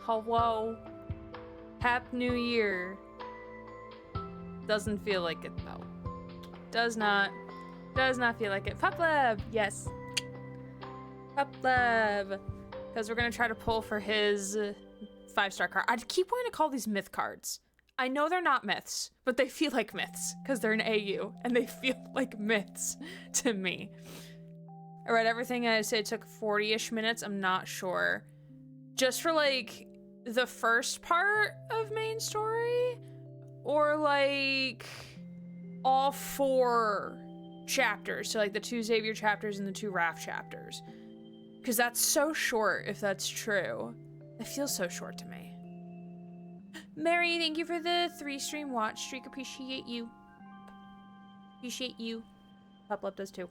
Hello. Happy New Year. Doesn't feel like it though. Does not feel like it. Pup Lab, yes. Pup Lab. Because we're gonna try to pull for his 5-star card. I keep wanting to call these myth cards. I know they're not myths, but they feel like myths because they're an AU and they feel like myths to me. I read everything. I say it took 40-ish minutes. I'm not sure. Just for like the first part of main story, or like all 4 chapters. So like the 2 Xavier chapters and the 2 Raph chapters. Because that's so short if that's true. It feels so short to me. Mary, thank you for the 3-stream watch streak. Appreciate you. Appreciate you. Pup does too.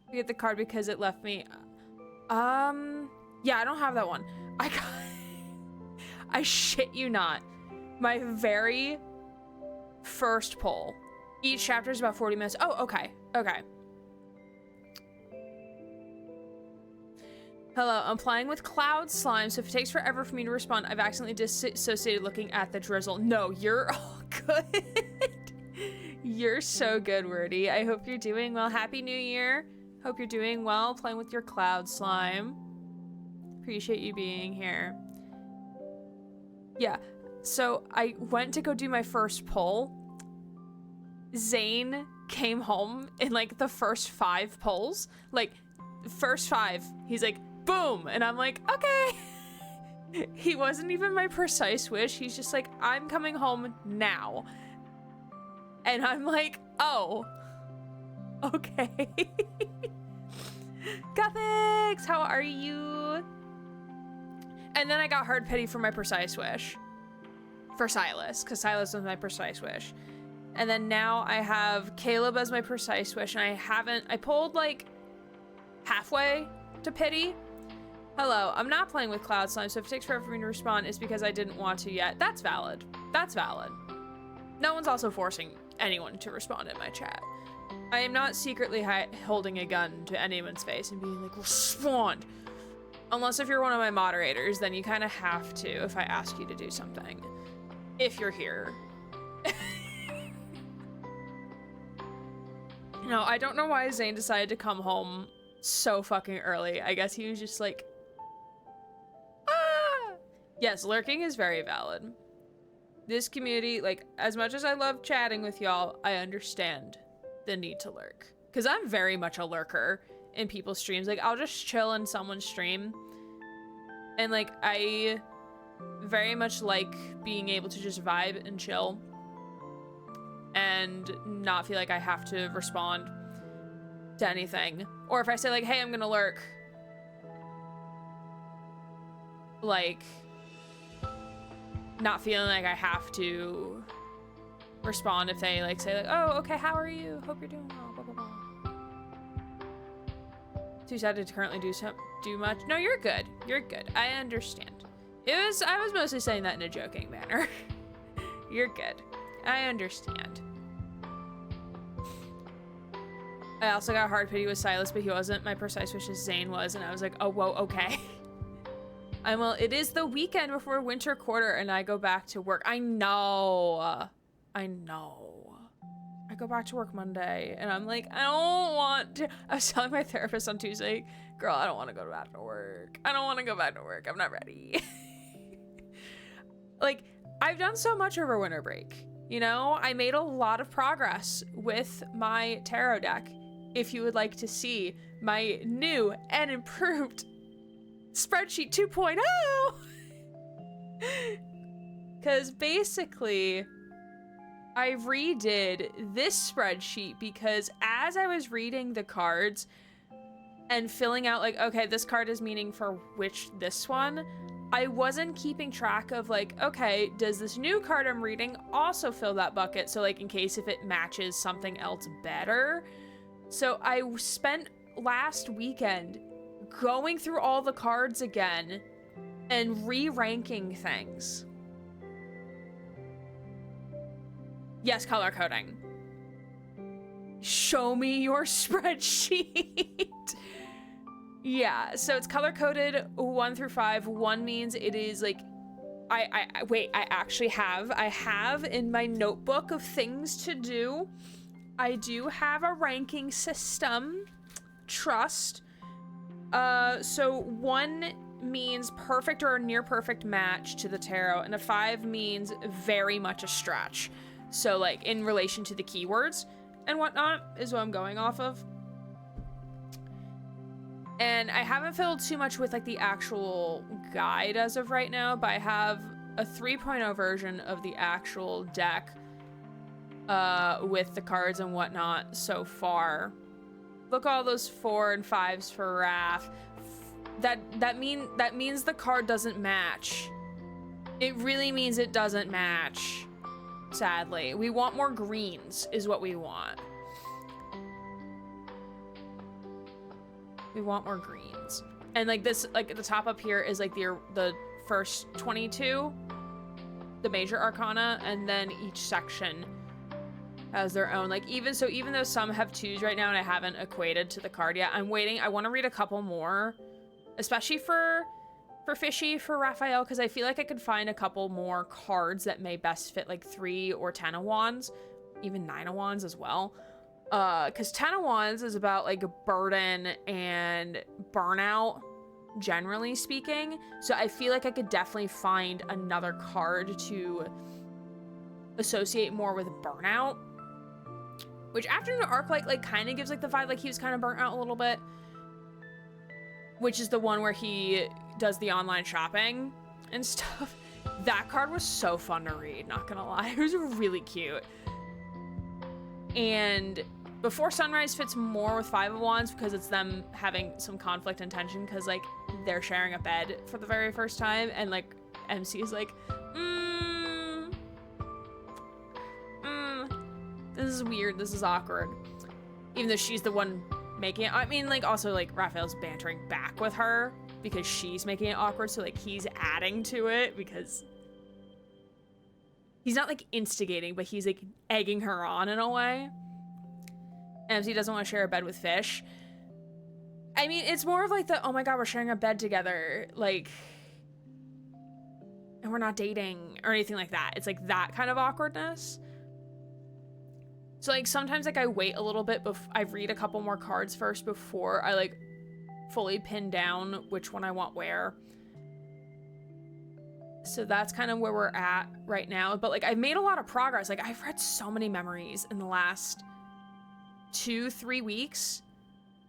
I get the card because it left me. Yeah, I don't have that one. I shit you not. My very first pull. Each chapter is about 40 minutes. Oh, okay. Okay. Hello, I'm playing with cloud slime, so if it takes forever for me to respond, I've accidentally disassociated looking at the drizzle. No, you're all good. You're so good, Wordy. I hope you're doing well. Happy New Year. Hope you're doing well playing with your cloud slime. Appreciate you being here. Yeah, so I went to go do my first pull. Zane came home in like the first 5 pulls. Like, first 5, he's like, boom, and I'm like, okay. He wasn't even my precise wish. He's just like, I'm coming home now. And I'm like, oh, okay. Gothics, how are you? And then I got hard pity for my precise wish. For Silas, because Silas was my precise wish. And then now I have Caleb as my precise wish, and I pulled like halfway to pity. Hello, I'm not playing with cloud slime, so if it takes forever for me to respond, it's because I didn't want to yet. That's valid. That's valid. No one's also forcing anyone to respond in my chat. I am not secretly holding a gun to anyone's face and being like, respond. Unless if you're one of my moderators, then you kind of have to if I ask you to do something. If you're here. No, I don't know why Zane decided to come home so fucking early. I guess he was just like, ah! Yes, lurking is very valid. This community, like, as much as I love chatting with y'all, I understand the need to lurk. Because I'm very much a lurker in people's streams. Like, I'll just chill in someone's stream. And, like, I very much like being able to just vibe and chill. And not feel like I have to respond to anything. Or if I say, like, hey, I'm gonna lurk. Like, not feeling like I have to respond if they, like, say, like, oh, okay, how are you? Hope you're doing well, blah, blah, blah. Too sad to currently do much. No, you're good. You're good. I understand. I was mostly saying that in a joking manner. You're good. I understand. I also got hard pity with Silas, but he wasn't. My precise wish as Zane was, and I was like, oh, whoa, okay. Well, it is the weekend before winter quarter, and I go back to work. I know. I go back to work Monday, and I'm like, I don't want to. I was telling my therapist on Tuesday, girl, I don't want to go back to work. I don't want to go back to work. I'm not ready. Like, I've done so much over winter break. You know, I made a lot of progress with my tarot deck. If you would like to see my new and improved spreadsheet 2.0. Because basically, I redid this spreadsheet because as I was reading the cards and filling out, like, okay, this card is meaning for this one, I wasn't keeping track of, like, okay, does this new card I'm reading also fill that bucket? So, like, in case if it matches something else better. So I spent last weekend going through all the cards again and re-ranking things. Yes, color coding. Show me your spreadsheet. Yeah, so it's color coded 1 through 5. 1 means it is like wait, I have in my notebook of things to do. I do have a ranking system. Trust. So 1 means perfect or near perfect match to the tarot, and a 5 means very much a stretch. So like in relation to the keywords and whatnot is what I'm going off of. And I haven't fiddled too much with like the actual guide as of right now, but I have a 3.0 version of the actual deck with the cards and whatnot so far. Look, all those 4 and 5s for Wrath. That means the card doesn't match. It really means it doesn't match. Sadly, we want more greens is what we want. We want more greens. And like this, like at the top up here is like the first 22, the major arcana, and then each section has their own. Like even though some have 2s right now and I haven't equated to the card yet, I'm waiting. I want to read a couple more, especially for Fishy, for Raphael, because I feel like I could find a couple more cards that may best fit like 3 or 10 of wands, even 9 of wands as well. Because 10 of wands is about like burden and burnout, generally speaking. So I feel like I could definitely find another card to associate more with burnout, which Afternoon Arc like kind of gives like the vibe like he was kind of burnt out a little bit, which is the one where he does the online shopping and stuff. That card was so fun to read, not gonna lie. It was really cute. And Before Sunrise fits more with 5 of wands because it's them having some conflict and tension because like they're sharing a bed for the very first time, and like MC is like, this is weird, this is awkward. Even though she's the one making it. I mean, like, also, like, Raphael's bantering back with her because she's making it awkward, so, like, he's adding to it because he's not, like, instigating, but he's, like, egging her on in a way. MC doesn't want to share a bed with Fish. I mean, it's more of, like, the, oh my god, we're sharing a bed together, like, and we're not dating or anything like that. It's, like, that kind of awkwardness. So, like, sometimes, like, I wait a little bit I read a couple more cards first before I, like, fully pin down which one I want where. So that's kind of where we're at right now. But, like, I've made a lot of progress. Like, I've read so many memories in the last 2-3 weeks.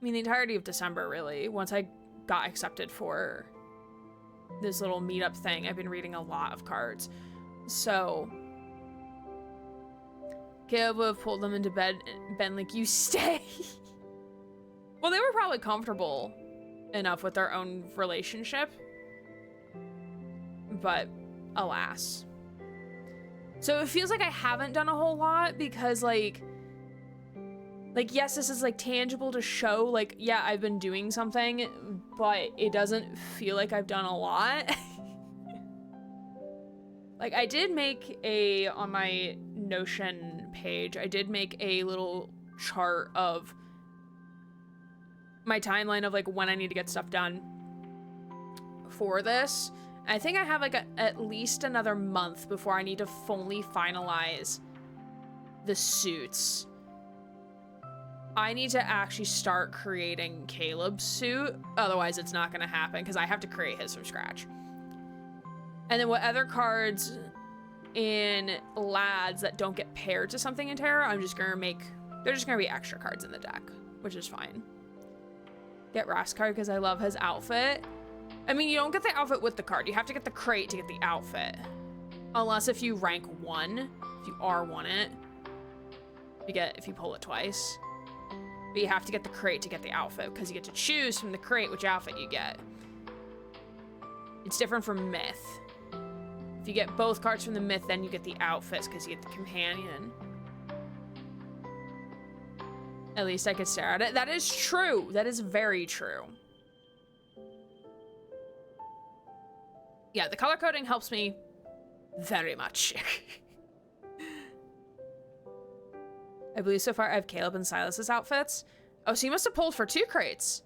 I mean, the entirety of December, really. Once I got accepted for this little meetup thing, I've been reading a lot of cards. So Caleb would have pulled them into bed and been like, you stay. Well, they were probably comfortable enough with their own relationship. But alas. So it feels like I haven't done a whole lot because like, yes, this is like tangible to show, like, yeah, I've been doing something, but it doesn't feel like I've done a lot. Like, I did make on my Notion page, I did make a little chart of my timeline of, like, when I need to get stuff done for this. And I think I have, like, at least another month before I need to fully finalize the suits. I need to actually start creating Caleb's suit, otherwise it's not going to happen, because I have to create his from scratch. And then what other cards in Lads that don't get paired to something in Tarot, I'm just going to make, they're just going to be extra cards in the deck, which is fine. Get Ross card because I love his outfit. I mean, you don't get the outfit with the card. You have to get the crate to get the outfit. Unless if you rank 1, if you R1 it, if you pull it twice. But you have to get the crate to get the outfit because you get to choose from the crate which outfit you get. It's different from Myth. If you get both cards from the Myth, then you get the outfits because you get the companion. At least I could stare at it. That is true. That is very true. Yeah, the color coding helps me very much. I believe so far I have Caleb and Silas's outfits. Oh, so you must have pulled for 2 crates.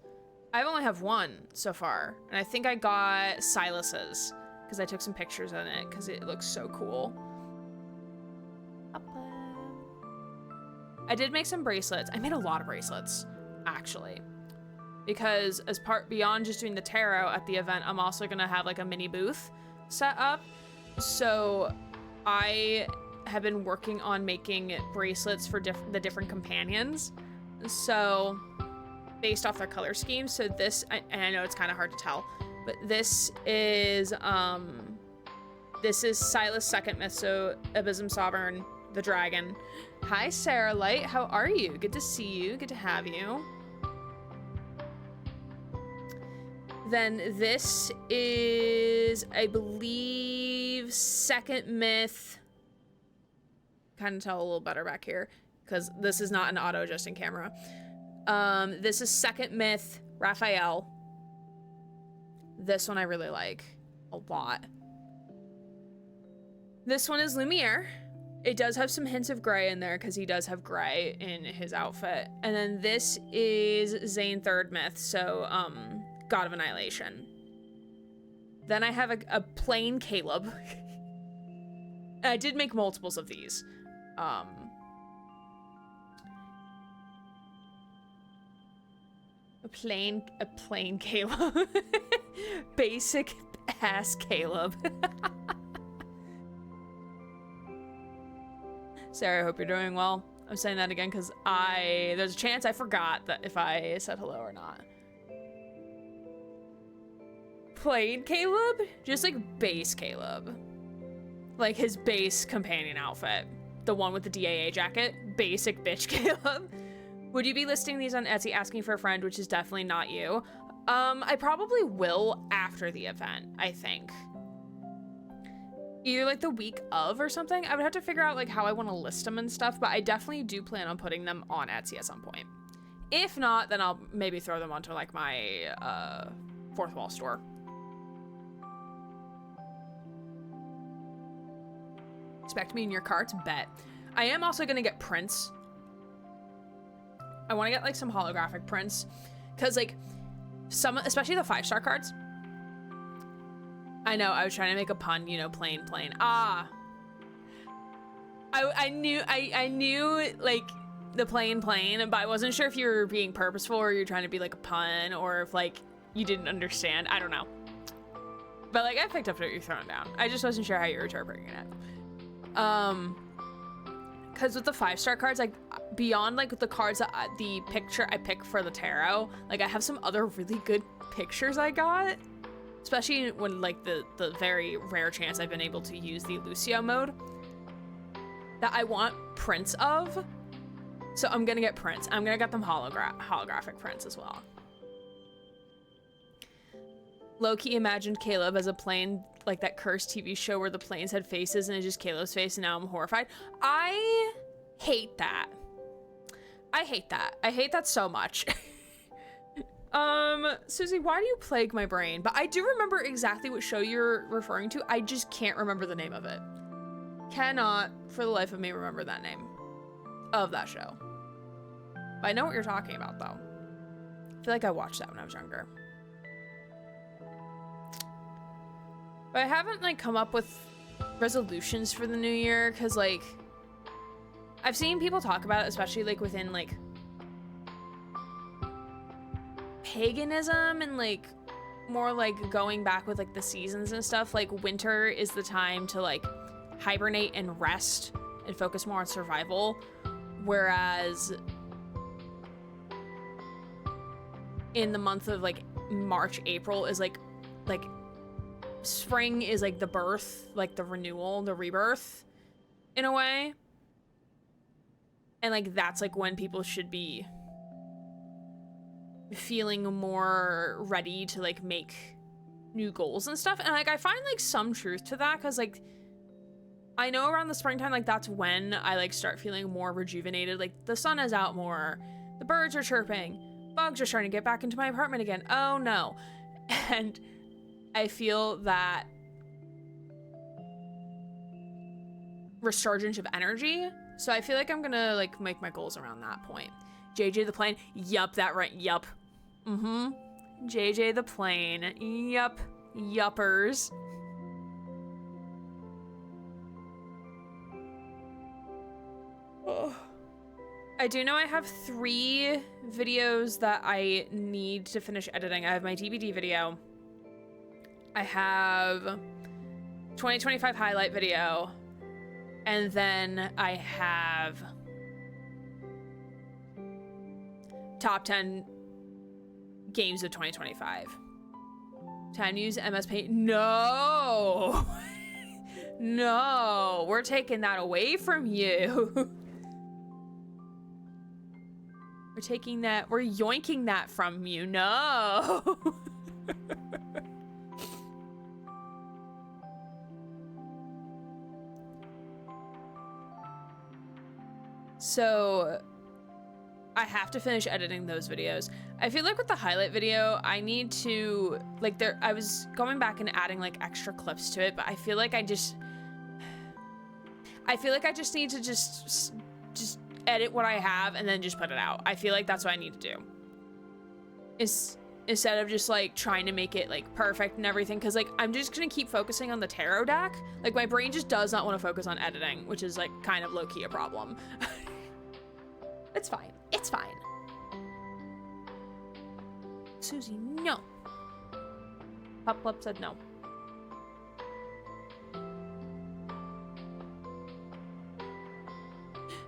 I only have 1 so far. And I think I got Silas's. because I took some pictures in it because it looks so cool. I did make some bracelets. I made a lot of bracelets, actually, because as part beyond just doing the tarot at the event, I'm also gonna have like a mini booth set up. So I have been working on making bracelets for the different companions. So based off their color scheme. So this, and I know it's kind of hard to tell, but this is Silas' second myth, so Abysm Sovereign, the dragon. Hi, Sarah Light. How are you? Good to see you. Good to have you. Then this is, I believe, second myth. Kind of tell a little better back here because this is not an auto adjusting camera. This is second myth, Raphael. This one I really like a lot. This one is Lumiere. It does have some hints of gray in there because he does have gray in his outfit. And then this is Zane third myth, so God of Annihilation. Then I have a plain Caleb. I did make multiples of these. A plain Caleb. Basic ass Caleb. Sarah, I hope you're doing well. I'm saying that again because there's a chance I forgot that if I said hello or not. Plain Caleb? Just like base Caleb. Like his base companion outfit. The one with the DAA jacket. Basic bitch Caleb. Would you be listing these on Etsy asking for a friend, which is definitely not you? I probably will after the event, I think. Either like the week of or something. I would have to figure out like how I want to list them and stuff, but I definitely do plan on putting them on Etsy at some point. If not, then I'll maybe throw them onto like my fourth wall store. Expect me in your carts? Bet. I am also gonna get prints. I want to get like some holographic prints because like some, especially the 5-star cards. I know, I was trying to make a pun, you know, plain. Ah. I knew like the plain, but I wasn't sure if you were being purposeful or you're trying to be like a pun or if like you didn't understand. I don't know. But like I picked up what you're throwing down. I just wasn't sure how you were interpreting it. Because with the 5-star cards, like beyond like the cards that the picture I pick for the tarot, like I have some other really good pictures I got. Especially when like the very rare chance I've been able to use the Lucio mode that I want prints of. So I'm gonna get prints. I'm gonna get them holographic prints as well. Low-key imagined Caleb as a plane, like that cursed TV show where the planes had faces and it's just Caleb's face, and now I'm horrified. I hate that. I hate that so much. Susie, why do you plague my brain? But I do remember exactly what show you're referring to. I just can't remember the name of it. Cannot, for the life of me, remember that name of that show. But I know what you're talking about, though. I feel like I watched that when I was younger. But I haven't, like, come up with resolutions for the new year, because, like, I've seen people talk about it, especially, like, within, like, paganism and like more like going back with like the seasons and stuff. Like winter is the time to like hibernate and rest and focus more on survival, whereas in the month of like March, April is like spring is like the birth, like the renewal, the rebirth in a way. And like that's like when people should be feeling more ready to like make new goals and stuff. And like I find like some truth to that, because like I know around the springtime, like that's when I like start feeling more rejuvenated. Like the sun is out more, the birds are chirping, bugs are starting to get back into my apartment again. Oh no. And I feel that resurgence of energy. So I feel like I'm gonna like make my goals around that point. JJ the plane. Yup, that right. Yup. JJ the plane. Yup. Yuppers. Oh. I do know I have 3 videos that I need to finish editing. I have my DVD video. I have 2025 highlight video. And then I have top 10 games of 2025. 10 use MS Paint. No! No, we're taking that away from you. We're taking that, we're yoinking that from you. No. So I have to finish editing those videos. I feel like with the highlight video, I need to, like, I was going back and adding like extra clips to it, but I feel like I just need to just edit what I have and then just put it out. I feel like that's what I need to do. Instead of just like trying to make it like perfect and everything, because like I'm just gonna keep focusing on the tarot deck. Like my brain just does not want to focus on editing, which is like kind of low-key a problem. It's fine. It's fine. Susie, no. Pop said no.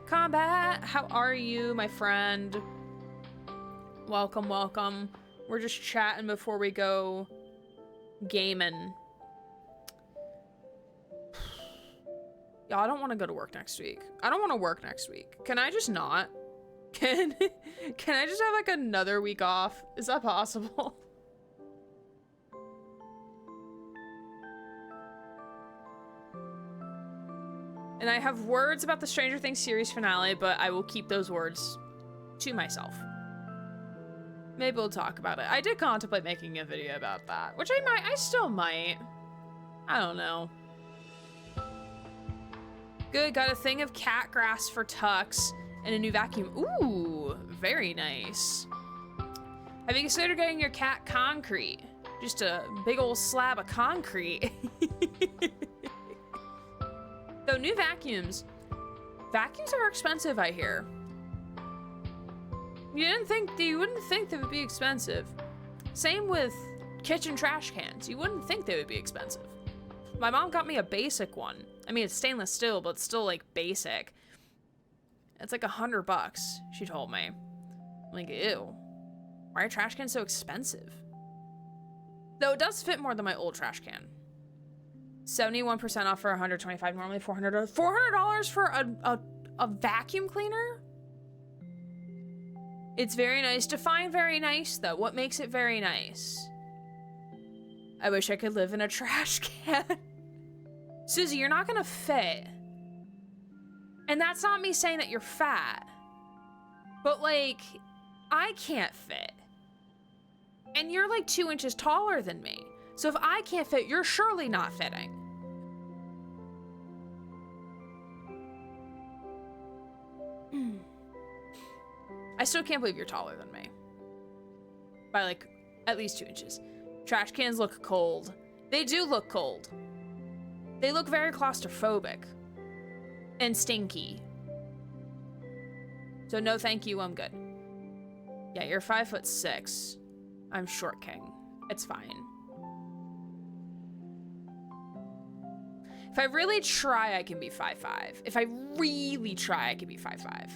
Combat, how are you, my friend? Welcome, welcome. We're just chatting before we go gaming. Y'all, I don't want to go to work next week. I don't want to work next week. Can I just not? Can I just have like another week off? Is that possible? And I have words about the Stranger Things series finale, but I will keep those words to myself. Maybe we'll talk about it. I did contemplate making a video about that, which I still might. I don't know. Good, got a thing of cat grass for Tux and a new vacuum. Ooh, very nice. Have you considered getting your cat concrete? Just a big old slab of concrete. Though new vacuums are expensive, I hear. You wouldn't think they would be expensive. Same with kitchen trash cans. You wouldn't think they would be expensive. My mom got me a basic one. I mean, it's stainless steel, but it's still like basic. It's like $100, she told me. I'm like, ew. Why are trash cans so expensive? Though it does fit more than my old trash can. 71% off for $125, normally $400. $400 for a vacuum cleaner? It's very nice. Define very nice, though. What makes it very nice? I wish I could live in a trash can. Susie, you're not gonna fit. And that's not me saying that you're fat. But, like, I can't fit. And you're, like, 2 inches taller than me. So if I can't fit, you're surely not fitting. I still can't believe you're taller than me. By, like, at least 2 inches. Trash cans look cold. They do look cold. They look very claustrophobic. And stinky. So no thank you, I'm good. Yeah, you're 5'6". I'm short king. It's fine. If I really try, I can be 5'5". If I really try, I can be 5'5".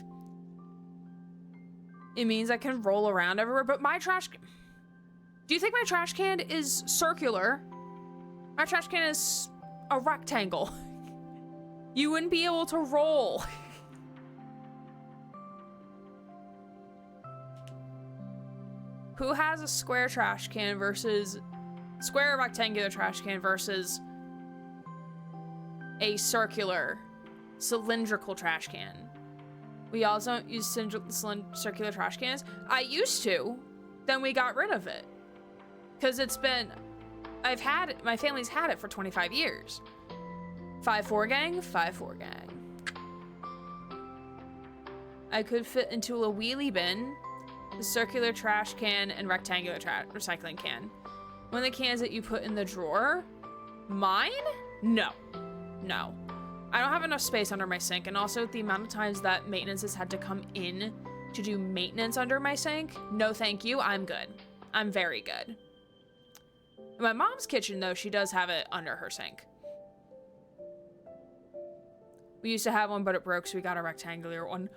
It means I can roll around everywhere, but my trash... Do you think my trash can is circular? My trash can is a rectangle. You wouldn't be able to roll. Who has a square trash can versus... Square rectangular trash can versus... a circular, cylindrical trash can? We also don't use circular trash cans. I used to, then we got rid of it. Because it's been, my family's had it for 25 years. 5'4" gang, 5'4" gang. I could fit into a wheelie bin, a circular trash can, and rectangular recycling can. One of the cans that you put in the drawer? Mine? No. No. I don't have enough space under my sink, and also the amount of times that maintenance has had to come in to do maintenance under my sink, no thank you, I'm good. I'm very good. In my mom's kitchen, though, she does have it under her sink. We used to have one, but it broke, so we got a rectangular one.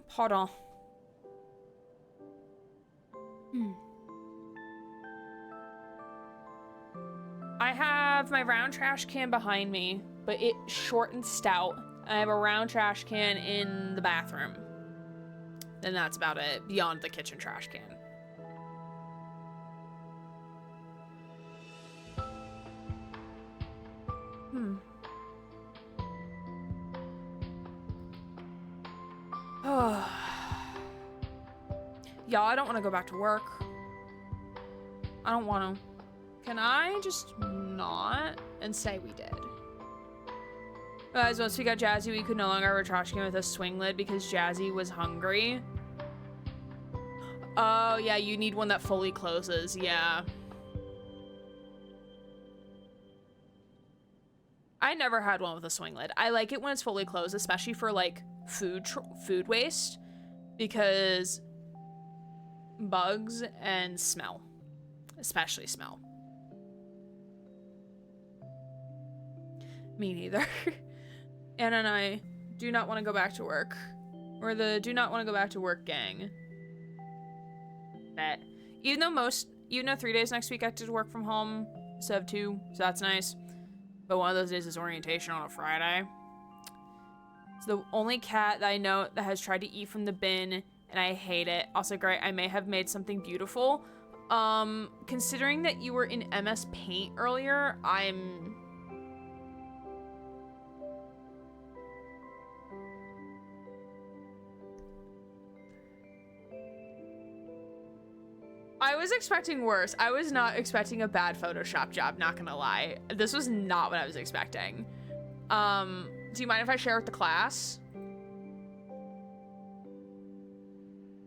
Pardon. I have my round trash can behind me, but it's short and stout. I have a round trash can in the bathroom. And that's about it, beyond the kitchen trash can. Oh. Y'all, I don't want to go back to work. I don't want to. Can I just not and say we did? Guys, once we got Jazzy, we could no longer have a trash can with a swing lid because Jazzy was hungry. Oh, yeah, you need one that fully closes. Yeah. I never had one with a swing lid. I like it when it's fully closed, especially for, like, food waste, because bugs and smell. Especially smell. Me neither. Anna and I do not want to go back to work. We're the do not want to go back to work gang. Bet. Even though 3 days next week I have to work from home instead of 2, so that's nice. But one of those days is orientation on a Friday. It's the only cat that I know that has tried to eat from the bin, and I hate it. Also, great, I may have made something beautiful. Considering that you were in MS Paint earlier, I was expecting worse. I was not expecting a bad Photoshop job, not gonna lie. This was not what I was expecting. Do you mind if I share with the class?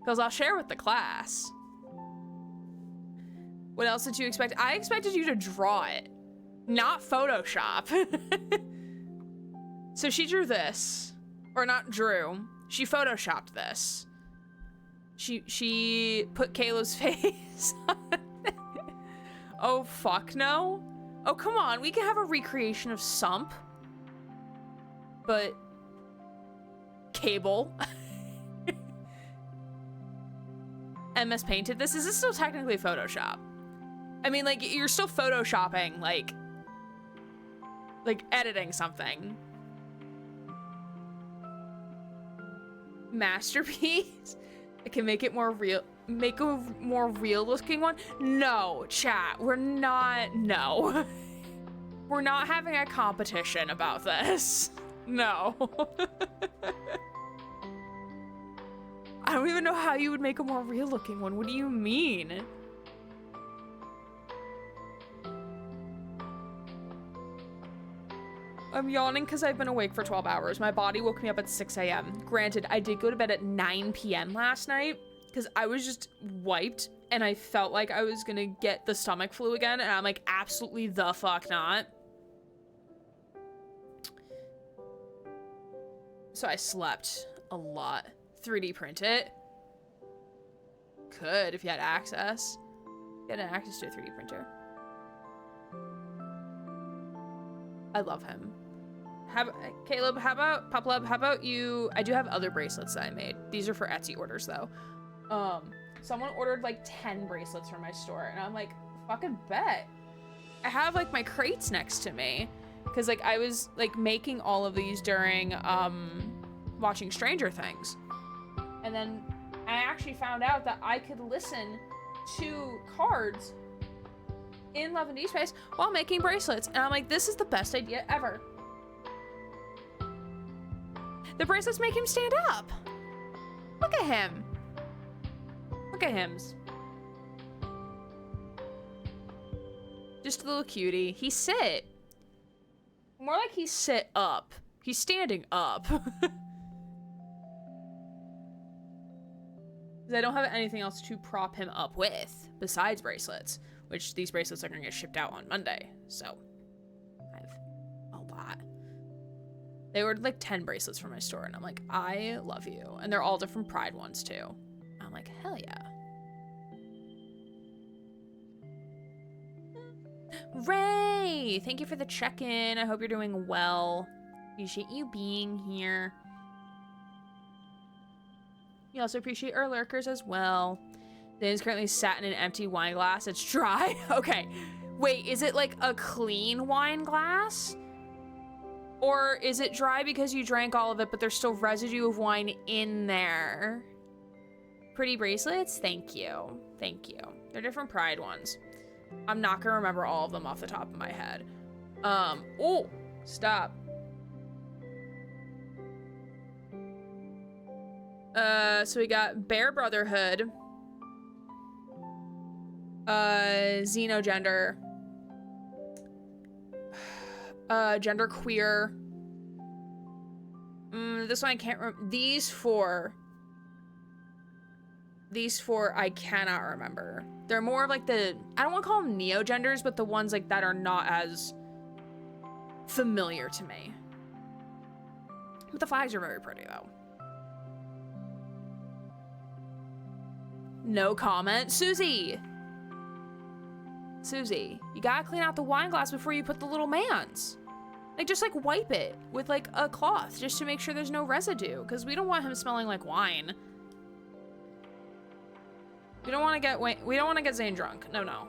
Because I'll share with the class. What else did you expect? I expected you to draw it, not Photoshop. So she drew this, or not drew, she Photoshopped this. She put Caleb's face on it. Oh, fuck no. Oh, come on. We can have a recreation of Sump. But Cable. MS Painted this. Is this still technically Photoshop? I mean, like, you're still Photoshopping, like editing something. Masterpiece? I can make it more real, make a more real looking one. No, chat, we're not, no. We're not having a competition about this. No. I don't even know how you would make a more real looking one. What do you mean? I'm yawning because I've been awake for 12 hours. My body woke me up at 6 a.m. Granted, I did go to bed at 9 p.m. last night because I was just wiped and I felt like I was gonna get the stomach flu again, and I'm like, absolutely the fuck not. So I slept a lot. 3D print it. Could if you had access. Get an access to a 3D printer. I love him. Caleb, how about Puplub? How about you? I do have other bracelets that I made. These are for Etsy orders though. Someone ordered like 10 bracelets from my store, and I'm like, fucking bet. I have like my crates next to me, because like I was like making all of these during watching Stranger Things, and then I actually found out that I could listen to cards in Love and Deepspace while making bracelets, and I'm like, this is the best idea ever. The bracelets make him stand up. Look at him. Look at hims. Just a little cutie. He sit. More like he sit up. He's standing up. Because I don't have anything else to prop him up with besides bracelets, which these bracelets are going to get shipped out on Monday. So I have a lot. They ordered like 10 bracelets from my store, and I'm like, I love you. And they're all different Pride ones too. I'm like, hell yeah. Ray, thank you for the check-in. I hope you're doing well. Appreciate you being here. We also appreciate our lurkers as well. Zane's currently sat in an empty wine glass. It's dry. Okay. Wait, is it like a clean wine glass? Or is it dry because you drank all of it, but there's still residue of wine in there? Pretty bracelets? Thank you. Thank you. They're different Pride ones. I'm not gonna remember all of them off the top of my head. Oh, stop. So we got Bear Brotherhood, Xenogender, Gender Queer. This one I can't remember. These four I cannot remember. They're more of like the, I don't want to call them neo-genders, but the ones like that are not as familiar to me. But the flags are very pretty though. No comment. Susie, you gotta clean out the wine glass before you put the little mans. Like, just like wipe it with like a cloth just to make sure there's no residue, because we don't want him smelling like wine. We don't want to get Zane drunk. No.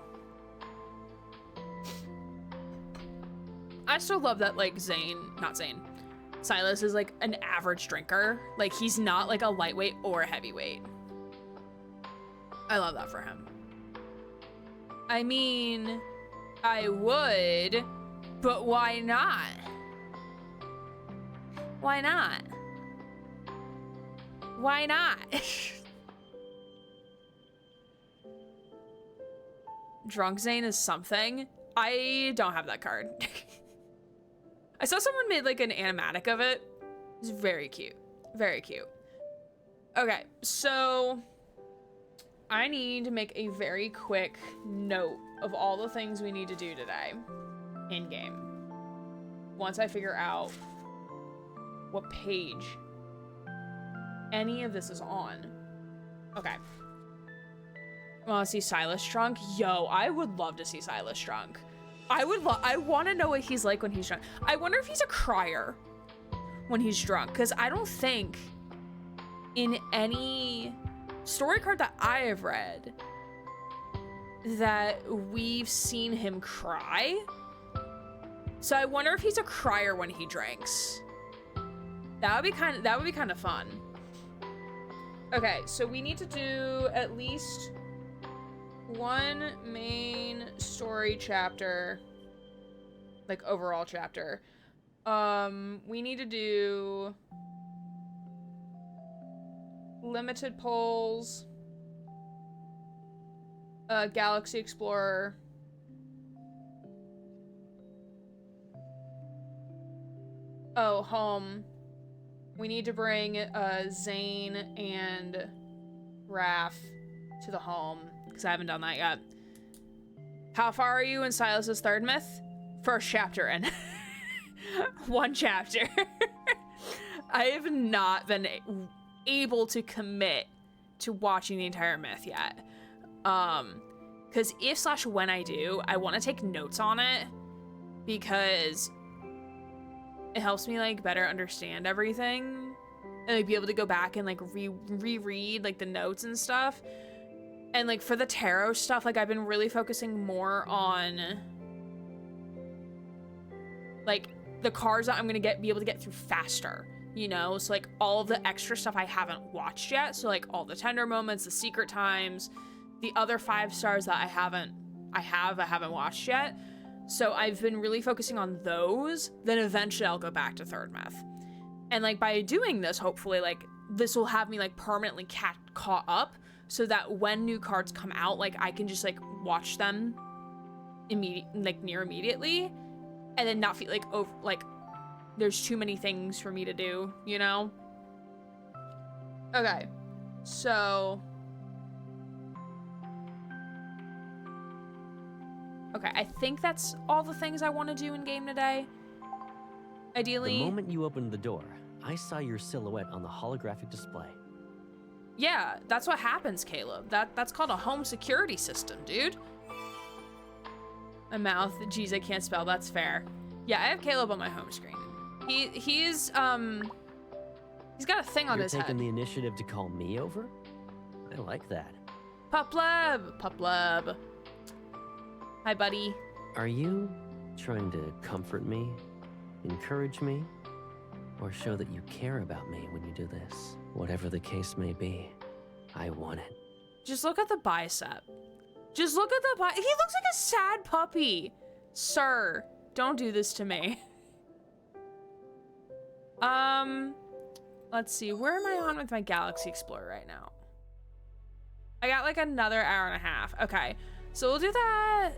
I still love that like Silas is like an average drinker. Like, he's not like a lightweight or a heavyweight. I love that for him. I mean, I would, but why not? Why not? Why not? Drunk Zane is something. I don't have that card. I saw someone made like an animatic of it. It's very cute. Very cute. Okay, so I need to make a very quick note of all the things we need to do today in game. Once I figure out what page any of this is on. Okay. Want to see Silas drunk? Yo, I would love to see Silas drunk. I want to know what he's like when he's drunk. I wonder if he's a crier when he's drunk, because I don't think in any story card that I have read that we've seen him cry. So I wonder if he's a crier when he drinks. That would be kind of fun. Okay, so we need to do at least one main story chapter, like overall chapter. We need to do limited polls, Galaxy Explorer, home. We need to bring Zane and Raph to the home, because I haven't done that yet. How far are you in Silas's third myth? First chapter in. One chapter. I have not been able to commit to watching the entire myth yet. Because if/when I do, I want to take notes on it, because it helps me like better understand everything and like be able to go back and like reread like the notes and stuff. And like for the tarot stuff, like I've been really focusing more on like the cards that I'm gonna be able to get through faster, you know? So like all of the extra stuff I haven't watched yet. So like all the tender moments, the secret times, the other 5 stars that I haven't watched yet. So I've been really focusing on those. Then eventually I'll go back to third myth. And like by doing this, hopefully like this will have me like permanently caught up, so that when new cards come out, like I can just like watch them near immediately, and then not feel like there's too many things for me to do, you know? Okay, so Okay, I think that's all the things I want to do in game today. Ideally. The moment you opened the door, I saw your silhouette on the holographic display. Yeah, that's what happens, Caleb. That's called a home security system, dude. My mouth. Geez, I can't spell. That's fair. Yeah, I have Caleb on my home screen. He's got a thing on his head. You're taking the initiative to call me over? I like that. Puplab. Puplab. Hi, buddy. Are you trying to comfort me, encourage me, or show that you care about me when you do this? Whatever the case may be, I want it. Just look at the bicep. Just look at the bicep. He looks like a sad puppy. Sir, don't do this to me. Let's see. Where am I on with my Galaxy Explorer right now? I got like another hour and a half. Okay, so we'll do that.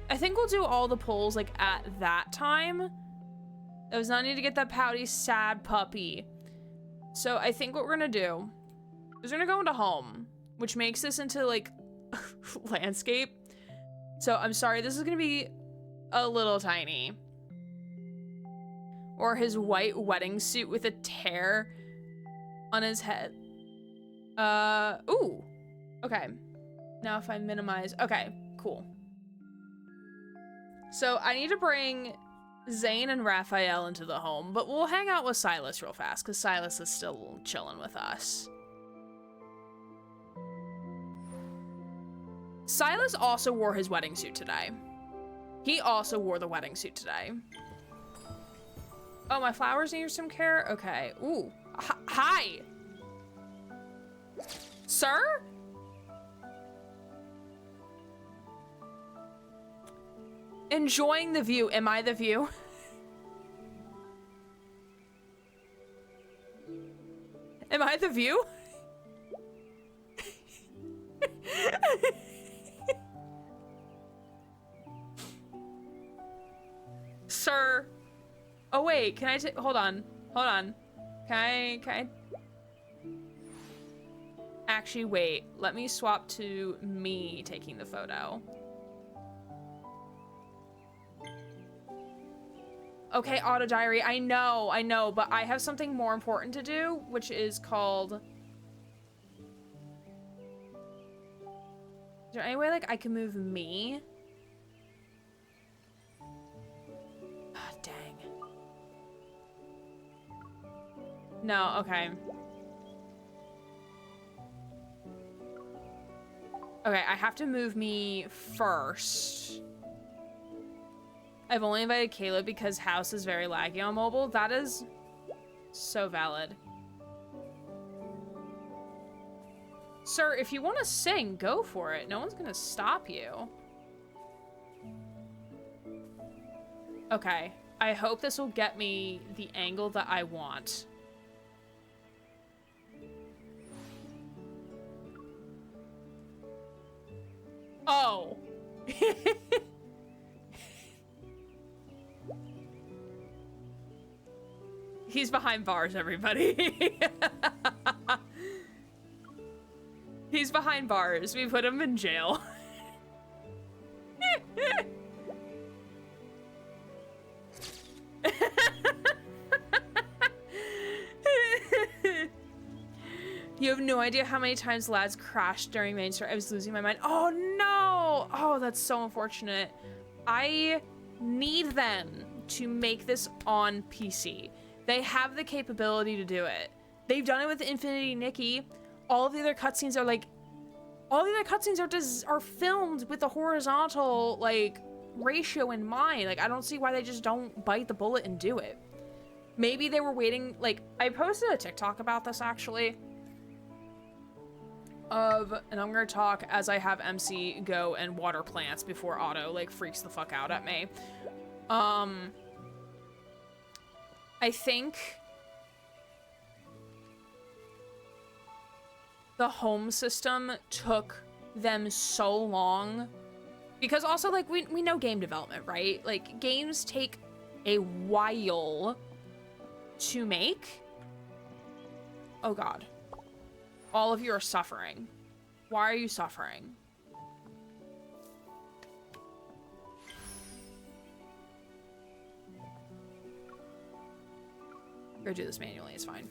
I think we'll do all the polls like at that time. There was not need to get that pouty, sad puppy. So I think what we're gonna do is we're gonna go into home, which makes this into like landscape. So I'm sorry, this is gonna be a little tiny. Or his white wedding suit with a tear on his head. Ooh. Okay. Now if I minimize, okay, cool. So I need to bring Zane and Raphael into the home, but we'll hang out with Silas real fast because Silas is still chilling with us. Silas also wore his wedding suit today. He also wore the wedding suit today. Oh, my flowers need some care? Okay. Ooh. Hi! Sir? Enjoying the view. Am I the view? Am I the view? Sir. Oh wait, can I take, hold on. Hold on. Can I actually wait, let me swap to me taking the photo. Okay, auto diary, I know, but I have something more important to do, which is called... Is there any way, like, I can move me? Ah, dang. No, okay. Okay, I have to move me first. I've only invited Caleb because house is very laggy on mobile. That is so valid. Sir, if you want to sing, go for it. No one's gonna stop you. Okay, I hope this will get me the angle that I want. Oh. He's behind bars, everybody. He's behind bars. We put him in jail. You have no idea how many times lads crashed during main story. I was losing my mind. Oh no! Oh, that's so unfortunate. I need them to make this on PC. They have the capability to do it. They've done it with Infinity Nikki. All of the other cutscenes are like, all the other cutscenes are filmed with the horizontal like ratio in mind. Like, I don't see why they just don't bite the bullet and do it. Maybe they were waiting. Like, I posted a TikTok about this actually. And I'm gonna talk as I have MC go and water plants before Otto like freaks the fuck out at me. I think the home system took them so long because also like we know game development, right? Like games take a while to make. Oh God. All of you are suffering. Why are you suffering? Or do this manually, it's fine.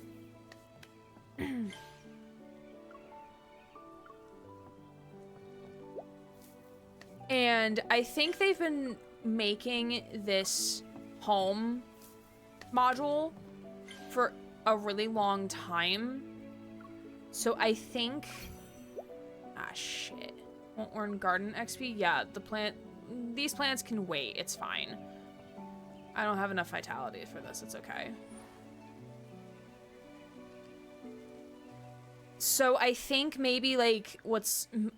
And I think they've been making this home module for a really long time. So I think... Ah, shit. Won't earn garden XP? Yeah, these plants can wait. It's fine. I don't have enough vitality for this. It's okay. So I think maybe, like,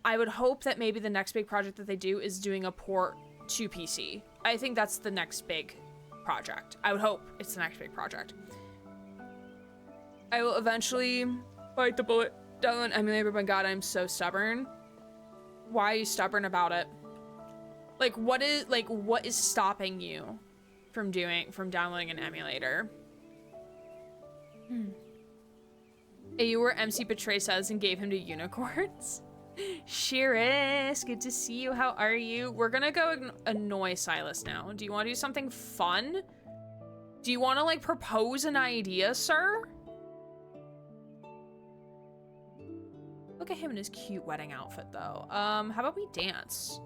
I would hope that maybe the next big project that they do is doing a port to PC. I think that's the next big project. I would hope it's the next big project. I will eventually bite the bullet, download an emulator, but God, I'm so stubborn. Why are you stubborn about it? Like, what is stopping you from downloading an emulator? You were MC Betray says and gave him to unicorns. Shiris, good to see you. How are you? We're gonna go annoy Silas now. Do you want to do something fun? Do you want to, like, propose an idea, sir? Look at him in his cute wedding outfit, though. How about we dance?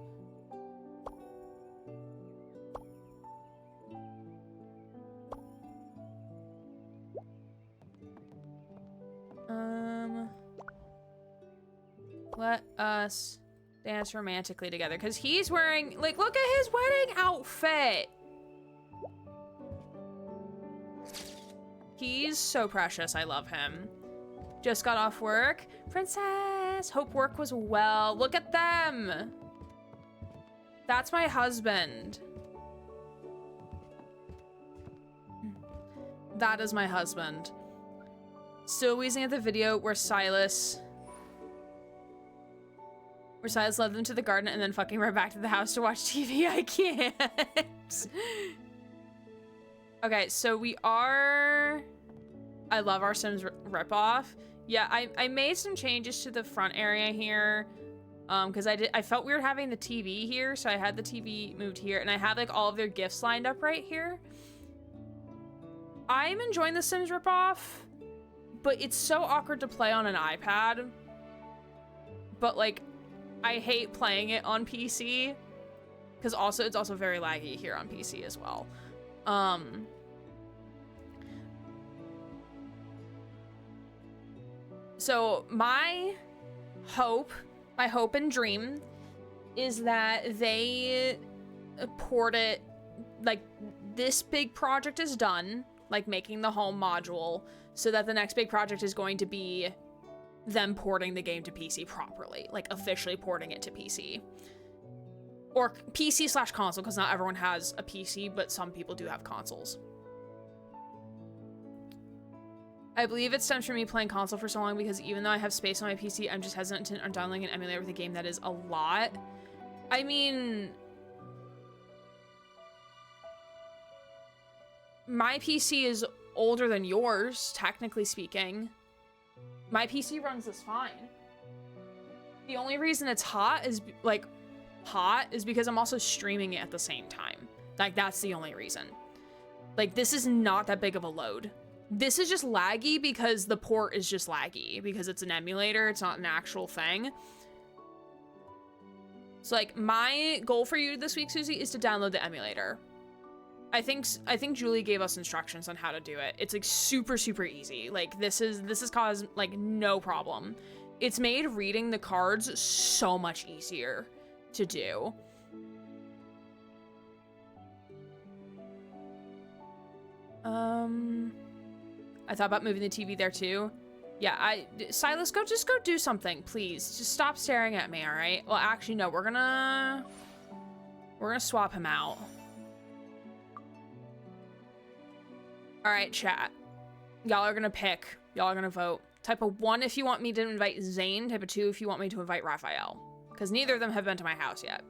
Let us dance romantically together. Because he's wearing, like, look at his wedding outfit. He's so precious. I love him. Just got off work. Princess, hope work was well. Look at them. That's my husband. That is my husband. Still wheezing at the video where Silas led them to the garden and then fucking right back to the house to watch TV. I can't. Okay, so we are... I love our Sims ripoff. Yeah, I made some changes to the front area here. Because I felt weird having the TV here, so I had the TV moved here, and I had, like, all of their gifts lined up right here. I'm enjoying the Sims ripoff, but it's so awkward to play on an iPad. But, like, I hate playing it on PC, because it's also very laggy here on PC as well. So my hope and dream is that they port it, like, this big project is done, like making the home module, so that the next big project is going to be them porting the game to PC properly, like officially porting it to PC. Or PC/console, because not everyone has a PC, but some people do have consoles. I believe it stems from me playing console for so long, because even though I have space on my PC, I'm just hesitant on downloading an emulator with a game that is a lot. I mean... my PC is older than yours, technically speaking. My PC runs this fine. The only reason it's hot is because I'm also streaming it at the same time. Like, that's the only reason. Like, this is not that big of a load. This is just laggy because the port is just laggy because it's an emulator. It's not an actual thing. So, like, my goal for you this week, Susie, is to download the emulator. I think Julie gave us instructions on how to do it. It's, like, super, super easy. Like, this has caused, like, no problem. It's made reading the cards so much easier to do. I thought about moving the TV there too. Yeah, Silas, just go do something, please. Just stop staring at me, all right? Well, actually, no, we're gonna swap him out. All right, chat. Y'all are gonna pick. Y'all are gonna vote. Type of 1 if you want me to invite Zane. Type of 2 if you want me to invite Raphael. Because neither of them have been to my house yet.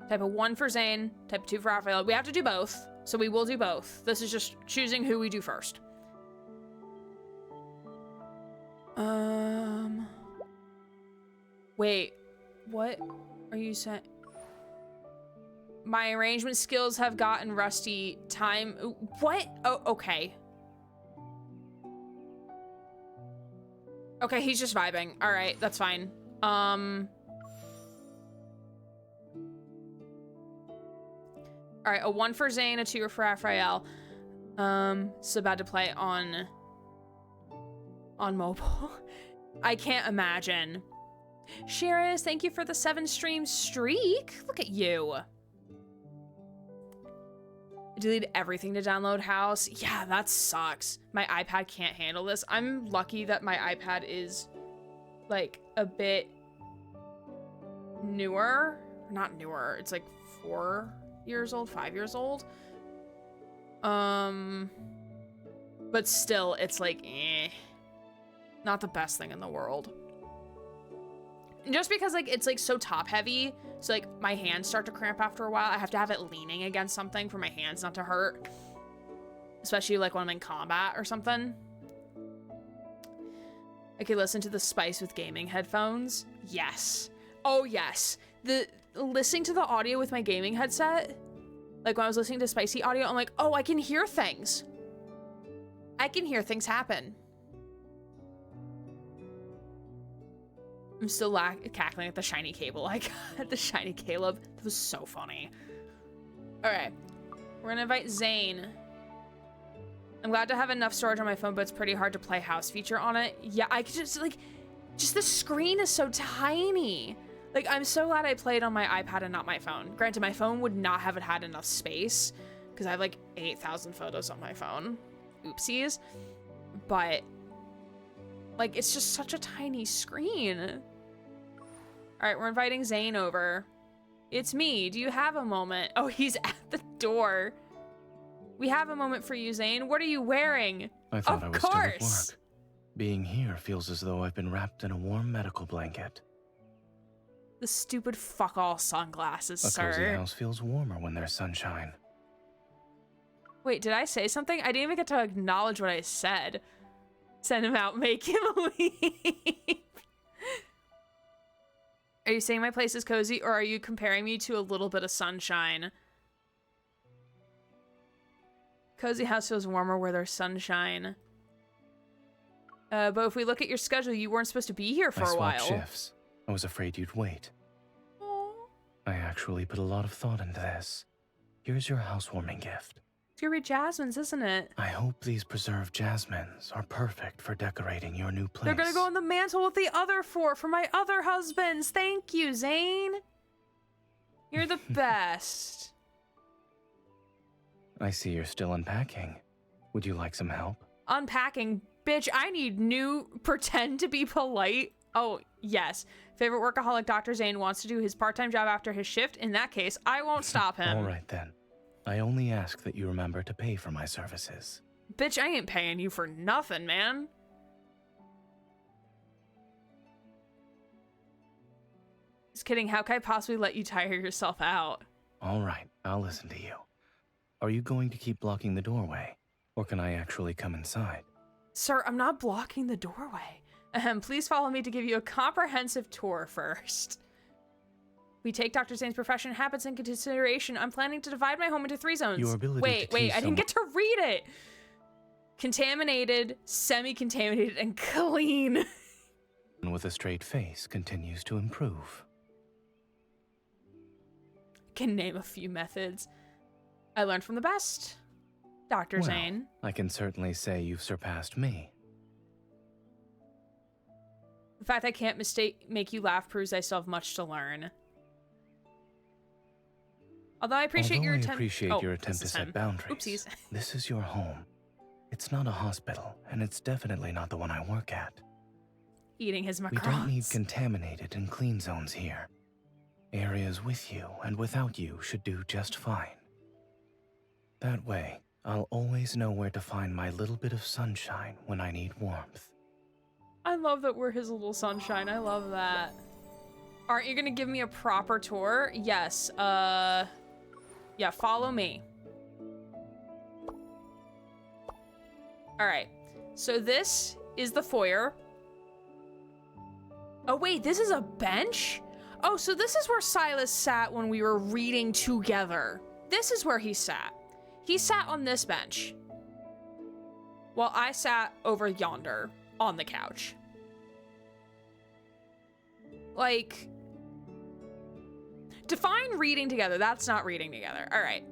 Type of 1 for Zane. Type of 2 for Raphael. We have to do both. So we will do both. This is just choosing who we do first. Wait. What are you saying? My arrangement skills have gotten rusty. Time. What? Oh, okay. Okay, he's just vibing. All right, that's fine. All right, a 1 for Zane, a 2 for Raphael. So bad to play on mobile. I can't imagine. Shiraz, thank you for the 7 stream streak. Look at you. Delete everything to download House. Yeah, that sucks. My iPad can't handle this. I'm lucky that my iPad is like a bit newer. Not newer. It's like 4 years old, 5 years old. But still, it's like, not the best thing in the world. Just because like it's like so top heavy, so like my hands start to cramp after a while. I have to have it leaning against something for my hands not to hurt, especially like when I'm in combat or something. I could listen to the Spice with gaming headphones. Yes. Oh yes. The listening to the audio with my gaming headset, like when I was listening to Spicy audio, I'm like, oh, I can hear things. I can hear things happen. I'm still cackling at the shiny cable I got at the shiny Caleb. That was so funny. All right, we're gonna invite Zane. I'm glad to have enough storage on my phone, but it's pretty hard to play House feature on it. Yeah, I could just the screen is so tiny. Like, I'm so glad I played on my iPad and not my phone. Granted, my phone would not have had enough space because I have like 8,000 photos on my phone. Oopsies. But like, it's just such a tiny screen. All right, we're inviting Zane over. It's me. Do you have a moment? Oh, he's at the door. We have a moment for you, Zane. What are you wearing? I thought I was still at work. Being here feels as though I've been wrapped in a warm medical blanket. The stupid fuck-all sunglasses, sir. A cozy house feels warmer when there's sunshine. Wait, did I say something? I didn't even get to acknowledge what I said. Send him out, make him leave. Are you saying my place is cozy, or are you comparing me to a little bit of sunshine? Cozy house feels warmer where there's sunshine. But if we look at your schedule, you weren't supposed to be here for a while. I swapped shifts. I was afraid you'd wait. Aww. I actually put a lot of thought into this. Here's your housewarming gift. It's gonna be jasmines, isn't it? I hope these preserved jasmines are perfect for decorating your new place. They're gonna go on the mantle with the other 4 for my other husbands. Thank you, Zane. You're the best. I see you're still unpacking. Would you like some help? Unpacking? Bitch, I need new pretend to be polite. Oh, yes. Favorite workaholic Dr. Zane wants to do his part-time job after his shift. In that case, I won't stop him. All right, then. I only ask that you remember to pay for my services. Bitch, I ain't paying you for nothing, man. Just kidding. How can I possibly let you tire yourself out? All right, I'll listen to you. Are you going to keep blocking the doorway? Or can I actually come inside? Sir, I'm not blocking the doorway. Please follow me to give you a comprehensive tour first. We take Dr. Zane's profession and habits into consideration. I'm planning to divide my home into 3 zones. Your ability wait, to I didn't get to read it. Contaminated, semi-contaminated, and clean. With a straight face continues to improve. Can name a few methods. I learned from the best. Dr. Zane. I can certainly say you've surpassed me. The fact I can't make you laugh proves I still have much to learn. Although I appreciate your attempt. Your attempt to set boundaries. Oopsies. This is your home. It's not a hospital, and it's definitely not the one I work at. Eating his macarons. We don't need contaminated and clean zones here. Areas with you and without you should do just fine. That way, I'll always know where to find my little bit of sunshine when I need warmth. I love that we're his little sunshine. I love that. Aren't you gonna give me a proper tour? Yes. Yeah, follow me. All right. So this is the foyer. Oh wait, this is a bench? Oh, so this is where Silas sat when we were reading together. This is where he sat. He sat on this bench, while I sat over yonder on the couch. Like, define reading together. That's not reading together. All right.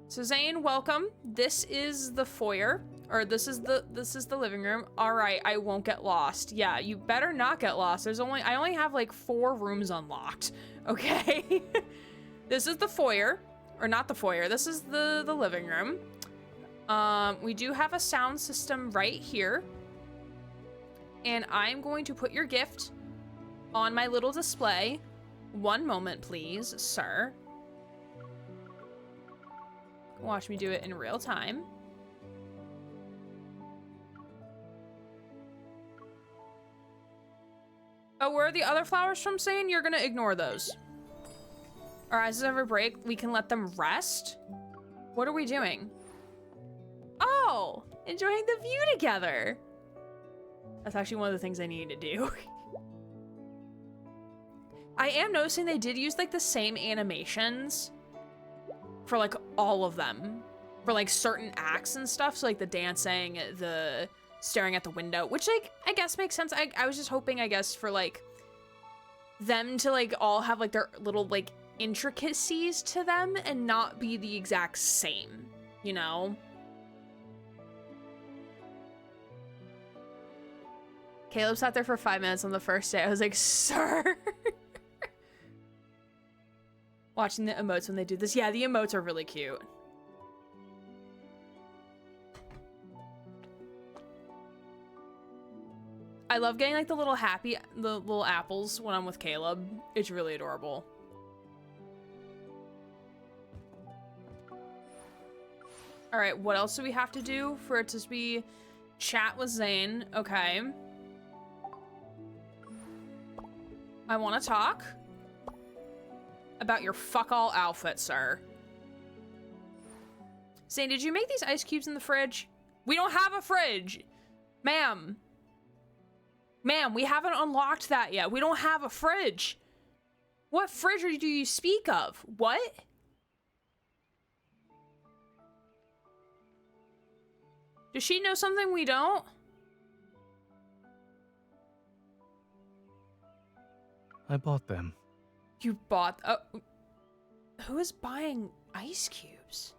So Zane, welcome. This is the foyer, or this is the living room. All right, I won't get lost. Yeah, you better not get lost. I only have like 4 rooms unlocked. Okay. This is the foyer, or not the foyer. This is the living room. We do have a sound system right here. And I'm going to put your gift on my little display. One moment, please, sir. Watch me do it in real time. Oh, where are the other flowers from, saying? You're gonna ignore those. Our eyes ever break, we can let them rest? What are we doing? Oh, enjoying the view together. That's actually one of the things I need to do. I am noticing they did use like the same animations for like all of them, for like certain acts and stuff. So like the dancing, the staring at the window, which like I guess makes sense. I was just hoping, I guess, for like them to like all have like their little like intricacies to them and not be the exact same, you know? Caleb sat there for 5 minutes on the first day. I was like, sir. Watching the emotes when they do this. Yeah, the emotes are really cute. I love getting like the little apples when I'm with Caleb. It's really adorable. All right, what else do we have to do for it to be chat with Zane? Okay. I want to talk about your fuck all outfit, sir. Zane, did you make these ice cubes in the fridge? We don't have a fridge. Ma'am. Ma'am, we haven't unlocked that yet. We don't have a fridge. What fridge do you speak of? What? Does she know something we don't? I bought them. You bought... who is buying ice cubes?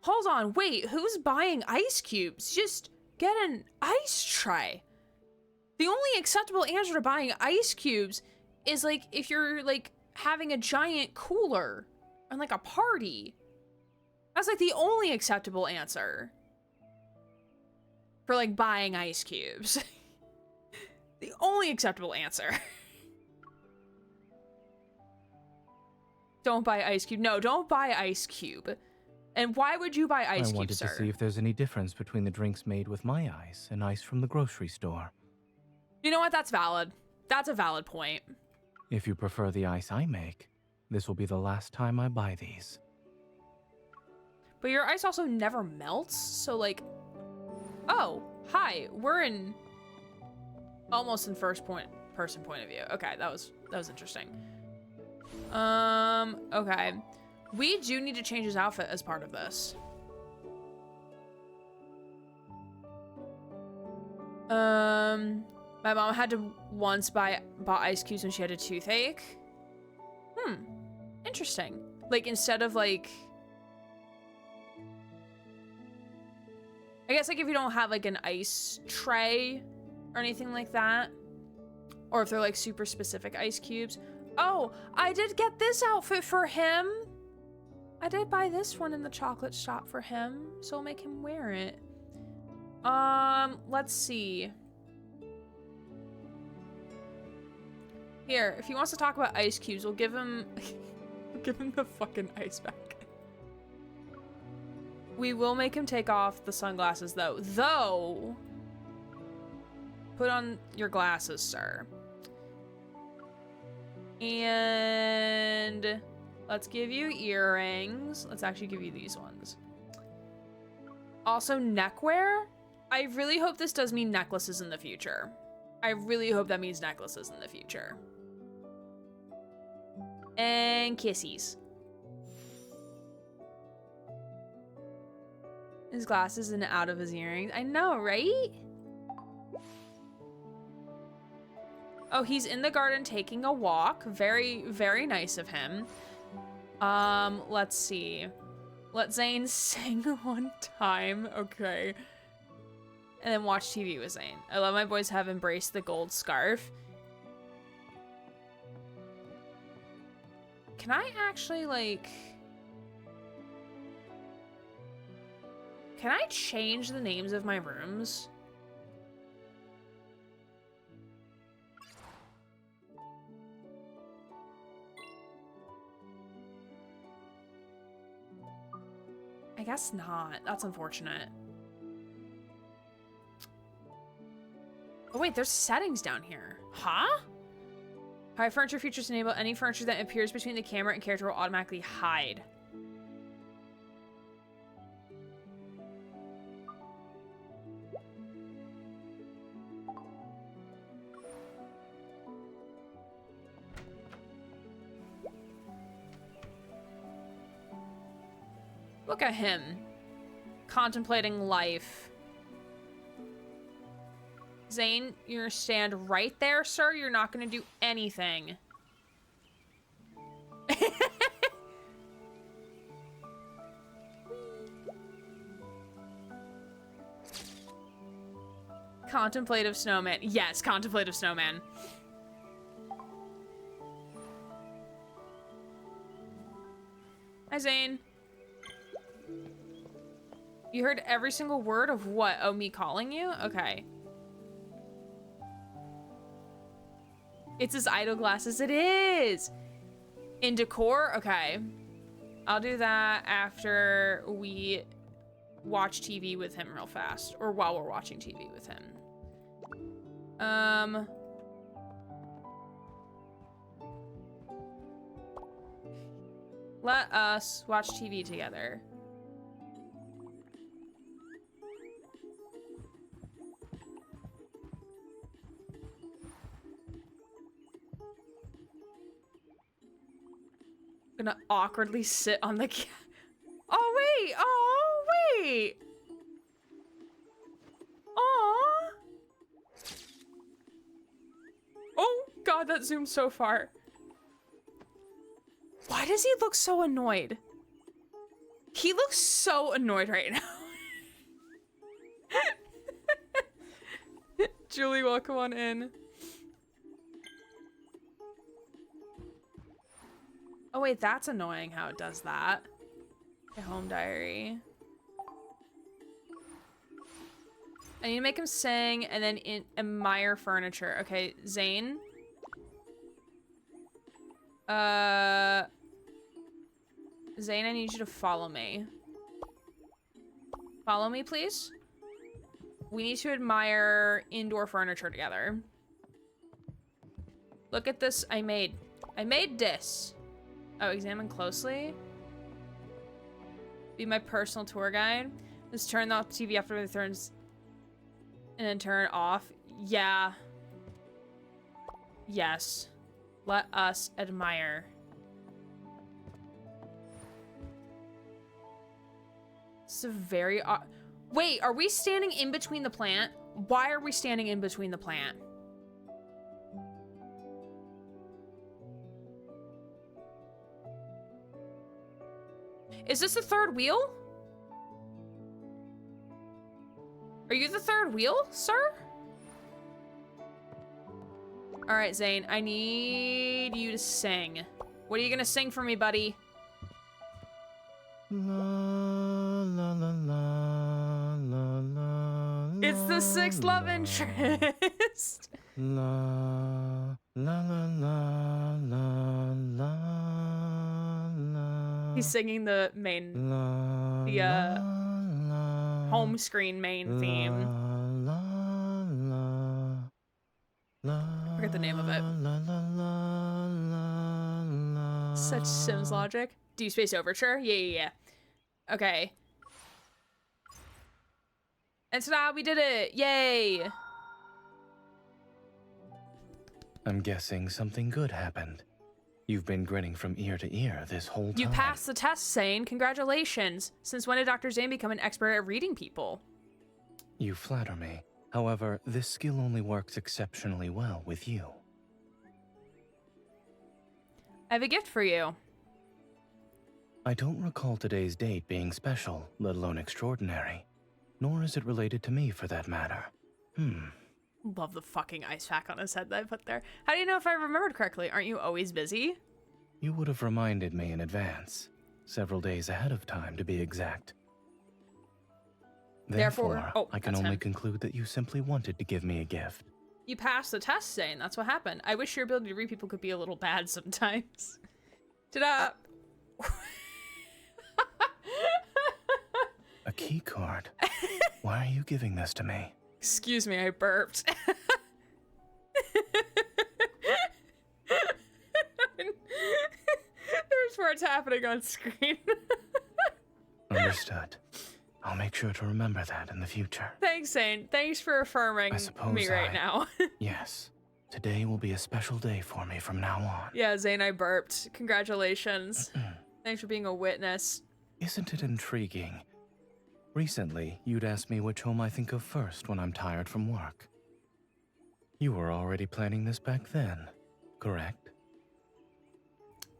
Hold on, wait, who's buying ice cubes? Just get an ice tray. The only acceptable answer to buying ice cubes is like if you're like having a giant cooler and like a party. That's like the only acceptable answer for like buying ice cubes. The only acceptable answer. Don't buy ice cube. No, don't buy ice cube. And why would you buy ice cube, sir? I wanted to see if there's any difference between the drinks made with my ice and ice from the grocery store. You know what? That's valid. That's a valid point. If you prefer the ice I make, this will be the last time I buy these. But your ice also never melts, so like... Oh, hi. We're in... Almost in first-person point of view. Okay, that was interesting. Okay. We do need to change his outfit as part of this. My mom had to once buy ice cubes when she had a toothache. Interesting. Like, instead of, like... I guess, like, if you don't have, like, an ice tray or anything like that. Or if they're, like, super specific ice cubes. Oh, I did get this outfit for him. I did buy this one in the chocolate shop for him, so I'll make him wear it. Let's see. Here, if he wants to talk about ice cubes, we'll give him... give him the fucking ice back. We will make him take off the sunglasses, though. Though... Put on your glasses, sir. And... Let's give you earrings. Let's actually give you these ones. Also, neckwear. I really hope this does mean necklaces in the future. I really hope that means necklaces in the future. And kissies. His glasses and out of his earrings. I know, right? Oh, he's in the garden taking a walk. Very, very nice of him. Let's see. Let Zane sing one time. Okay. And then watch TV with Zane. I love my boys have embraced the gold scarf. Can I actually, like... Can I change the names of my rooms? I guess not. That's unfortunate. Oh wait, there's settings down here. Huh? Hide furniture features enable any furniture that appears between the camera and character will automatically hide. Look at him. Contemplating life. Zane, you're gonna stand right there, sir. You're not gonna do anything. Contemplative snowman. Yes, contemplative snowman. Hi, Zane. You heard every single word of what? Oh, me calling you? Okay. It's his idol glasses. It is! In decor? Okay. I'll do that after we watch TV with him real fast. Or while we're watching TV with him. Let us watch TV together. Gonna awkwardly sit on the Oh, wait! Oh, wait! Aww! Oh, God, that zoomed so far. Why does he look so annoyed? He looks so annoyed right now. Julie, welcome on in. Oh wait, that's annoying how it does that. The home diary. I need to make him sing and then admire furniture. Okay, Zane. Zane, I need you to follow me. Follow me, please. We need to admire indoor furniture together. Look at this I made. I made this. Oh, examine closely. Be my personal tour guide. Just turn off the TV after it turns and then turn it off. Yeah. Yes. Let us admire. It's a very wait, are we standing in between the plant? Why are we standing in between the plant? Is this the third wheel? Are you the third wheel, sir? All right, Zane, I need you to sing. What are you gonna sing for me, buddy? La, la, la, la, la, la, It's the sixth love interest. La, la, la, la, la, la, la. He's singing the main, home screen main theme. I forget the name of it. Such Sims logic. Deepspace Overture? Yeah. Okay. And ta-da, we did it! Yay! I'm guessing something good happened. You've been grinning from ear to ear this whole time. You passed the test, Zane. Congratulations. Since when did Dr. Zane become an expert at reading people? You flatter me. However, this skill only works exceptionally well with you. I have a gift for you. I don't recall today's date being special, let alone extraordinary. Nor is it related to me for that matter. Love the fucking ice pack on his head that I put there. How do you know if I remembered correctly? Aren't you always busy? You would have reminded me in advance. Several days ahead of time, to be exact. Therefore, I can only conclude that you simply wanted to give me a gift. You passed the test, Zane. That's what happened. I wish your ability to read people could be a little bad sometimes. Ta-da! A key card? Why are you giving this to me? Excuse me, I burped. There's words happening on screen. Understood. I'll make sure to remember that in the future. Thanks, Zane. Thanks for affirming me right now. Yes. Today will be a special day for me from now on. Yeah, Zane, I burped. Congratulations. Thanks for being a witness. Isn't it intriguing? Recently, you'd asked me which home I think of first when I'm tired from work. You were already planning this back then, correct?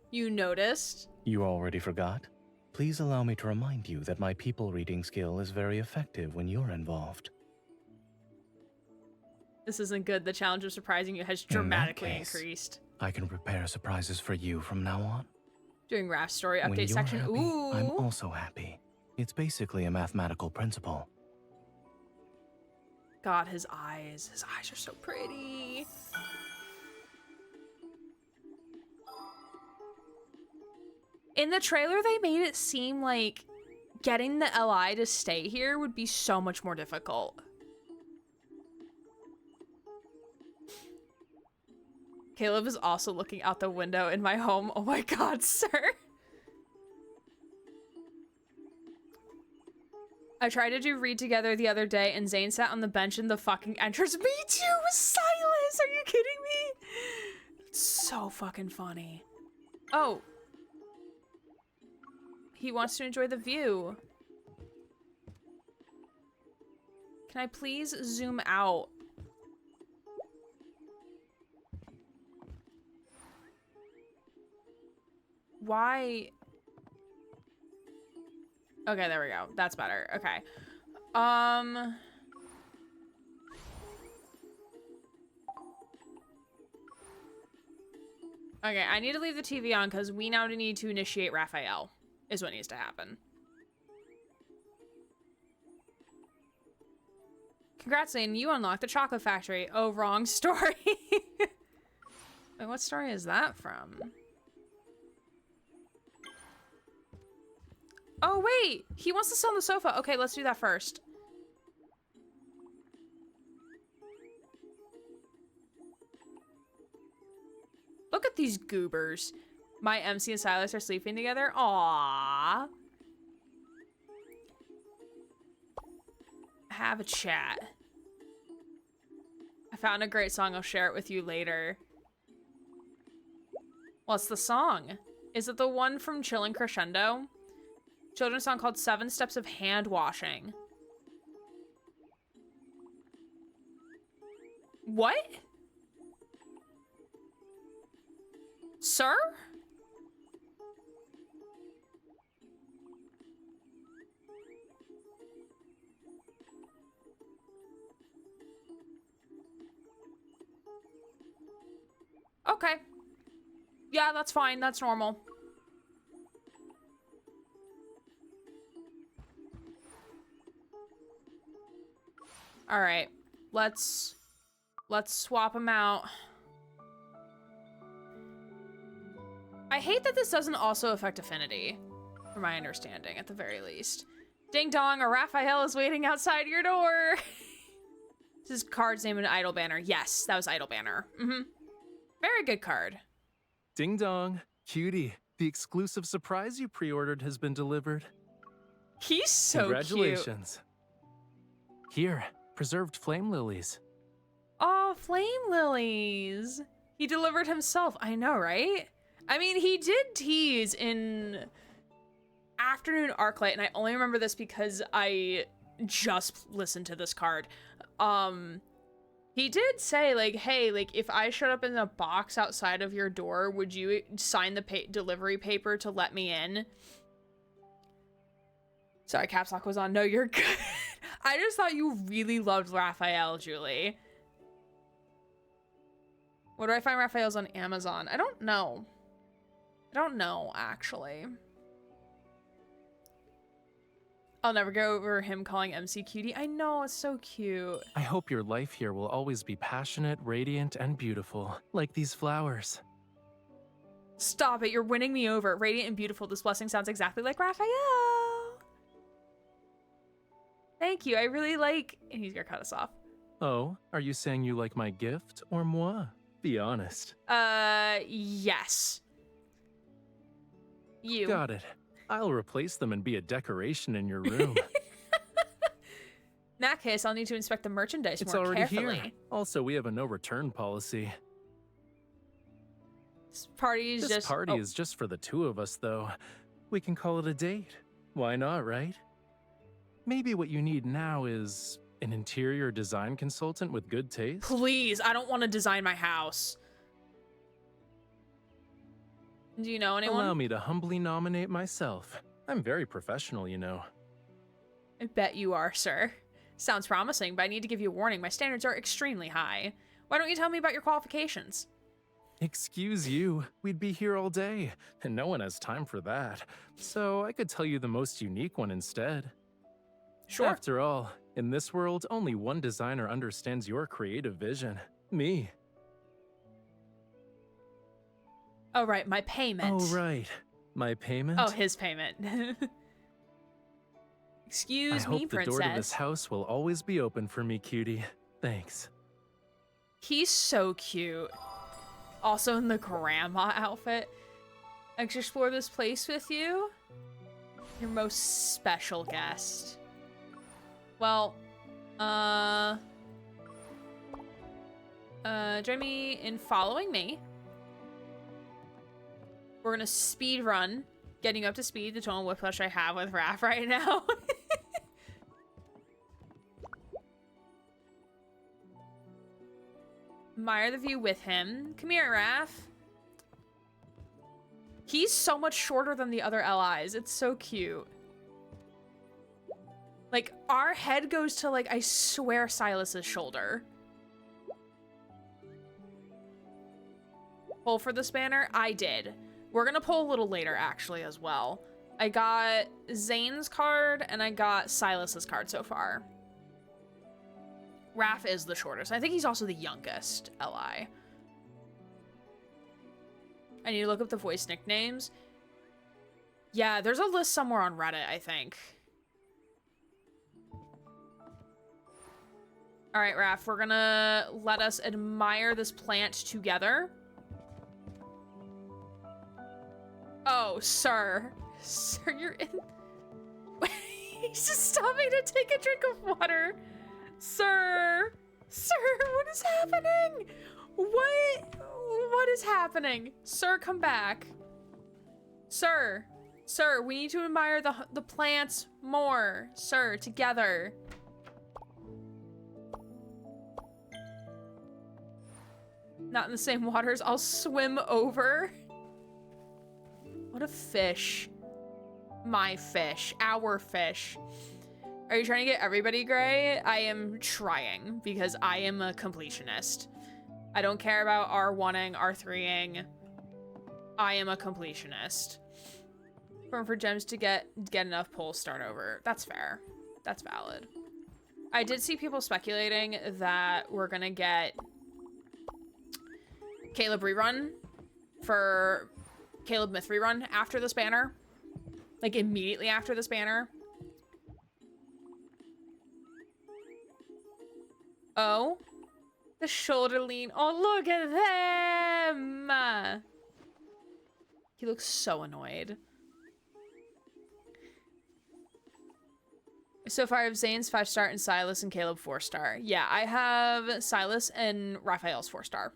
You noticed? You already forgot? Please allow me to remind you that my people reading skill is very effective when you're involved. This isn't good. The challenge of surprising you has dramatically increased. I can prepare surprises for you from now on. Doing Raph's story When update you're section. happy, Ooh. I'm also happy. It's basically a mathematical principle. God, his eyes. His eyes are so pretty. In the trailer, they made it seem like getting the LI to stay here would be so much more difficult. Caleb is also looking out the window in my home. Oh my god, sir. I tried to do read together the other day and Zane sat on the bench in the fucking entrance. Me too, with Silas. Are you kidding me? It's so fucking funny. Oh. He wants to enjoy the view. Can I please zoom out? Why? Okay, there we go. That's better. Okay. Okay, I need to leave the TV on because we now need to initiate Raphael, is what needs to happen. Congrats, Zane. You unlocked the chocolate factory. Oh, wrong story. Wait, what story is that from? Oh, wait. He wants to sit on the sofa. Okay, let's do that first. Look at these goobers. My MC and Silas are sleeping together. Aww. Have a chat. I found a great song. I'll share it with you later. What's the song? Is it the one from Chillin' Crescendo? Children's song called 7 Steps of Hand Washing. What? Sir? Okay. Yeah, that's fine. That's normal. All right. Let's swap them out. I hate that this doesn't also affect affinity, from my understanding, at the very least. Ding dong, a Raphael is waiting outside your door. This is card's name in Idle Banner. Yes, that was Idle Banner. Very good card. Ding dong, cutie. The exclusive surprise you pre-ordered has been delivered. He's so Congratulations. Here, preserved flame lilies. Oh, flame lilies. He delivered himself. I know, right? I mean, he did tease in Afternoon Arclight, and I only remember this because I just listened to this card. He did say, like, hey, like, if I showed up in a box outside of your door, would you sign the delivery paper to let me in? Sorry, caps lock was on. No, you're good. I just thought you really loved Raphael, Julie. Where do I find Raphael's on Amazon? I don't know. I don't know, actually. I'll never go over him calling MC cutie. I know, it's so cute. I hope your life here will always be passionate, radiant, and beautiful, like these flowers. Stop it, you're winning me over. Radiant and beautiful, this blessing sounds exactly like Raphael. Thank you, I really like... And he's gonna cut us off. Oh, are you saying you like my gift or moi? Be honest. Yes. You. Got it. I'll replace them and be a decoration in your room. In that case, I'll need to inspect the merchandise It's more already carefully. here. Also, we have a no return policy. This party is This party is just for the two of us, though. We can call it a date. Why not, right? Maybe what you need now is an interior design consultant with good taste? Please, I don't want to design my house. Do you know anyone? Allow me to humbly nominate myself. I'm very professional, you know. I bet you are, sir. Sounds promising, but I need to give you a warning. My standards are extremely high. Why don't you tell me about your qualifications? Excuse you, we'd be here all day, and no one has time for that. So I could tell you the most unique one instead. Sure. After all, in this world, only one designer understands your creative vision. Me. Oh, right, my payment. Oh, right. My payment? Oh, his payment. Excuse I me, hope the princess. door to this house will always be open for me, cutie. Thanks. He's so cute. Also in the grandma outfit. I can explore this place with you. Your most special guest. Well, join me in following me. We're gonna speed run, getting up to speed, the tonal whiplash I have with Raph right now. Admire the view with him. Come here, Raph. He's so much shorter than the other LIs. It's so cute. Like, our head goes to, like, I swear, Silas's shoulder. Pull for the spanner? I did. We're gonna pull a little later, actually, as well. I got Zane's card, and I got Silas's card so far. Raph is the shortest. I think he's also the youngest LI. I need to look up the voice nicknames. Yeah, there's a list somewhere on Reddit, I think. All right, Raph, we're gonna let us admire this plant together. Oh, sir. Sir, you're in... He's just stopping to take a drink of water. Sir! Sir, what is happening? What is happening? Sir, come back. Sir. Sir, we need to admire the plants more. Sir, together. Not in the same waters. I'll swim over. What a fish. My fish. Our fish. Are you trying to get everybody gray? I am trying, because I am a completionist. I don't care about R1ing, R3ing. I am a completionist. For gems to get enough pulls, start over. That's fair. That's valid. I did see people speculating that we're gonna get Caleb rerun for Caleb Myth rerun after this banner. Like, immediately after this banner. Oh, the shoulder lean. Oh, look at them. He looks so annoyed. So far, I have Zane's 5-star and Silas and Caleb 4-star. Yeah, I have Silas and Raphael's 4-star.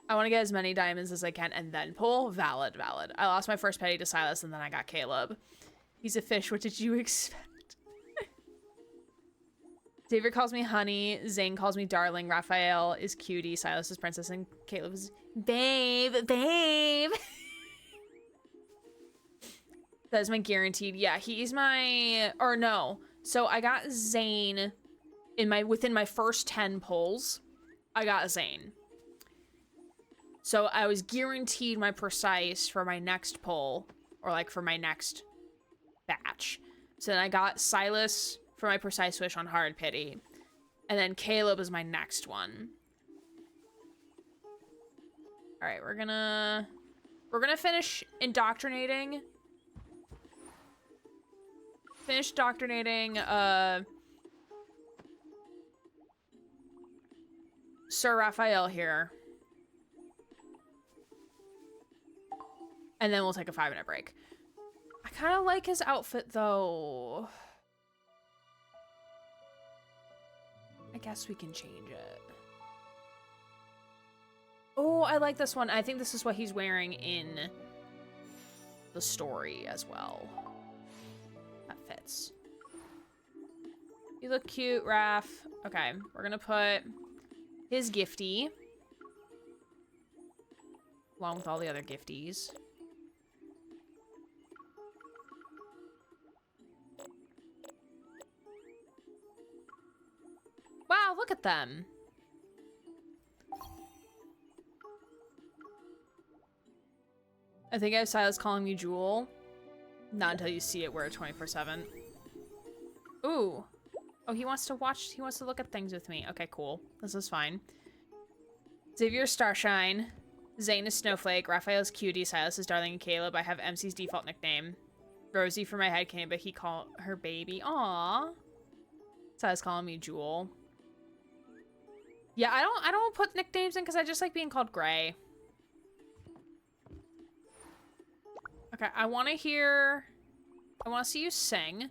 I want to get as many diamonds as I can and then pull. Valid, valid. I lost my first petty to Silas and then I got Caleb. He's a fish. What did you expect? David calls me honey. Zane calls me darling. Raphael is cutie. Silas is princess. And Caleb is babe, babe. That is my guaranteed. Yeah, he's my, or no. So I got Zane within my first 10 pulls. I got Zane. So I was guaranteed my precise for my next pull, or like for my next batch. So then I got Silas for my precise wish on hard pity, and then Caleb is my next one. All right, we're gonna finish indoctrinating. Finish indoctrinating Sir Raphael here. And then we'll take a 5-minute break. I kind of like his outfit, though. I guess we can change it. Oh, I like this one. I think this is what he's wearing in the story as well. That fits. You look cute, Raph. Okay, we're gonna put his gifty along with all the other gifties. Wow, look at them. I think I have Silas calling me Jewel. Not until you see it, we're 24/7. Ooh. Oh, he wants to look at things with me. Okay, cool. This is fine. Xavier Starshine. Zane is Snowflake. Raphael's Cutie. Silas is Darling and Caleb. I have MC's default nickname. Rosie for my headcanon, but he called her baby. Aww. Silas calling me Jewel. Yeah, I don't put nicknames in because I just like being called Gray. Okay, I want to see you sing.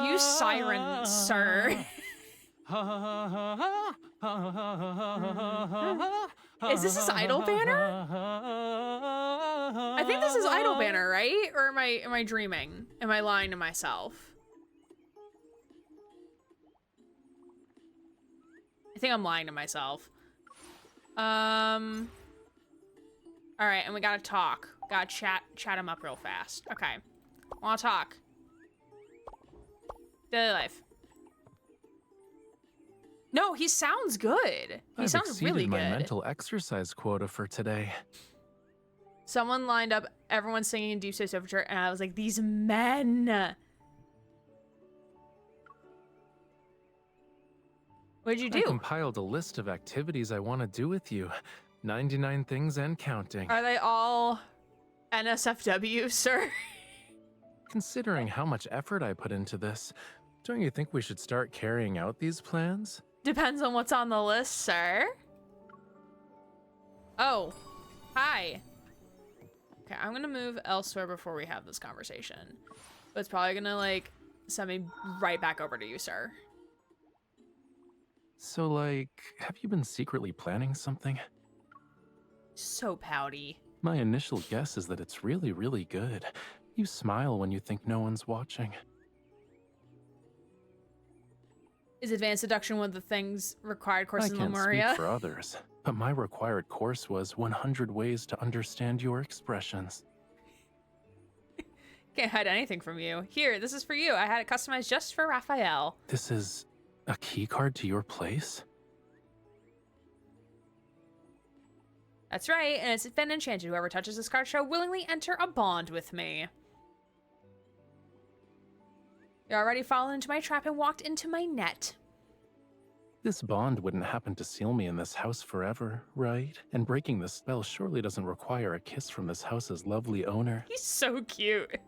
You siren, sir. Is this his idol banner? I think this is idol banner, right? Or am I dreaming? Am I lying to myself? I think I'm lying to myself. All right, and we gotta talk. Gotta chat him up real fast. Okay, wanna talk? Daily life. No, he sounds good. He sounds really good. I've exceeded my mental exercise quota for today. Someone lined up everyone singing in Deepspace Overture, and I was like, these men. What'd you do? I compiled a list of activities I want to do with you. 99 things and counting. Are they all NSFW, sir? Considering how much effort I put into this, don't you think we should start carrying out these plans? Depends on what's on the list, sir. Oh, hi. Okay, I'm gonna move elsewhere before we have this conversation. But it's probably gonna, like, send me right back over to you, sir. So, like, have you been secretly planning something? So pouty. My initial guess is that it's really, really good. You smile when you think no one's watching. Is advanced seduction one of the things required courses in I can't Lemuria? speak for others, but my required course was 100 ways to understand your expressions. Can't hide anything from you. Here, this is for you. I had it customized just for Raphael. This is a key card to your place? That's right, and it's been enchanted. Whoever touches this card shall willingly enter a bond with me. You already fallen into my trap and walked into my net. This bond wouldn't happen to seal me in this house forever, right? And breaking the spell surely doesn't require a kiss from this house's lovely owner. He's so cute.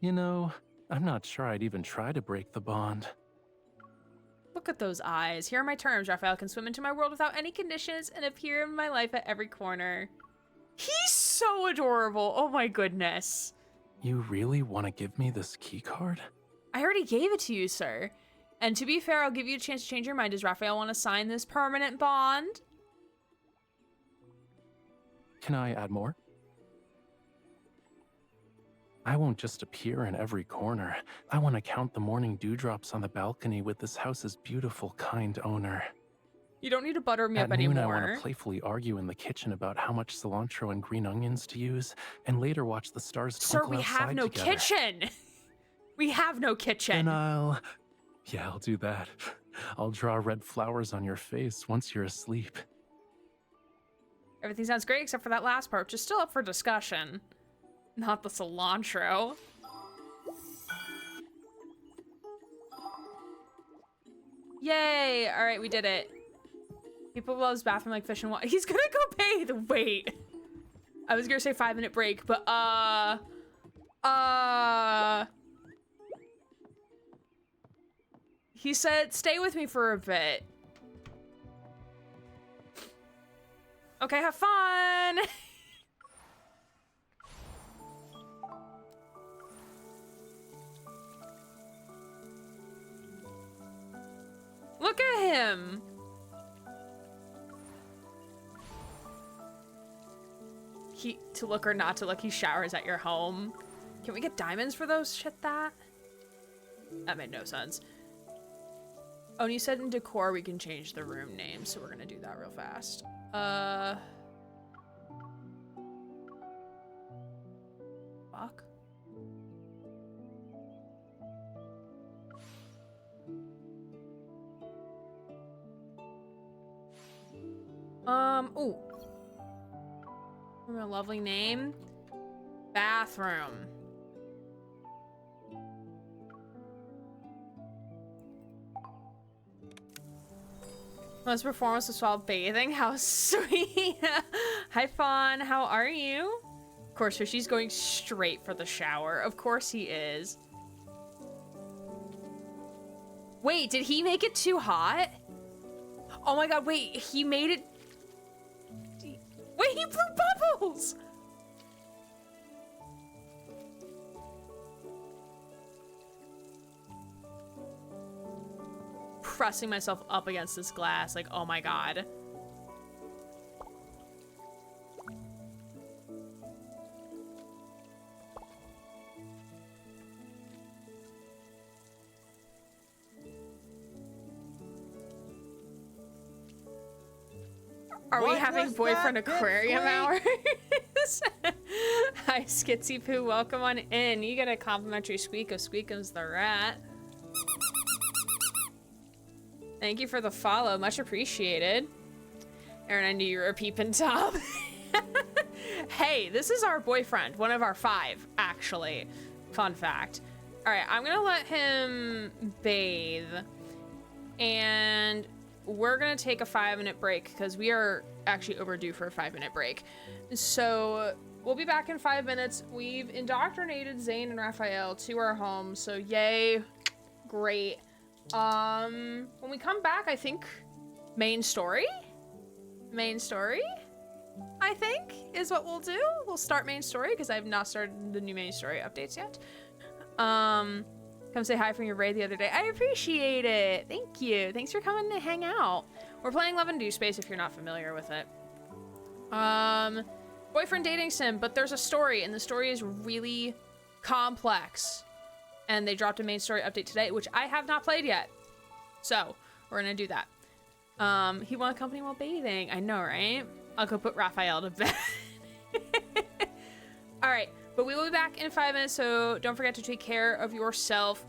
You know, I'm not sure I'd even try to break the bond. Look at those eyes. Here are my terms. Raphael can swim into my world without any conditions and appear in my life at every corner. He's so adorable. Oh my goodness. You really want to give me this key card? I already gave it to you, sir. And to be fair, I'll give you a chance to change your mind. Does Raphael want to sign this permanent bond? Can I add more? I won't just appear in every corner. I want to count the morning dewdrops on the balcony with this house's beautiful, kind owner. You don't need to butter me up At noon, anymore. I want to playfully argue in the kitchen about how much cilantro and green onions to use, and later watch the stars Sir, twinkle we have outside no together. kitchen. We have no kitchen. And I'll do that. I'll draw red flowers on your face once you're asleep. Everything sounds great except for that last part, which is still up for discussion. Not the cilantro. Yay! All right, we did it. People loves bathroom like fish and water. He's gonna go bathe. Wait. I was gonna say 5-minute break, but he said stay with me for a bit. Okay, have fun. Look at him. To look or not to look, he showers at your home. Can we get diamonds for those shit that? That made no sense. Oh, and you said in decor we can change the room name, so we're gonna do that real fast. Fuck. Ooh. A lovely name. Bathroom. Most performances while bathing. How sweet. Hi, Fawn. How are you? Of course, so she's going straight for the shower. Of course he is. Wait, did he make it too hot? Oh my god, wait, he made it... Wait, he blew bubbles! Pressing myself up against this glass, like, oh my god. Are we having boyfriend aquarium hours? Hi, Skitsy Poo. Welcome on in. You get a complimentary squeak of Squeakums the rat. Thank you for the follow. Much appreciated. Aaron, I knew you were a peeping Tom. Hey, this is our boyfriend. One of our 5, actually. Fun fact. All right, I'm gonna let him bathe. And we're gonna take a 5-minute break because we are actually overdue for a 5-minute break. So we'll be back in 5 minutes. We've indoctrinated Zane and Raphael to our home, so yay, great. When we come back, I think main story, I think is what we'll do. We'll start main story because I have not started the new main story updates yet. Come say hi from your raid the other day. I appreciate it. Thank you. Thanks for coming to hang out. We're playing Love and Deepspace if you're not familiar with it. Boyfriend dating sim, but there's a story, and the story is really complex. And they dropped a main story update today, which I have not played yet. So, we're gonna do that. He wanted company while bathing. I know, right? I'll go put Raphael to bed. All right. But we will be back in 5 minutes, so don't forget to take care of yourself.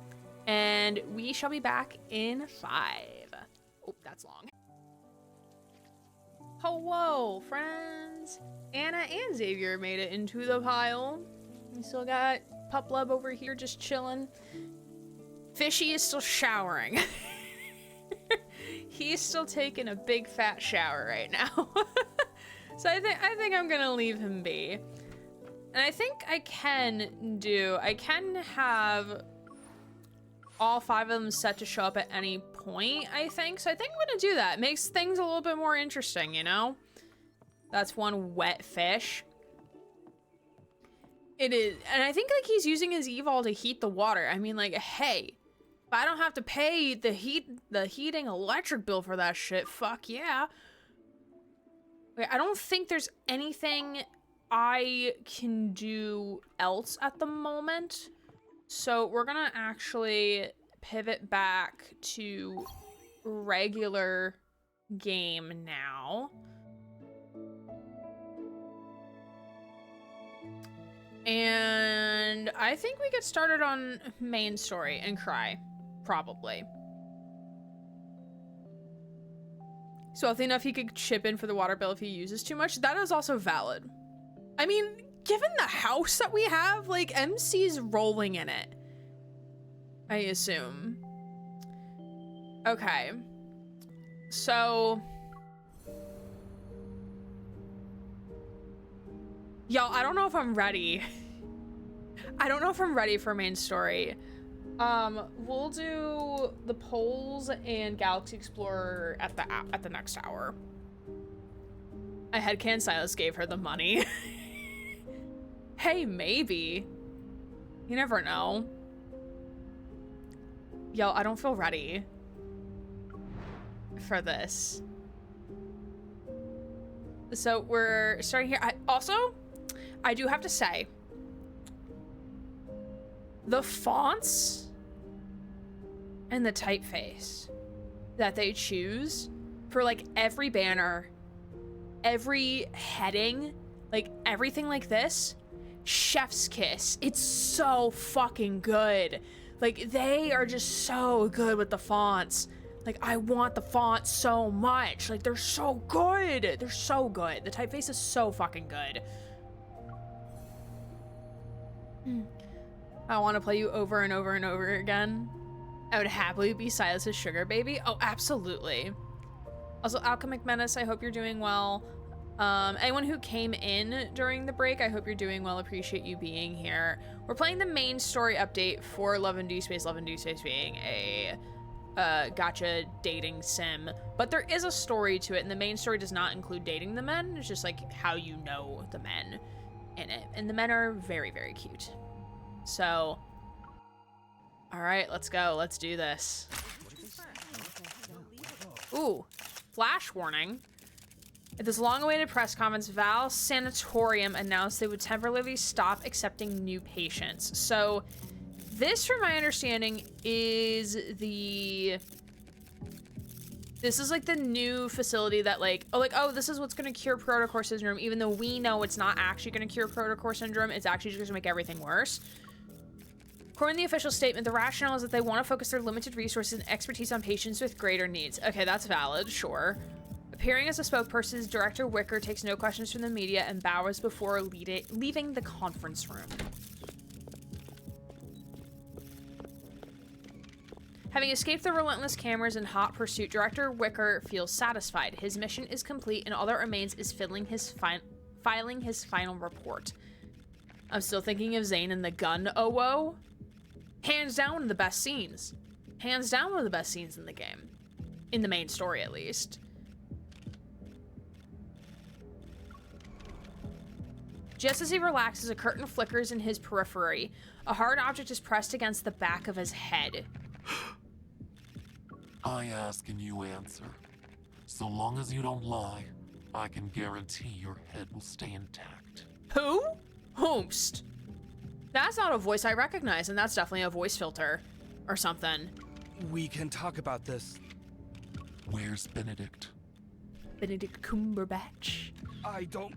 And we shall be back in 5. Oh, that's long. Hello, friends. Anna and Xavier made it into the pile. We still got Puplub over here just chilling. Fishy is still showering. He's still taking a big fat shower right now. So I think I'm gonna leave him be. And I think I can have all 5 of them set to show up at any point, I think. So I think I'm gonna do that. It makes things a little bit more interesting, you know? That's one wet fish. It is. And I think like he's using his evol to heat the water. I mean, like, hey, if I don't have to pay the heating electric bill for that shit, fuck yeah. Wait, I don't think there's anything I can do else at the moment. So we're gonna actually pivot back to regular game now. And I think we get started on main story and cry, probably. So healthy enough he could chip in for the water bill if he uses too much. That is also valid. I mean, given the house that we have, like, MC's rolling in it, I assume. Okay. So... y'all, I don't know if I'm ready. I don't know if I'm ready for main story. We'll do the polls and Galaxy Explorer at the next hour. I headcanon Silas gave her the money. Hey, maybe. You never know. Yo, I don't feel ready for this. So we're starting here. I do have to say, the fonts and the typeface that they choose for like every banner, every heading, like everything like this, chef's kiss. It's so fucking good. Like, they are just so good with the fonts. Like, I want the font so much. Like, they're so good. They're so good. The typeface is so fucking good. I want to play you over and over and over again. I would happily be Silas's sugar baby. Oh, absolutely. Also, Alchemic Menace, I hope you're doing well. Anyone who came in during the break, I hope you're doing well. Appreciate you being here. We're playing the main story update for Love and Deepspace. Love and Deepspace being a gacha dating sim, but there is a story to it, and the main story does not include dating the men. It's just like how you know the men in it, and the men are very, very cute. So, all right, let's go. Let's do this. Ooh, flash warning. At this long-awaited press conference, Val Sanatorium announced they would temporarily stop accepting new patients. So this, from my understanding, is this is like the new facility that oh, this is what's going to cure protocore syndrome, even though we know it's not actually going to cure protocore syndrome. It's actually just going to make everything worse. According to the official statement, the rationale is that they want to focus their limited resources and expertise on patients with greater needs. Okay, that's valid, sure. Appearing as a spokesperson, Director Wicker takes no questions from the media and bows before leaving the conference room. Having escaped the relentless cameras in hot pursuit, Director Wicker feels satisfied. His mission is complete, and all that remains is filing his final report. I'm still thinking of Zane and the gun, oh. Hands down one of the best scenes. Hands down one of the best scenes in the game. In the main story, at least. Just as he relaxes, a curtain flickers in his periphery. A hard object is pressed against the back of his head. I ask and you answer. So long as you don't lie, I can guarantee your head will stay intact. Who? Whomst? That's not a voice I recognize, and that's definitely a voice filter. Or something. We can talk about this. Where's Benedict? Benedict Cumberbatch. I don't...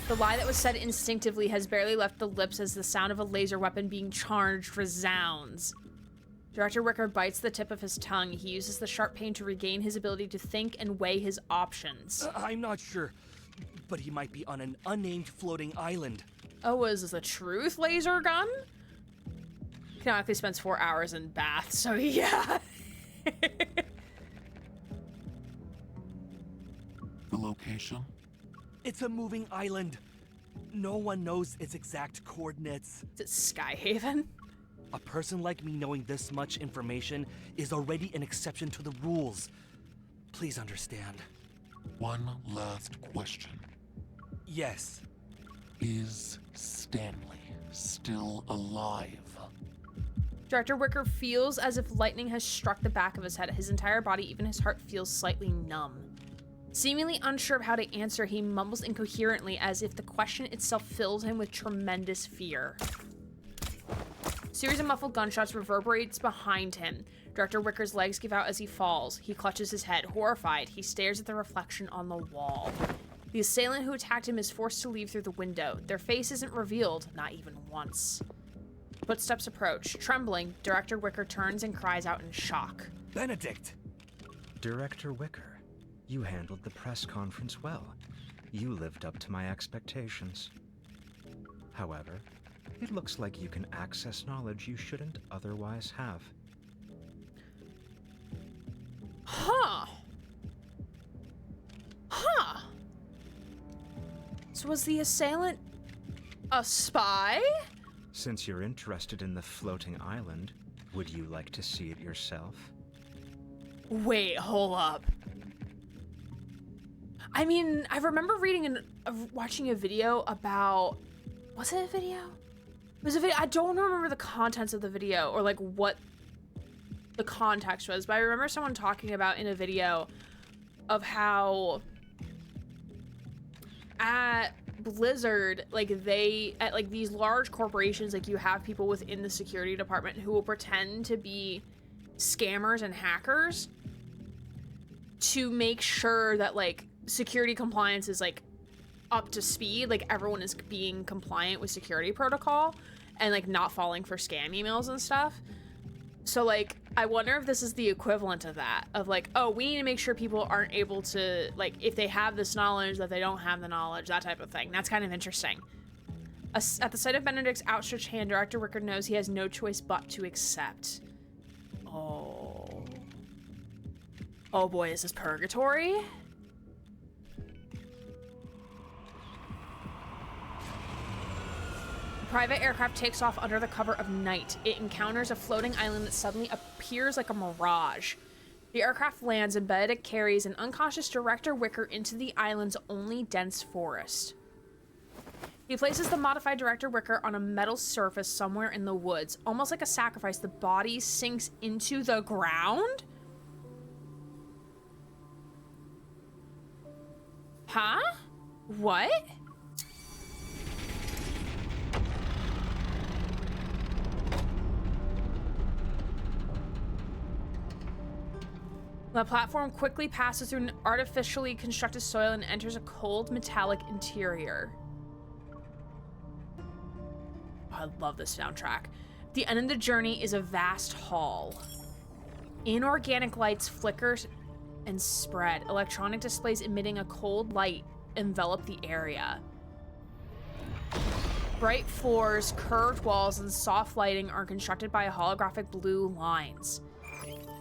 The lie that was said instinctively has barely left the lips as the sound of a laser weapon being charged resounds. Director Wicker bites the tip of his tongue. He uses the sharp pain to regain his ability to think and weigh his options. I'm not sure, but he might be on an unnamed floating island. Oh, is this a truth laser gun? Canonically spends 4 hours in bath, so yeah. The location? It's a moving island. No one knows its exact coordinates. Is it Skyhaven? A person like me knowing this much information is already an exception to the rules. Please understand. One last question. Yes. Is Stanley still alive? Director Wicker feels as if lightning has struck the back of his head. His entire body, even his heart, feels slightly numb. Seemingly unsure of how to answer, he mumbles incoherently as if the question itself fills him with tremendous fear. A series of muffled gunshots reverberates behind him. Director Wicker's legs give out as he falls. He clutches his head, horrified. He stares at the reflection on the wall. The assailant who attacked him is forced to leave through the window. Their face isn't revealed, not even once. Footsteps approach. Trembling, Director Wicker turns and cries out in shock. Benedict! Director Wicker, you handled the press conference well. You lived up to my expectations. However, it looks like you can access knowledge you shouldn't otherwise have. Huh. Huh. So was the assailant a spy? Since you're interested in the floating island, would you like to see it yourself? Wait, hold up. I mean, I remember watching a video about, was it a video? It was a video. I don't remember the contents of the video or like what the context was, but I remember someone talking about in a video of how at Blizzard, like at like these large corporations, like you have people within the security department who will pretend to be scammers and hackers to make sure that like security compliance is like up to speed, like everyone is being compliant with security protocol and like not falling for scam emails and stuff. So like I wonder if this is the equivalent of that, of like, oh, we need to make sure people aren't able to, like, if they have this knowledge, that they don't have the knowledge, that type of thing. That's kind of interesting. At the sight of Benedict's outstretched hand, Director Wicker knows he has no choice but to accept. Oh. Oh boy, is this purgatory? Private aircraft takes off under the cover of night. It encounters a floating island that suddenly appears like a mirage. The aircraft lands and Benedict carries an unconscious Director Wicker into the island's only dense forest. He places the modified Director Wicker on a metal surface somewhere in the woods. Almost like a sacrifice, the body sinks into the ground? Huh? What? The platform quickly passes through an artificially constructed soil and enters a cold, metallic interior. Oh, I love this soundtrack. The end of the journey is a vast hall. Inorganic lights flicker and spread. Electronic displays emitting a cold light envelop the area. Bright floors, curved walls, and soft lighting are constructed by holographic blue lines.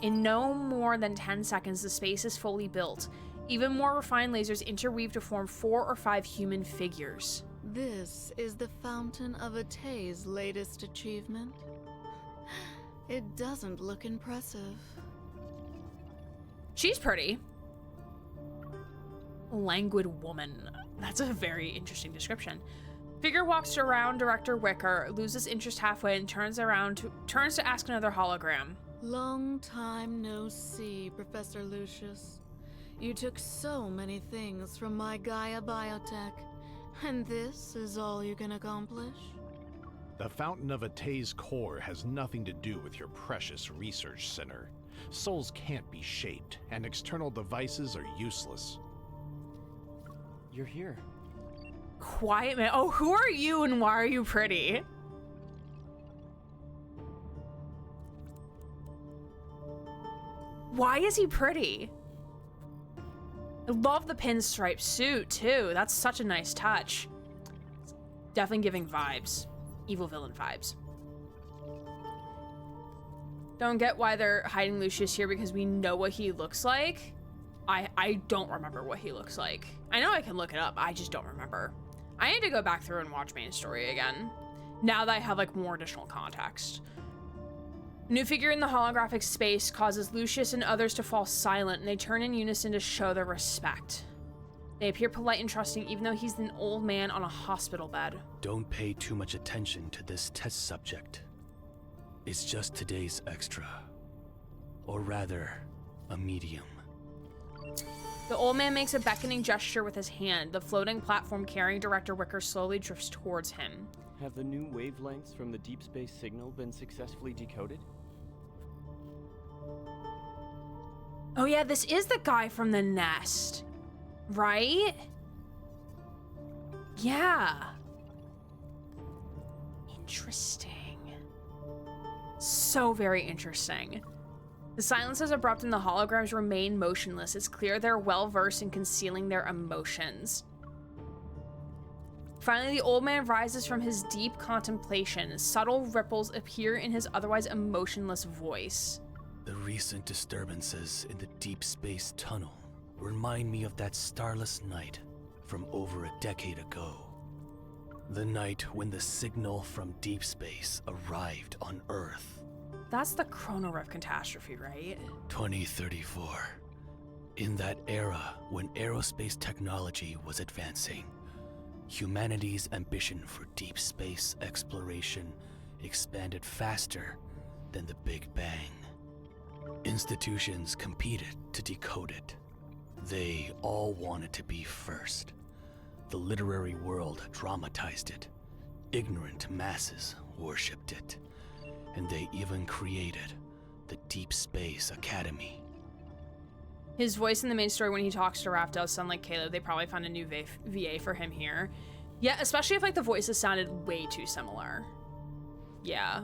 In no more than 10 seconds, the space is fully built. Even more refined lasers interweave to form 4 or 5 human figures. This is the Fountain of Atay's latest achievement. It doesn't look impressive. She's pretty. Languid woman. That's a very interesting description. Figure walks around Director Wicker, loses interest halfway, and turns to ask another hologram. Long time no see, Professor Lucius. You took so many things from my Gaia biotech, and this is all you can accomplish? The Fountain of Atay's core has nothing to do with your precious research center. Souls can't be shaped, and external devices are useless. You're here. Quiet man. Oh, who are you and why are you pretty? Why is he pretty? I love the pinstripe suit too. That's such a nice touch. Definitely giving vibes. Evil villain vibes. Don't get why they're hiding Lucius here because we know what he looks like. I don't remember what he looks like. I know I can look it up. I just don't remember. I need to go back through and watch main story again. Now that I have like more additional context. New figure in the holographic space causes Lucius and others to fall silent, and they turn in unison to show their respect. They appear polite and trusting, even though he's an old man on a hospital bed. Don't pay too much attention to this test subject. It's just today's extra. Or rather, a medium. The old man makes a beckoning gesture with his hand. The floating platform carrying Director Wicker slowly drifts towards him. Have the new wavelengths from the deep space signal been successfully decoded? Oh yeah, this is the guy from the nest, right? Yeah. Interesting. So very interesting. The silence is abrupt and the holograms remain motionless. It's clear they're well versed in concealing their emotions. Finally, the old man rises from his deep contemplation. Subtle ripples appear in his otherwise emotionless voice. The recent disturbances in the deep space tunnel remind me of that starless night from over a decade ago. The night when the signal from deep space arrived on Earth. That's the Chronoriff catastrophe, right? 2034. In that era when aerospace technology was advancing, humanity's ambition for deep space exploration expanded faster than the Big Bang. Institutions competed to decode it. They all wanted to be first. The literary world dramatized it. Ignorant masses worshipped it. And they even created the Deep Space Academy. His voice in the main story when he talks to Raph does sound like Caleb. They probably found a new VA for him here. Yeah, especially if like the voices sounded way too similar. Yeah.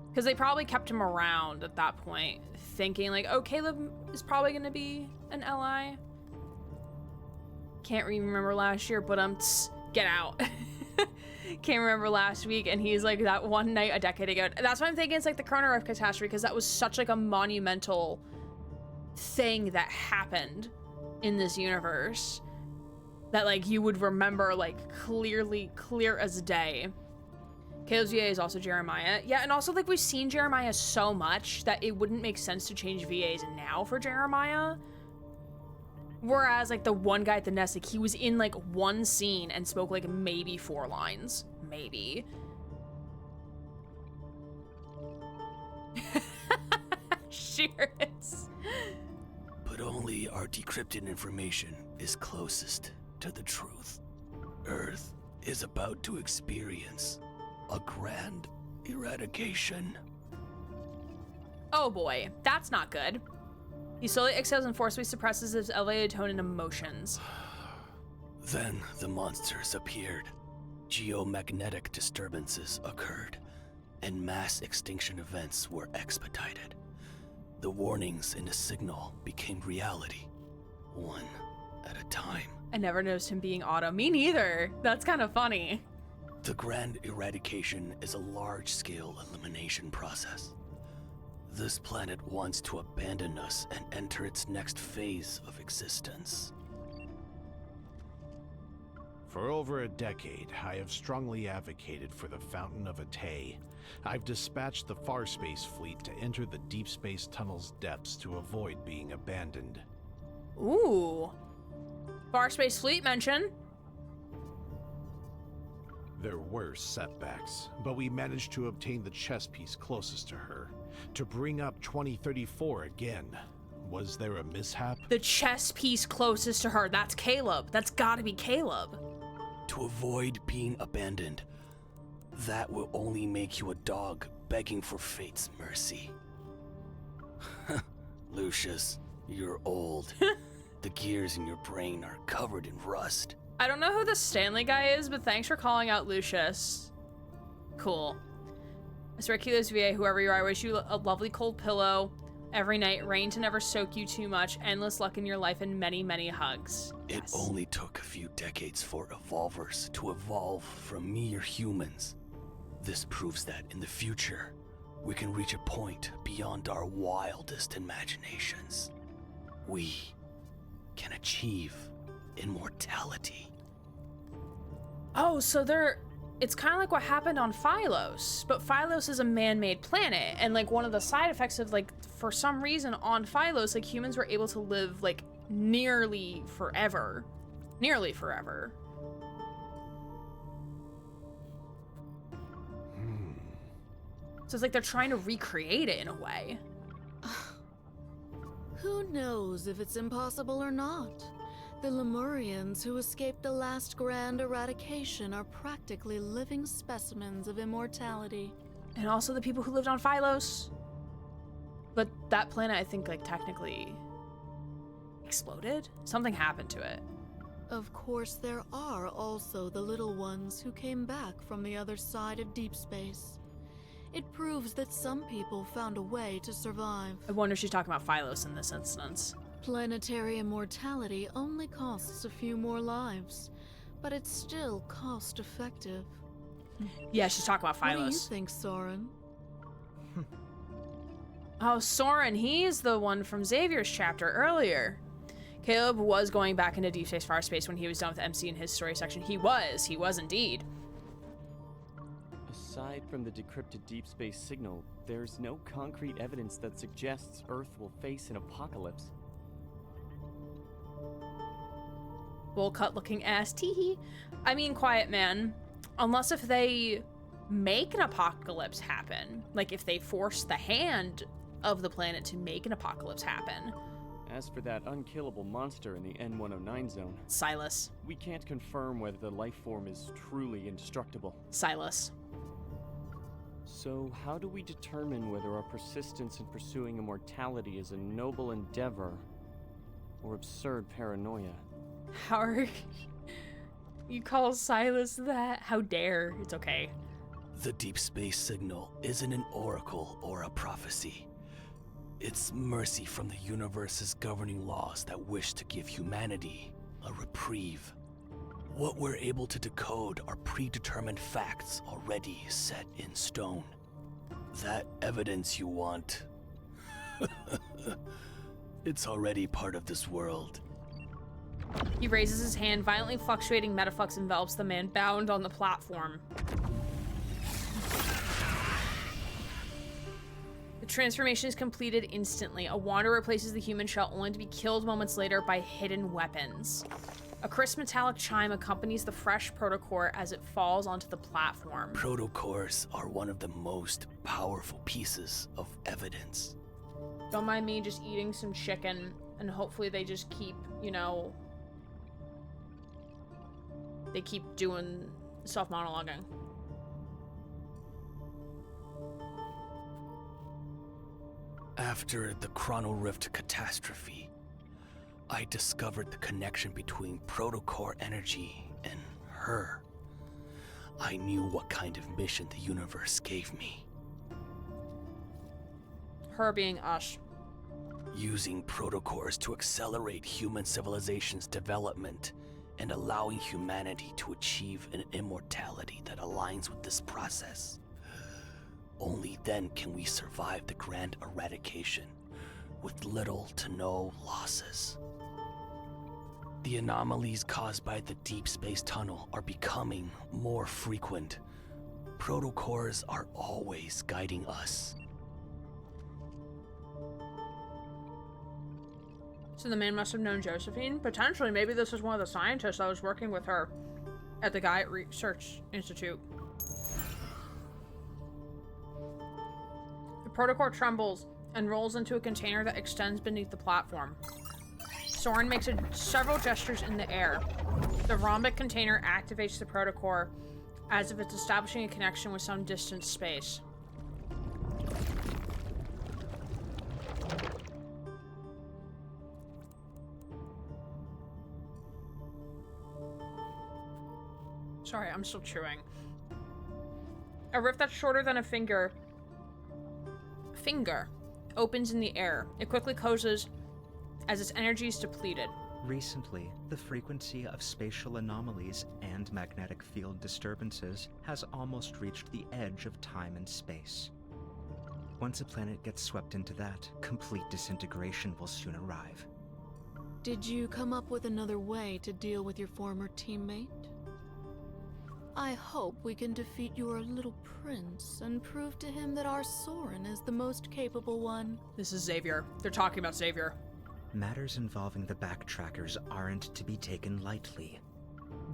Because they probably kept him around at that point, thinking like, oh, Caleb is probably going to be an LI. Can't remember last year, but get out. Can't remember last week, and he's like that one night a decade ago. That's why I'm thinking it's like the Chronoriff catastrophe, because that was such like a monumental thing that happened in this universe that like you would remember like clear as day. Caleb's VA is also Jeremiah. Yeah, and also like we've seen Jeremiah so much that it wouldn't make sense to change VAs now for Jeremiah. Whereas, like, the one guy at the nest, like, he was in, like, one scene and spoke, like, maybe 4 lines. Maybe. Sure is. But only our decrypted information is closest to the truth. Earth is about to experience a grand eradication. Oh boy, that's not good. He slowly exhales and forcefully suppresses his elevated tone and emotions. Then the monsters appeared. Geomagnetic disturbances occurred, and mass extinction events were expedited. The warnings in the signal became reality, one at a time. I never noticed him being auto. Me neither. That's kind of funny. The grand eradication is a large-scale elimination process. This planet wants to abandon us and enter its next phase of existence. For over a decade, I have strongly advocated for the Fountain of Atay. I've dispatched the Farspace fleet to enter the Deep Space Tunnel's depths to avoid being abandoned. Ooh. Farspace fleet mention. There were setbacks, but we managed to obtain the chess piece closest to her. To bring up 2034 again. Was there a mishap? The chess piece closest to her. That's Caleb. That's gotta be Caleb. To avoid being abandoned, that will only make you a dog begging for fate's mercy. Lucius, you're old. The gears in your brain are covered in rust. I don't know who the Stanley guy is, but thanks for calling out Lucius. Cool. I swear, Kilo's VA, whoever you are, I wish you a lovely cold pillow every night, rain to never soak you too much, endless luck in your life, and many, many hugs. It only took a few decades for evolvers to evolve from mere humans. This proves that in the future, we can reach a point beyond our wildest imaginations. We can achieve immortality. Oh, so it's kind of like what happened on Phylos, but Phylos is a man-made planet, and like one of the side effects of like, for some reason on Phylos, like humans were able to live like nearly forever. nearly forever. So it's like they're trying to recreate it in a way. Who knows if it's impossible or not? The Lemurians who escaped the last grand eradication are practically living specimens of immortality. And also the people who lived on Phylos. But that planet, I think, like, technically exploded? Something happened to it. Of course, there are also the little ones who came back from the other side of deep space. It proves that some people found a way to survive. I wonder if she's talking about Phylos in this instance. Planetary immortality only costs a few more lives, but it's still cost-effective. Yeah, she's talking about Phylos. What do you think, Soren? Oh, Soren, he's the one from Xavier's chapter earlier. Caleb was going back into Deep Space Farspace when he was done with MC in his story section. He was indeed. Aside from the decrypted deep space signal, there's no concrete evidence that suggests Earth will face an apocalypse. Bowl cut looking ass, teehee. I mean, quiet man. Unless if they make an apocalypse happen. Like if they force the hand of the planet to make an apocalypse happen. As for that unkillable monster in the N109 zone, Silas. we can't confirm whether the life form is truly indestructible. Silas. So how do we determine whether our persistence in pursuing immortality is a noble endeavor or absurd paranoia? How are you call Silas that? How dare. It's okay. The deep space signal isn't an oracle or a prophecy. It's mercy from the universe's governing laws that wish to give humanity a reprieve. What we're able to decode are predetermined facts already set in stone. That evidence you want, it's already part of this world. He raises his hand. Violently fluctuating metaflux envelops the man bound on the platform. The transformation is completed instantly. A wanderer replaces the human shell only to be killed moments later by hidden weapons. A crisp metallic chime accompanies the fresh protocore as it falls onto the platform. Protocores are one of the most powerful pieces of evidence. Don't mind me just eating some chicken, and hopefully they just keep, you know, they keep doing self-monologuing. After the Chrono Rift catastrophe, I discovered the connection between protocore energy and her. I knew what kind of mission the universe gave me. Her being us. Using protocores to accelerate human civilization's development and allowing humanity to achieve an immortality that aligns with this process. Only then can we survive the grand eradication with little to no losses. The anomalies caused by the deep space tunnel are becoming more frequent. Protocores are always guiding us. So the man must have known Josephine? Potentially, maybe this is one of the scientists that was working with her at the Gaia Research Institute. The protocore trembles and rolls into a container that extends beneath the platform. Soren makes several gestures in the air. The rhombic container activates the protocore as if it's establishing a connection with some distant space. Sorry, I'm still chewing. A rift that's shorter than a finger opens in the air. It quickly closes as its energy is depleted. Recently, the frequency of spatial anomalies and magnetic field disturbances has almost reached the edge of time and space. Once a planet gets swept into that, complete disintegration will soon arrive. Did you come up with another way to deal with your former teammate? I hope we can defeat your little prince and prove to him that our Soren is the most capable one. This is Xavier. They're talking about Xavier. Matters involving the backtrackers aren't to be taken lightly.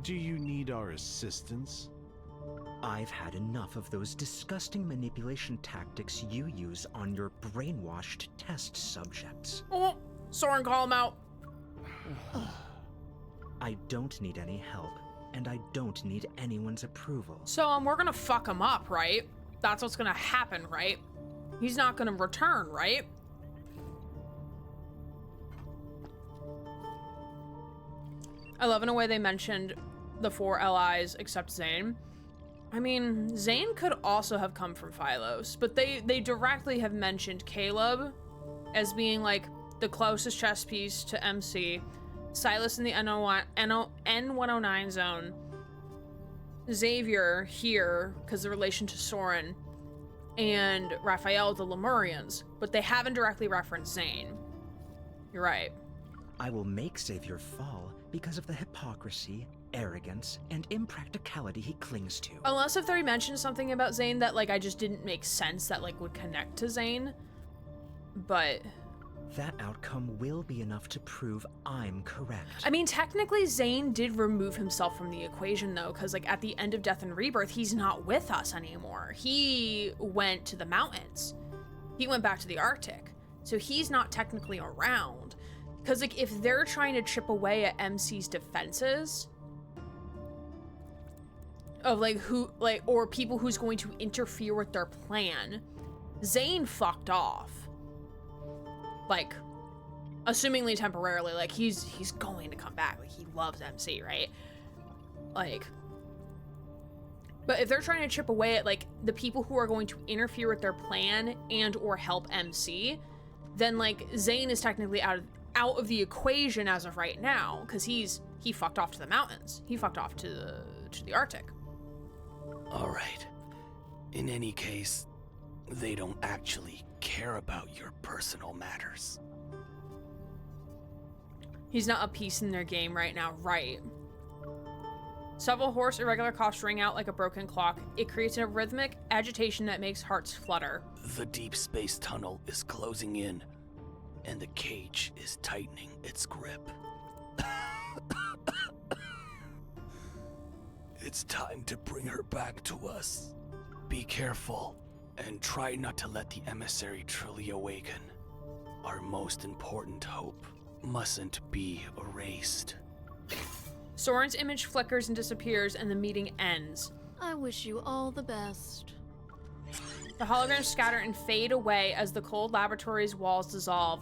Do you need our assistance? I've had enough of those disgusting manipulation tactics you use on your brainwashed test subjects. Oh, Soren, call him out. I don't need any help, and I don't need anyone's approval. So, we're gonna fuck him up, right? That's what's gonna happen, right? He's not gonna return, right? I love in a way they mentioned the 4 LIs except Zane. I mean, Zane could also have come from Phylos, but they directly have mentioned Caleb as being like the closest chess piece to MC, Silas in the N109 zone, Xavier here because of relation to Soren, and Raphael the Lemurians, but they haven't directly referenced Zane. You're right. I will make Xavier fall because of the hypocrisy, arrogance, and impracticality he clings to. Unless if they mentioned something about Zane that like I just didn't make sense that like would connect to Zane. But that outcome will be enough to prove I'm correct. I mean, technically Zane did remove himself from the equation though, because like at the end of Death and Rebirth, he's not with us anymore. He went to the mountains. He went back to the Arctic. So he's not technically around. Because like if they're trying to chip away at MC's defenses of like who like or people who's going to interfere with their plan, Zane fucked off. Like assumingly temporarily, like he's going to come back. Like he loves MC, right? Like but if they're trying to chip away at like the people who are going to interfere with their plan and or help MC, then like Zane is technically out of the equation as of right now, because he fucked off to the mountains. He fucked off to the Arctic. All right. In any case, they don't actually care about your personal matters. He's not a piece in their game right now, right? Several hoarse, irregular coughs ring out like a broken clock. It creates a rhythmic agitation that makes hearts flutter. The deep space tunnel is closing in, and the cage is tightening its grip. It's time to bring her back to us. Be careful, and try not to let the emissary truly awaken. Our most important hope mustn't be erased. Soren's image flickers and disappears, and the meeting ends. I wish you all the best. The holograms scatter and fade away as the cold laboratory's walls dissolve.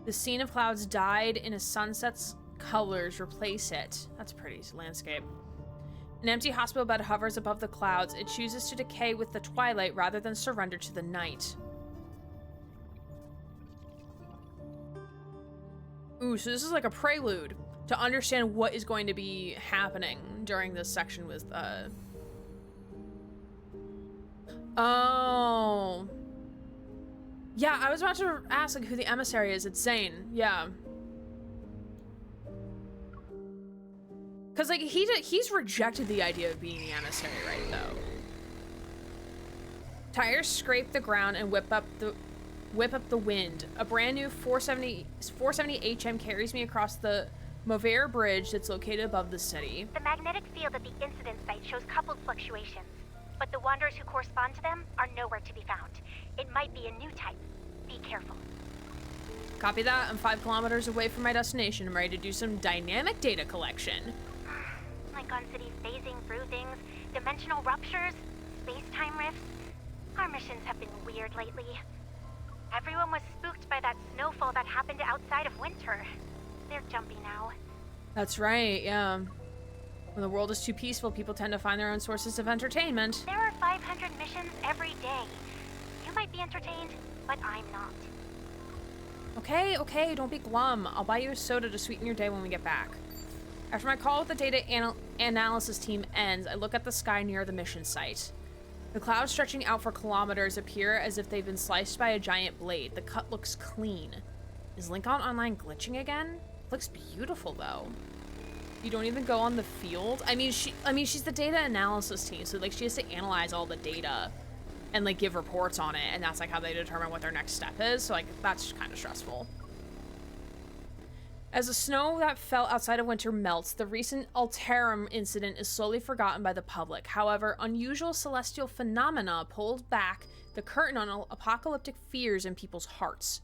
The scene of clouds dyed in a sunset's colors replace it. That's a pretty landscape. An empty hospital bed hovers above the clouds. It chooses to decay with the twilight rather than surrender to the night. Ooh, so this is like a prelude to understand what is going to be happening during this section with, Oh. Yeah, I was about to ask like who the emissary is. It's Zane. Yeah. Cause like he's rejected the idea of being the emissary, right? Though. Tires scrape the ground and whip up the wind. A brand new 470 HM carries me across the Mover Bridge that's located above the city. The magnetic field at the incident site shows coupled fluctuations, but the wanderers who correspond to them are nowhere to be found. It might be a new type. Be careful. Copy that. I'm 5 kilometers away from my destination. I'm ready to do some dynamic data collection. Like on cities phasing through things, dimensional ruptures, space-time rifts. Our missions have been weird lately. Everyone was spooked by that snowfall that happened outside of winter. They're jumpy now. That's right, yeah. When the world is too peaceful, people tend to find their own sources of entertainment. There are 500 missions every day. You might be entertained, but I'm not. Okay, don't be glum. I'll buy you a soda to sweeten your day when we get back. After my call with the data analysis team ends, I look at the sky near the mission site. The clouds stretching out for kilometers appear as if they've been sliced by a giant blade. The cut looks clean. Is Lincoln Online glitching again? Looks beautiful though. You don't even go on the field. I mean, she's the data analysis team, so like she has to analyze all the data and like give reports on it, and that's like how they determine what their next step is. So like that's kind of stressful. As the snow that fell outside of winter melts, the recent Alterum incident is slowly forgotten by the public. However, unusual celestial phenomena pulled back the curtain on apocalyptic fears in people's hearts.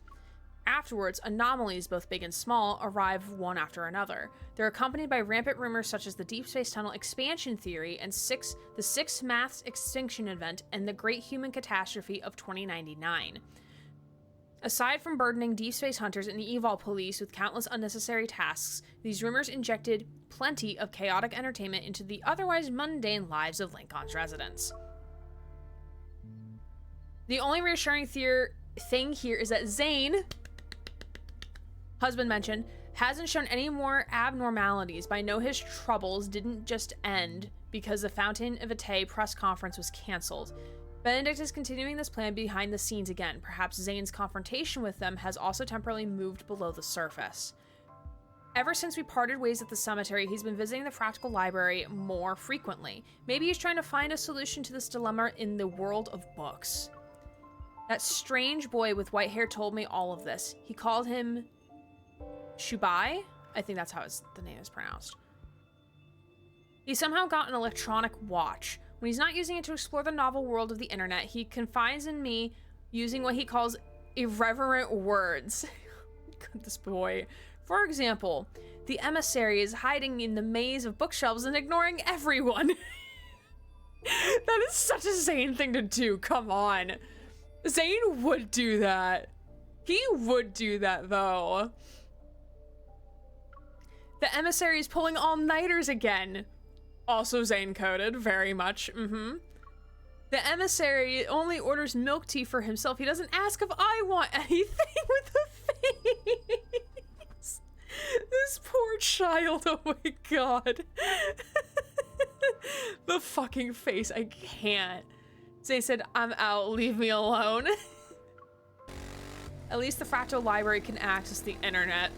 Afterwards, anomalies, both big and small, arrive one after another. They're accompanied by rampant rumors such as the Deep Space Tunnel expansion theory and the sixth mass extinction event and the Great Human Catastrophe of 2099. Aside from burdening Deep Space hunters and the Evol police with countless unnecessary tasks, these rumors injected plenty of chaotic entertainment into the otherwise mundane lives of Lincoln's residents. The only reassuring thing here is that Zane, husband mentioned, hasn't shown any more abnormalities. By now his troubles didn't just end because the Fountain of Vitae press conference was cancelled. Benedict is continuing this plan behind the scenes again. Perhaps Zane's confrontation with them has also temporarily moved below the surface. Ever since we parted ways at the cemetery, he's been visiting the Fractal Library more frequently. Maybe he's trying to find a solution to this dilemma in the world of books. That strange boy with white hair told me all of this. He called him Shubai? I think that's how the name is pronounced. He somehow got an electronic watch. When he's not using it to explore the novel world of the internet, he confides in me using what he calls irreverent words. This boy. For example, the emissary is hiding in the maze of bookshelves and ignoring everyone. That is such a Zane thing to do. Come on. Zane would do that. He would do that, though. The emissary is pulling all-nighters again. Also Zane-coded, very much. The emissary only orders milk tea for himself. He doesn't ask if I want anything with a face. This poor child, oh my god. The fucking face, I can't. Zane said, I'm out, leave me alone. At least the Fractal Library can access the internet.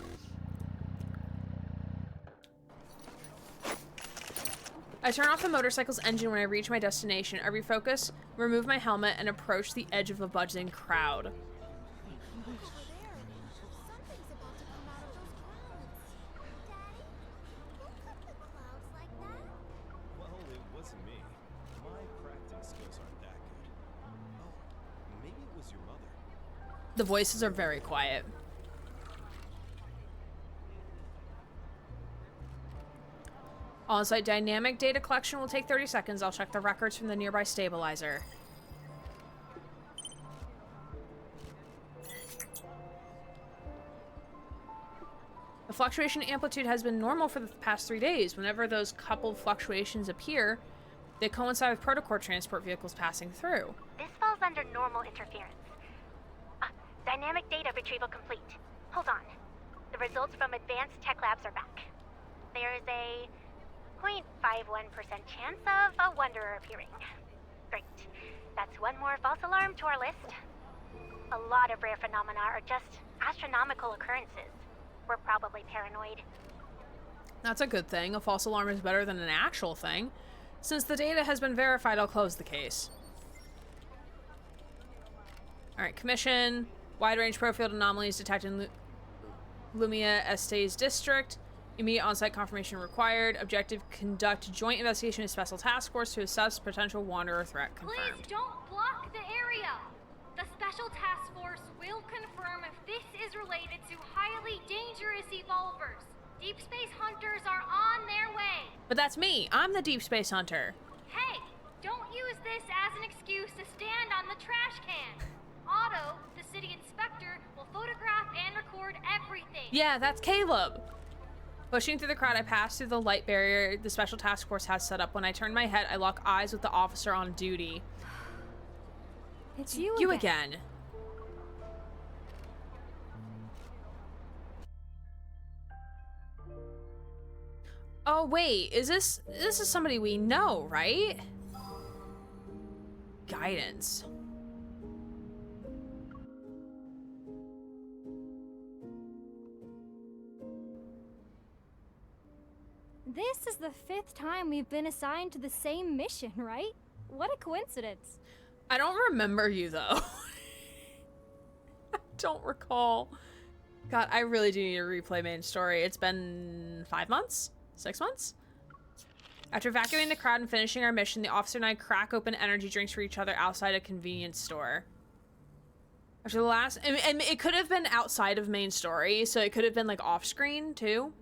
I turn off the motorcycle's engine when I reach my destination. I refocus, remove my helmet, and approach the edge of a buzzing crowd. Well, it wasn't me. My crafting skills aren't that good. Oh, maybe it was your mother. The voices are very quiet. On-site dynamic data collection will take 30 seconds. I'll check the records from the nearby stabilizer. The fluctuation amplitude has been normal for the past 3 days. Whenever those coupled fluctuations appear, they coincide with protocore transport vehicles passing through. This falls under normal interference. Dynamic data retrieval complete. Hold on. The results from advanced tech labs are back. There is a 0.51% chance of a wanderer appearing. Great. That's one more false alarm to our list. A lot of rare phenomena are just astronomical occurrences. We're probably paranoid. That's a good thing. A false alarm is better than an actual thing. Since the data has been verified, I'll close the case. Alright, commission. Wide-range pro-field anomalies detected in Lumia Estes District. Immediate on-site confirmation required. Objective: conduct joint investigation with Special Task Force to assess potential wanderer threat. Confirmed. Please don't block the area. The Special Task Force will confirm if this is related to highly dangerous evolvers. Deep Space Hunters are on their way. But that's me. I'm the Deep Space Hunter. Hey, don't use this as an excuse to stand on the trash can. Otto, the city inspector, will photograph and record everything. Yeah, that's Caleb. Pushing through the crowd, I pass through the light barrier the Special Task Force has set up. When I turn my head, I lock eyes with the officer on duty. It's you again. Oh wait, this is somebody we know, right? Guidance. This is the 5th time we've been assigned to the same mission, right? What a coincidence. I don't remember you, though. I don't recall God, I really do need to replay main story. It's been 5 months? 6 months? After evacuating the crowd and finishing our mission, the officer and I crack open energy drinks for each other outside a convenience store. After the last, and it could have been outside of main story, so it could have been like off screen too,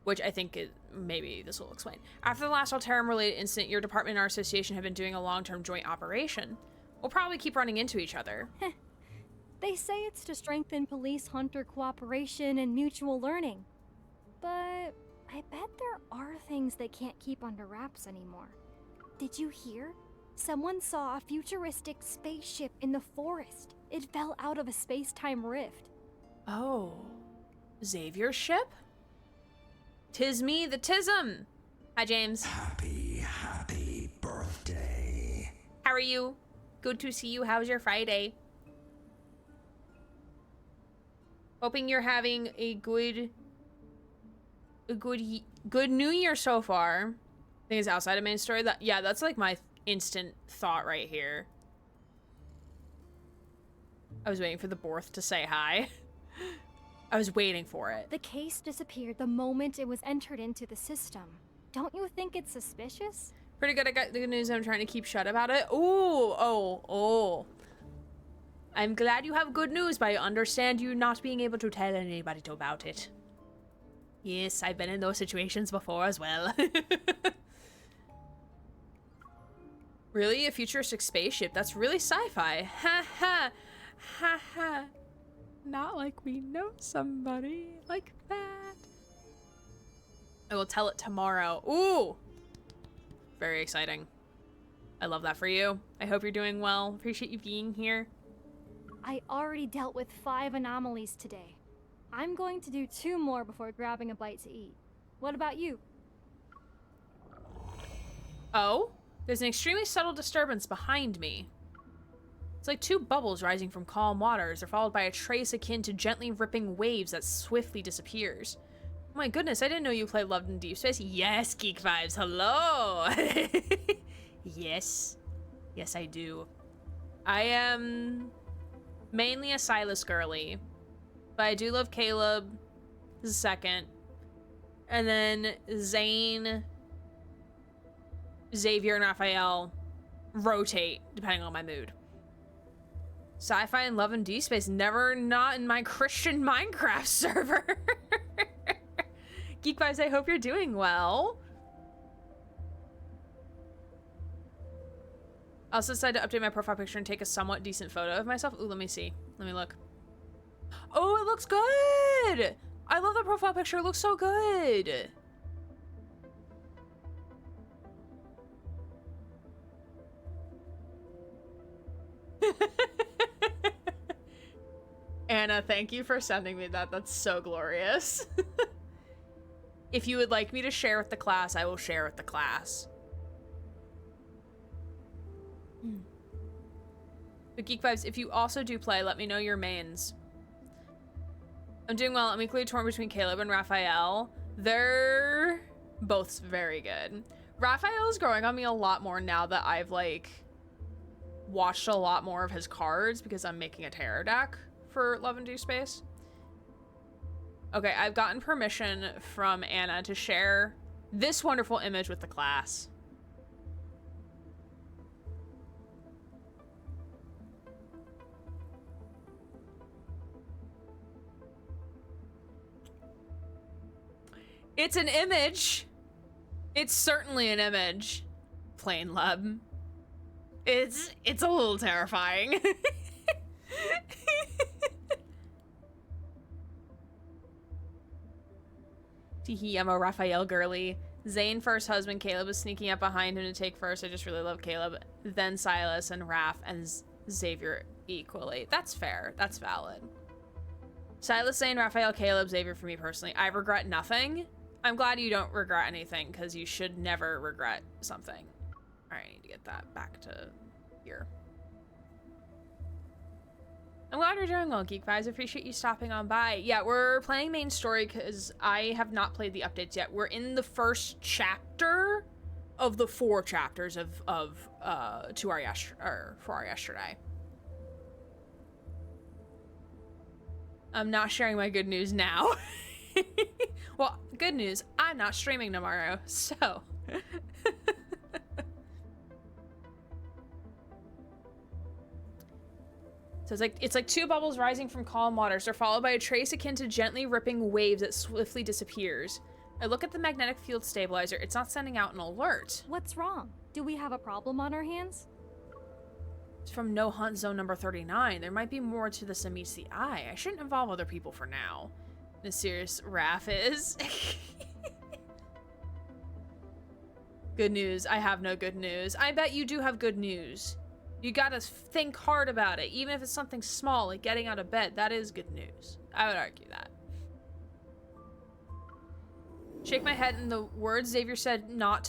which I think maybe this will explain. After the last Alterum related incident, your department and our association have been doing a long-term joint operation. We'll probably keep running into each other. They say it's to strengthen police-hunter cooperation and mutual learning. But I bet there are things they can't keep under wraps anymore. Did you hear? Someone saw a futuristic spaceship in the forest. It fell out of a space-time rift. Oh. Xavier's ship? 'Tis me, the Tism! Hi, James. Happy birthday. How are you? Good to see you. How's your Friday? Hoping you're having a good New Year so far. I think it's outside of main story. Yeah, that's like my instant thought right here. I was waiting for the Borth to say hi. I was waiting for it. The case disappeared the moment it was entered into the system. Don't you think it's suspicious? Pretty good. I got the good news. I'm trying to keep shut about it. Ooh, oh. I'm glad you have good news, but I understand you not being able to tell anybody about it. Yes, I've been in those situations before as well. Really? A futuristic spaceship? That's really sci-fi. Ha ha. Ha ha. Not like we know somebody like that. I will tell it tomorrow. Ooh. Very exciting. I love that for you. I hope you're doing well. Appreciate you being here. I already dealt with 5 anomalies today. I'm going to do 2 more before grabbing a bite to eat. What about you? Oh? There's an extremely subtle disturbance behind me. It's like 2 bubbles rising from calm waters. They're followed by a trace akin to gently ripping waves that swiftly disappears. Oh my goodness, I didn't know you played Loved in Deepspace. Yes, Geek Vibes, hello! Yes. Yes, I do. I am mainly a Silas girly, but I do love Caleb second. And then Zane, Xavier, and Raphael rotate depending on my mood. Sci-fi and Love and Deepspace, never not in my Christian Minecraft server. Geek Vibes, I hope you're doing well. I also decided to update my profile picture and take a somewhat decent photo of myself. Ooh, let me see. Let me look. Oh, it looks good! I love the profile picture. It looks so good. Anna, thank you for sending me that. That's so glorious. If you would like me to share with the class, I will share with the class. But Geek Vibes, if you also do play, let me know your mains. I'm doing well. I'm equally torn between Caleb and Raphael. They're both very good. Raphael is growing on me a lot more now that I've like watched a lot more of his cards because I'm making a tarot deck for Love and Deepspace. Okay, I've gotten permission from Anna to share this wonderful image with the class. It's an image. It's certainly an image. Plain Lub. It's a little terrifying. Teehee, I'm a Raphael girly. Zane first husband, Caleb was sneaking up behind him to take first. I just really love Caleb. Then Silas and Raph and Xavier equally. That's fair. That's valid. Silas, Zane, Raphael, Caleb, Xavier for me personally. I regret nothing. I'm glad you don't regret anything because you should never regret something. All right, I need to get that back to here. I'm glad you're doing well, Geek Vibes. I appreciate you stopping on by. Yeah, we're playing main story because I have not played the updates yet. We're in the first chapter of the 4 chapters of For Our Yesterday. I'm not sharing my good news now. Well, good news, I'm not streaming tomorrow, so. So it's like two bubbles rising from calm waters. They're followed by a trace akin to gently ripping waves that swiftly disappears. I look at the magnetic field stabilizer. It's not sending out an alert. What's wrong? Do we have a problem on our hands? It's from No Hunt Zone number 39. There might be more to this than meets the eye. I shouldn't involve other people for now. The serious Raph is. Good news. I have no good news. I bet you do have good news. You gotta think hard about it. Even if it's something small, like getting out of bed, that is good news. I would argue that. Shake my head, and the words Xavier said not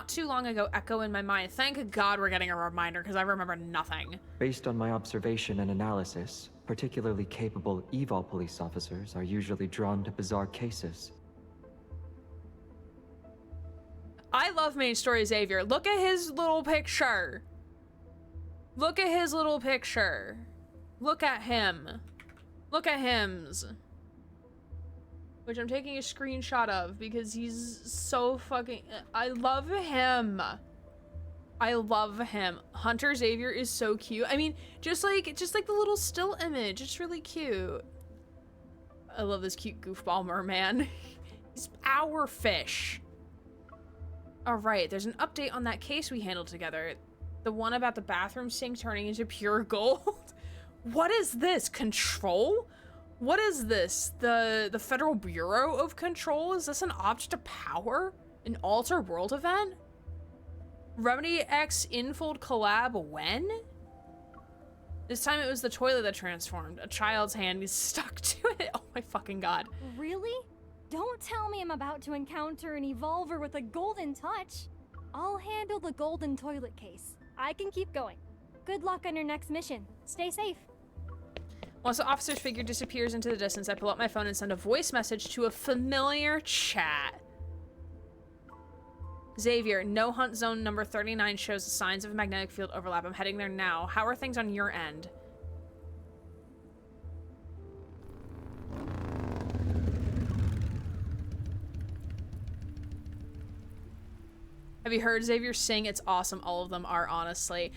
too long ago echo in my mind. Thank God we're getting a reminder, because I remember nothing. Based on my observation and analysis, particularly capable evil police officers are usually drawn to bizarre cases. I love main story Xavier. Look at his little picture. Look at his little picture. Look at him. Look at hims. Which I'm taking a screenshot of because he's so fucking... I love him. I love him. Hunter Xavier is so cute. I mean, just like the little still image. It's really cute. I love this cute goofball merman. He's our fish. Alright, there's an update on that case we handled together. The one about the bathroom sink turning into pure gold. What is this? Control? What is this? The Federal Bureau of Control? Is this an object of power? An alter world event? Remedy X Infold collab when? This time it was the toilet that transformed. A child's hand is stuck to it. Oh my fucking god. Really? Don't tell me I'm about to encounter an evolver with a golden touch. I'll handle the golden toilet case. I can keep going. Good luck on your next mission. Stay safe. Once the officer's figure disappears into the distance, I pull out my phone and send a voice message to a familiar chat. Xavier, No Hunt Zone number 39 shows the signs of magnetic field overlap. I'm heading there now. How are things on your end? Have you heard Xavier sing? It's awesome. All of them are, honestly.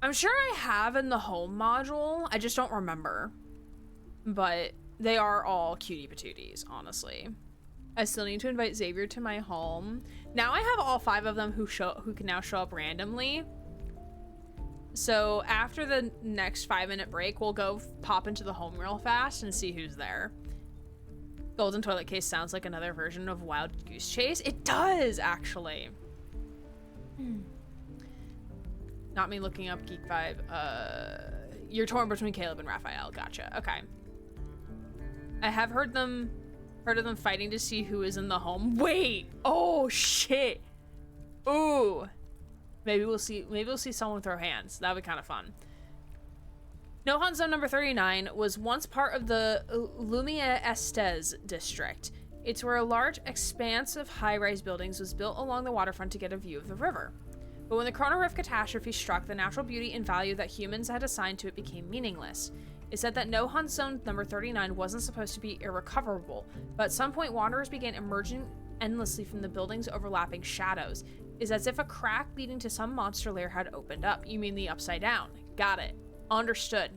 I'm sure I have in the home module. I just don't remember. But they are all cutie patooties, honestly. I still need to invite Xavier to my home. Now I have all 5 of them who can now show up randomly. So after the next 5-minute break, we'll go pop into the home real fast and see who's there. Golden toilet case sounds like another version of Wild Goose Chase. It does, actually. Not me looking up Geek Vibe. You're torn between Caleb and Raphael. Gotcha. Okay. I have heard of them fighting to see who is in the home. Wait. Oh shit. Ooh. Maybe we'll see someone throw hands. That'd be kind of fun. No Hunt Zone number 39 was once part of the Lumia Estes district. It's where a large expanse of high-rise buildings was built along the waterfront to get a view of the river. But when the Chrono Rift catastrophe struck, the natural beauty and value that humans had assigned to it became meaningless. It said that No Hunt Zone number 39 wasn't supposed to be irrecoverable, but at some point wanderers began emerging endlessly from the building's overlapping shadows. It's as if a crack leading to some monster lair had opened up. You mean the Upside Down. Got it. Understood.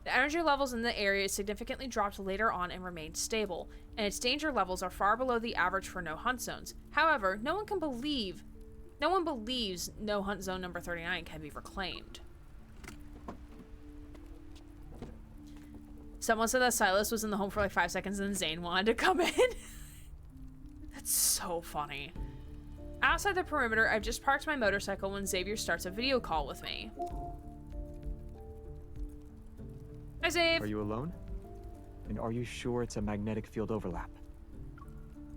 The energy levels in the area significantly dropped later on and remained stable, and its danger levels are far below the average for no hunt zones. However, no one believes No Hunt Zone number 39 can be reclaimed. Someone said that Silas was in the home for like 5 seconds and Zane wanted to come in. That's so funny. Outside the perimeter, I've just parked my motorcycle when Xavier starts a video call with me. Hi, Xav. Are you alone? And are you sure it's a magnetic field overlap?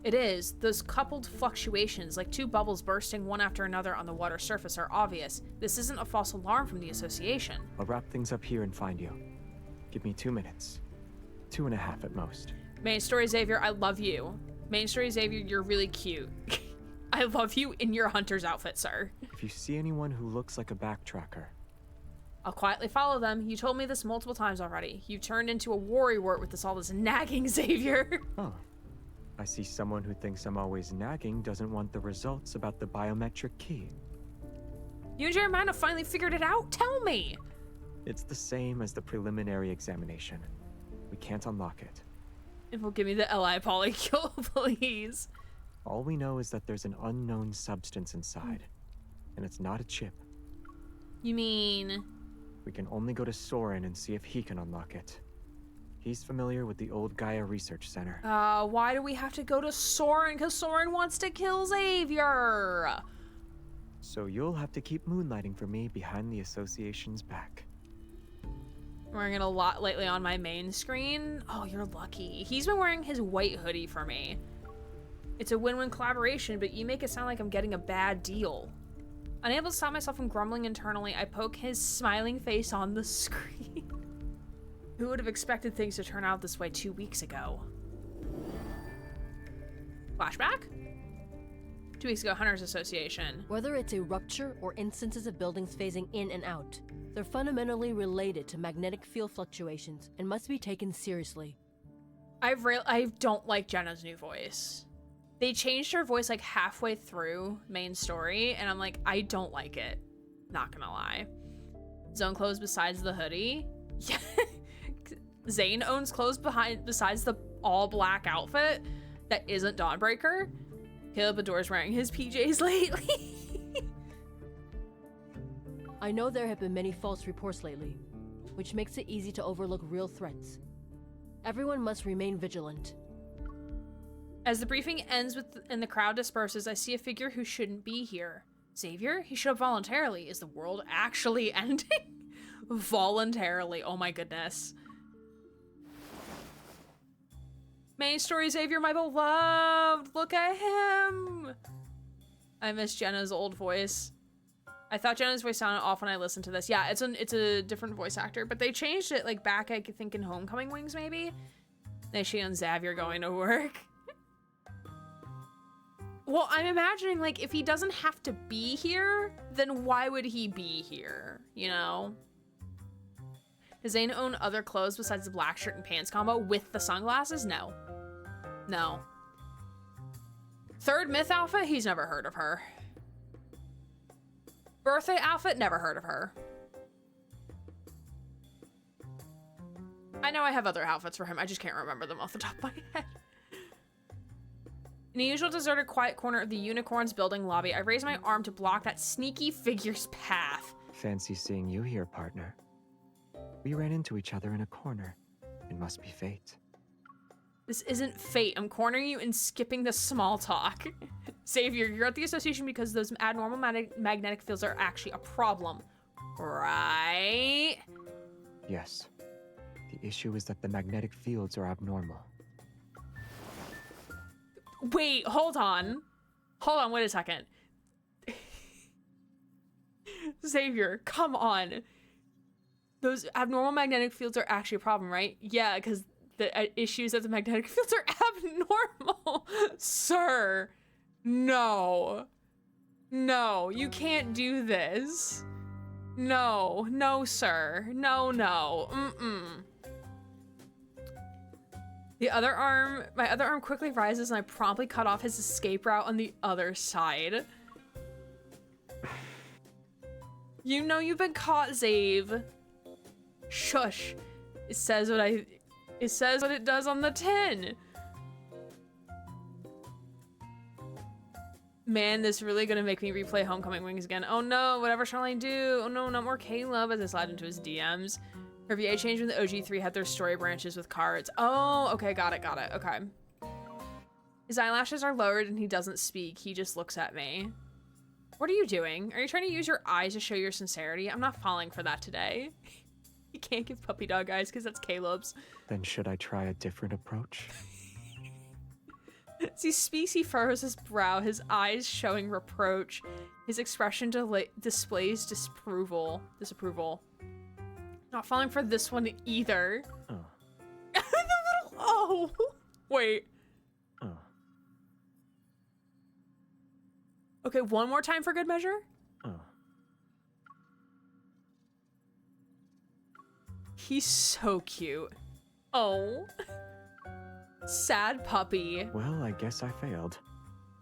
It is. Those coupled fluctuations, like 2 bubbles bursting one after another on the water surface, are obvious. This isn't a false alarm from the association. I'll wrap things up here and find you. Give me 2 minutes. 2.5 at most. Main story Xavier, I love you. Main story Xavier, you're really cute. I love you in your hunter's outfit, sir. If you see anyone who looks like a backtracker, I'll quietly follow them. You told me this multiple times already. You turned into a worrywart with all this nagging, Xavier. Oh. I see someone who thinks I'm always nagging doesn't want the results about the biometric key. You and Jeremiah have finally figured it out? Tell me! It's the same as the preliminary examination. We can't unlock it. It will give me the Li polycule, please. All we know is that there's an unknown substance inside, and it's not a chip. You mean... We can only go to Soren and see if he can unlock it. He's familiar with the old Gaia Research Center. Why do we have to go to Soren? Because Soren wants to kill Xavier! So you'll have to keep moonlighting for me behind the association's back. I'm wearing it a lot lately on my main screen. Oh, you're lucky. He's been wearing his white hoodie for me. It's a win-win collaboration, but you make it sound like I'm getting a bad deal. Unable to stop myself from grumbling internally, I poke his smiling face on the screen. Who would have expected things to turn out this way 2 weeks ago? Flashback? 2 weeks ago, Hunters Association. Whether it's a rupture or instances of buildings phasing in and out, they're fundamentally related to magnetic field fluctuations and must be taken seriously. I don't like Jenna's new voice. They changed her voice like halfway through main story, and I'm like, I don't like it. Not gonna lie. Zone clothes besides the hoodie. Yeah. Zane owns clothes besides the all black outfit that isn't Dawnbreaker. Caleb adores wearing his PJs lately. I know there have been many false reports lately, which makes it easy to overlook real threats. Everyone must remain vigilant. As the briefing ends and the crowd disperses, I see a figure who shouldn't be here. Xavier? He showed up voluntarily. Is the world actually ending? Voluntarily. Oh my goodness. Main story Xavier, my beloved. Look at him. I miss Jenna's old voice. I thought Jenna's voice sounded off when I listened to this. Yeah, it's a different voice actor, but they changed it like back, I think, in Homecoming Wings maybe. Then she and Xavier going to work. Well, I'm imagining, like, if he doesn't have to be here, then why would he be here, you know? Does Zane own other clothes besides the black shirt and pants combo with the sunglasses? No. No. Third myth outfit? He's never heard of her. Birthday outfit? Never heard of her. I know I have other outfits for him. I just can't remember them off the top of my head. In the usual deserted quiet corner of the Unicorn's building lobby, I raise my arm to block that sneaky figure's path. Fancy seeing you here, partner. We ran into each other in a corner. It must be fate. This isn't fate. I'm cornering you and skipping the small talk. Xavier, you're at the association because those abnormal magnetic fields are actually a problem, right? Yes. The issue is that the magnetic fields are abnormal. Wait, hold on. Hold on, wait a second. Xavier, come on. Those abnormal magnetic fields are actually a problem, right? Yeah, because the issues that the magnetic fields are abnormal. Sir, no. No, you can't do this. No, no, sir. No, no. Mm-mm. My other arm quickly rises and I promptly cut off his escape route on the other side. You know you've been caught, Zave. Shush. It says what it does on the tin. Man, this is really gonna make me replay Homecoming Wings again. Oh no, whatever shall I do? Oh no, not more Caleb, as I slide into his DMs. Her VA changed when the OG3 had their story branches with cards. Oh, okay, got it, okay. His eyelashes are lowered and he doesn't speak. He just looks at me. What are you doing? Are you trying to use your eyes to show your sincerity? I'm not falling for that today. You can't give puppy dog eyes because that's Caleb's. Then should I try a different approach? As he speaks, he furrows his brow, his eyes showing reproach. His expression displays disapproval. Not falling for this one either. Oh. The little oh. Wait. Oh. Okay, one more time for good measure. Oh. He's so cute. Oh. Sad puppy. Well, I guess I failed.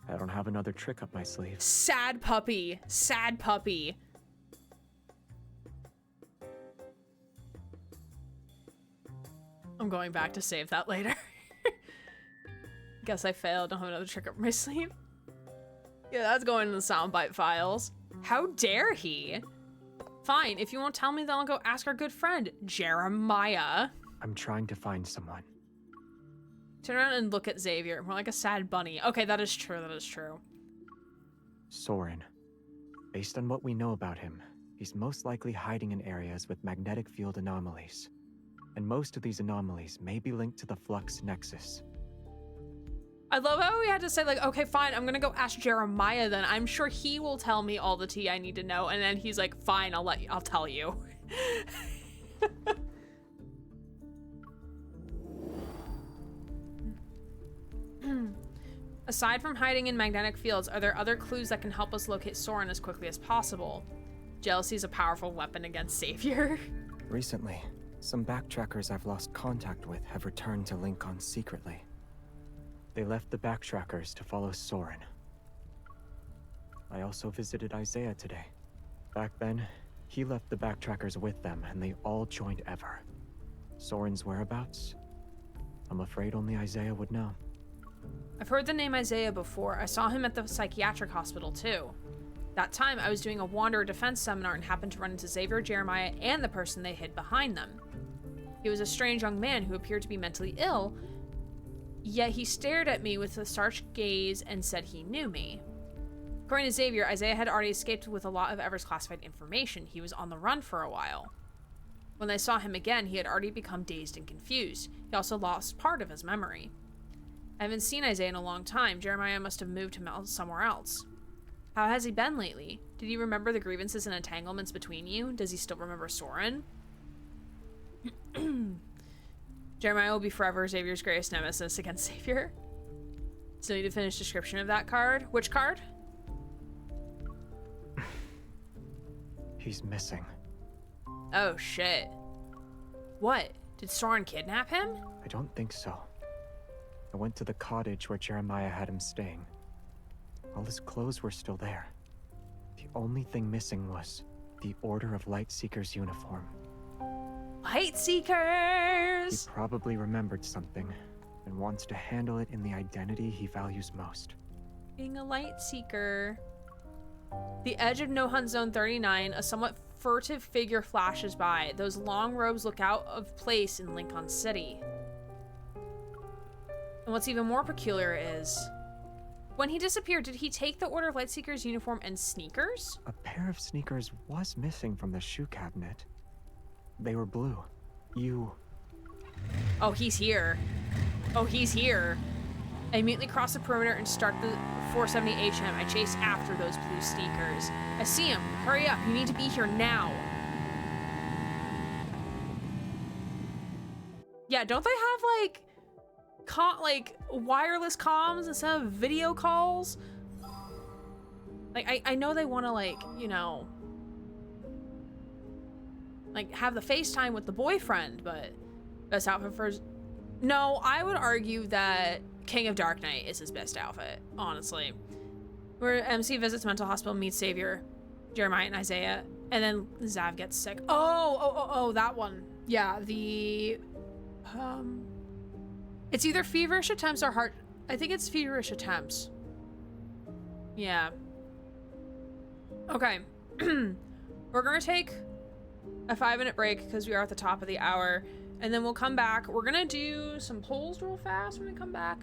I don't have another trick up my sleeve. Sad puppy. Sad puppy. I'm going back to save that later. Guess I failed. Don't have another trick up my sleeve. Yeah, that's going in the soundbite files. How dare he? Fine, if you won't tell me, then I'll go ask our good friend, Jeremiah. I'm trying to find someone. Turn around and look at Xavier. More like a sad bunny. Okay, that is true. That is true. Soren. Based on what we know about him, he's most likely hiding in areas with magnetic field anomalies. And most of these anomalies may be linked to the Flux Nexus. I love how we had to say, like, okay, fine, I'm gonna go ask Jeremiah then. I'm sure he will tell me all the tea I need to know. And then he's like, fine, I'll tell you. Aside from hiding in magnetic fields, are there other clues that can help us locate Soren as quickly as possible? Jealousy is a powerful weapon against Savior. Recently, some backtrackers I've lost contact with have returned to Lincoln secretly. They left the backtrackers to follow Soren. I also visited Isaiah today. Back then, he left the backtrackers with them and they all joined Ever. Soren's whereabouts? I'm afraid only Isaiah would know. I've heard the name Isaiah before. I saw him at the psychiatric hospital too. That time, I was doing a Wanderer Defense seminar and happened to run into Xavier, Jeremiah, and the person they hid behind them. He was a strange young man who appeared to be mentally ill, yet he stared at me with a starched gaze and said he knew me. According to Xavier, Isaiah had already escaped with a lot of Ever's classified information. He was on the run for a while. When they saw him again, he had already become dazed and confused. He also lost part of his memory. I haven't seen Isaiah in a long time. Jeremiah must have moved him out somewhere else. How has he been lately? Did he remember the grievances and entanglements between you? Does he still remember Soren? Jeremiah will be forever Xavier's greatest nemesis against Xavier. Still need to finish description of that card. Which card? He's missing. Oh shit. What? Did Soren kidnap him? I don't think so. I went to the cottage where Jeremiah had him staying. All his clothes were still there. The only thing missing was the Order of Lightseekers uniform. Lightseekers! He probably remembered something and wants to handle it in the identity he values most. Being a Lightseeker. The edge of No Hunt Zone 39, a somewhat furtive figure flashes by. Those long robes look out of place in Lincoln City. And what's even more peculiar is, when he disappeared, did he take the Order of Lightseekers uniform and sneakers? A pair of sneakers was missing from the shoe cabinet. They were blue. Oh, he's here. Oh, he's here. I immediately cross the perimeter and start the 470 HM. I chase after those blue sneakers. I see him. Hurry up. You need to be here now. Yeah, don't they have like wireless comms instead of video calls? Like I know they want to like, you know, like have the FaceTime with the boyfriend, but best outfit for no, I would argue that King of Dark Knight is his best outfit, honestly. Where MC visits mental hospital, meets Savior, Jeremiah and Isaiah, and then Zav gets sick. Oh, that one. Yeah, the it's either feverish attempts or heart. I think it's feverish attempts. Yeah. Okay. We're gonna take a 5-minute break because we are at the top of the hour, and then we'll come back. We're gonna do some polls real fast when we come back.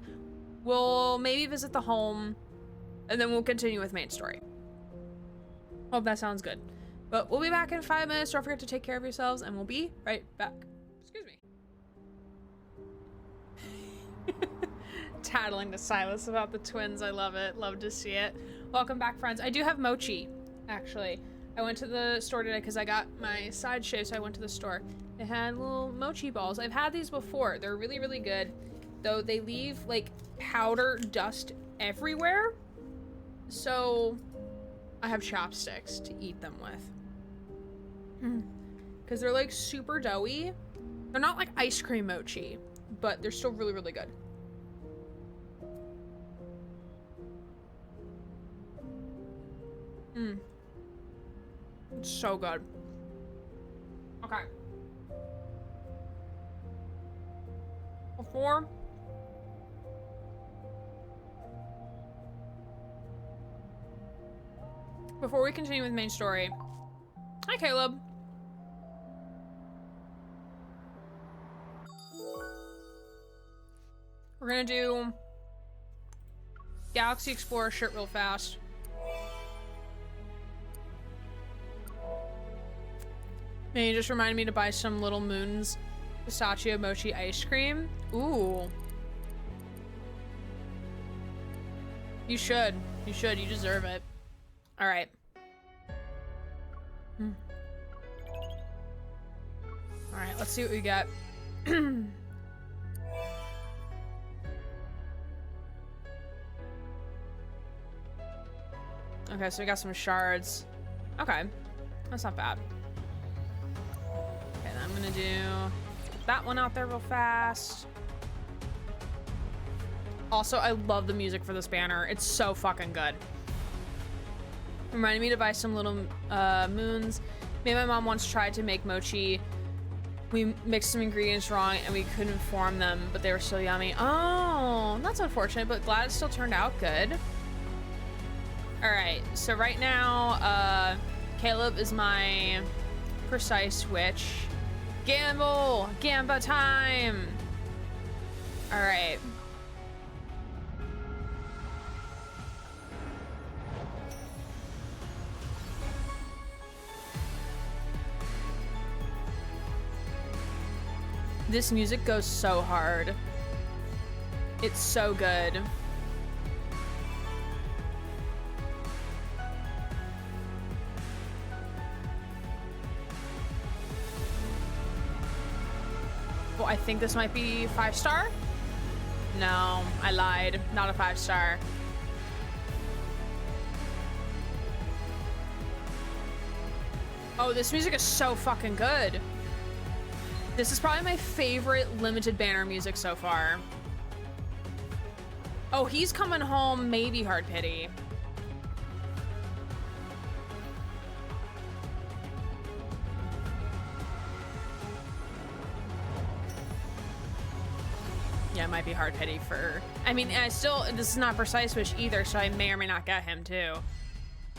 We'll maybe visit the home, and then we'll continue with main story. Hope that sounds good. But we'll be back in 5 minutes. Don't forget to take care of yourselves, and we'll be right back. Excuse me. Tattling to Silas about the twins. I love it. Love to see it. Welcome back, friends. I do have mochi, actually. I went to the store today because I got my side shave, so I went to the store. They had little mochi balls. I've had these before. They're really, really good. Though they leave, like, powder dust everywhere. So I have chopsticks to eat them with. Because they're, like, super doughy. They're not like ice cream mochi, but they're still really, really good. Mmm. It's so good. Okay. Before we continue with the main story. Hi, Caleb. We're gonna do Galaxy Explorer shirt real fast. Man, you just reminded me to buy some Little Moons pistachio mochi ice cream. Ooh. You should. You should. You deserve it. All right. All right, let's see what we got. Okay, so we got some shards. Okay, that's not bad. Okay, then I'm gonna do that one out there real fast. Also, I love the music for this banner. It's so fucking good. Reminded me to buy some Little Moons. Me and my mom once tried to make mochi. We mixed some ingredients wrong and we couldn't form them, but they were still yummy. Oh, that's unfortunate, but glad it still turned out good. All right, so right now, Caleb is my precise witch. Gamble! Gamba time! All right. This music goes so hard. It's so good. Well, I think this might be 5-star. No, I lied. Not a 5-star. Oh, this music is so fucking good. This is probably my favorite limited banner music so far. Oh, he's coming home, maybe Hard Pity. Yeah, it might be Hard Pity for... I mean, this is not Precise Wish either, so I may or may not get him too.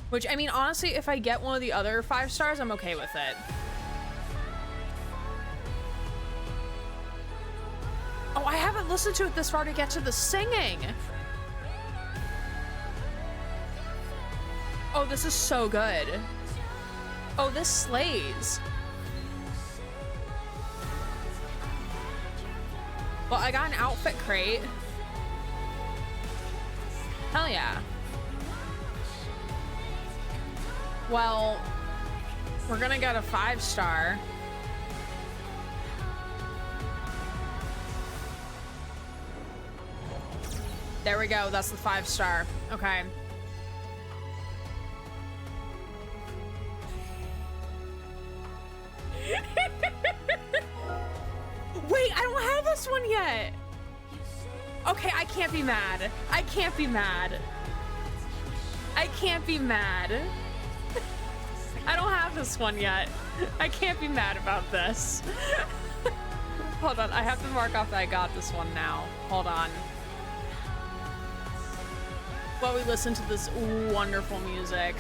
Which, I mean, honestly, if I get one of the other 5 stars, I'm okay with it. Oh, I haven't listened to it this far to get to the singing. Oh, this is so good. Oh, this slays. Well, I got an outfit crate. Hell yeah. Well, we're gonna get a 5-star. There we go, that's the 5-star. Okay. Wait, I don't have this one yet. Okay, I can't be mad. I can't be mad. I can't be mad. I don't have this one yet. I can't be mad about this. Hold on, I have to mark off that I got this one now. Hold on. While we listen to this wonderful music.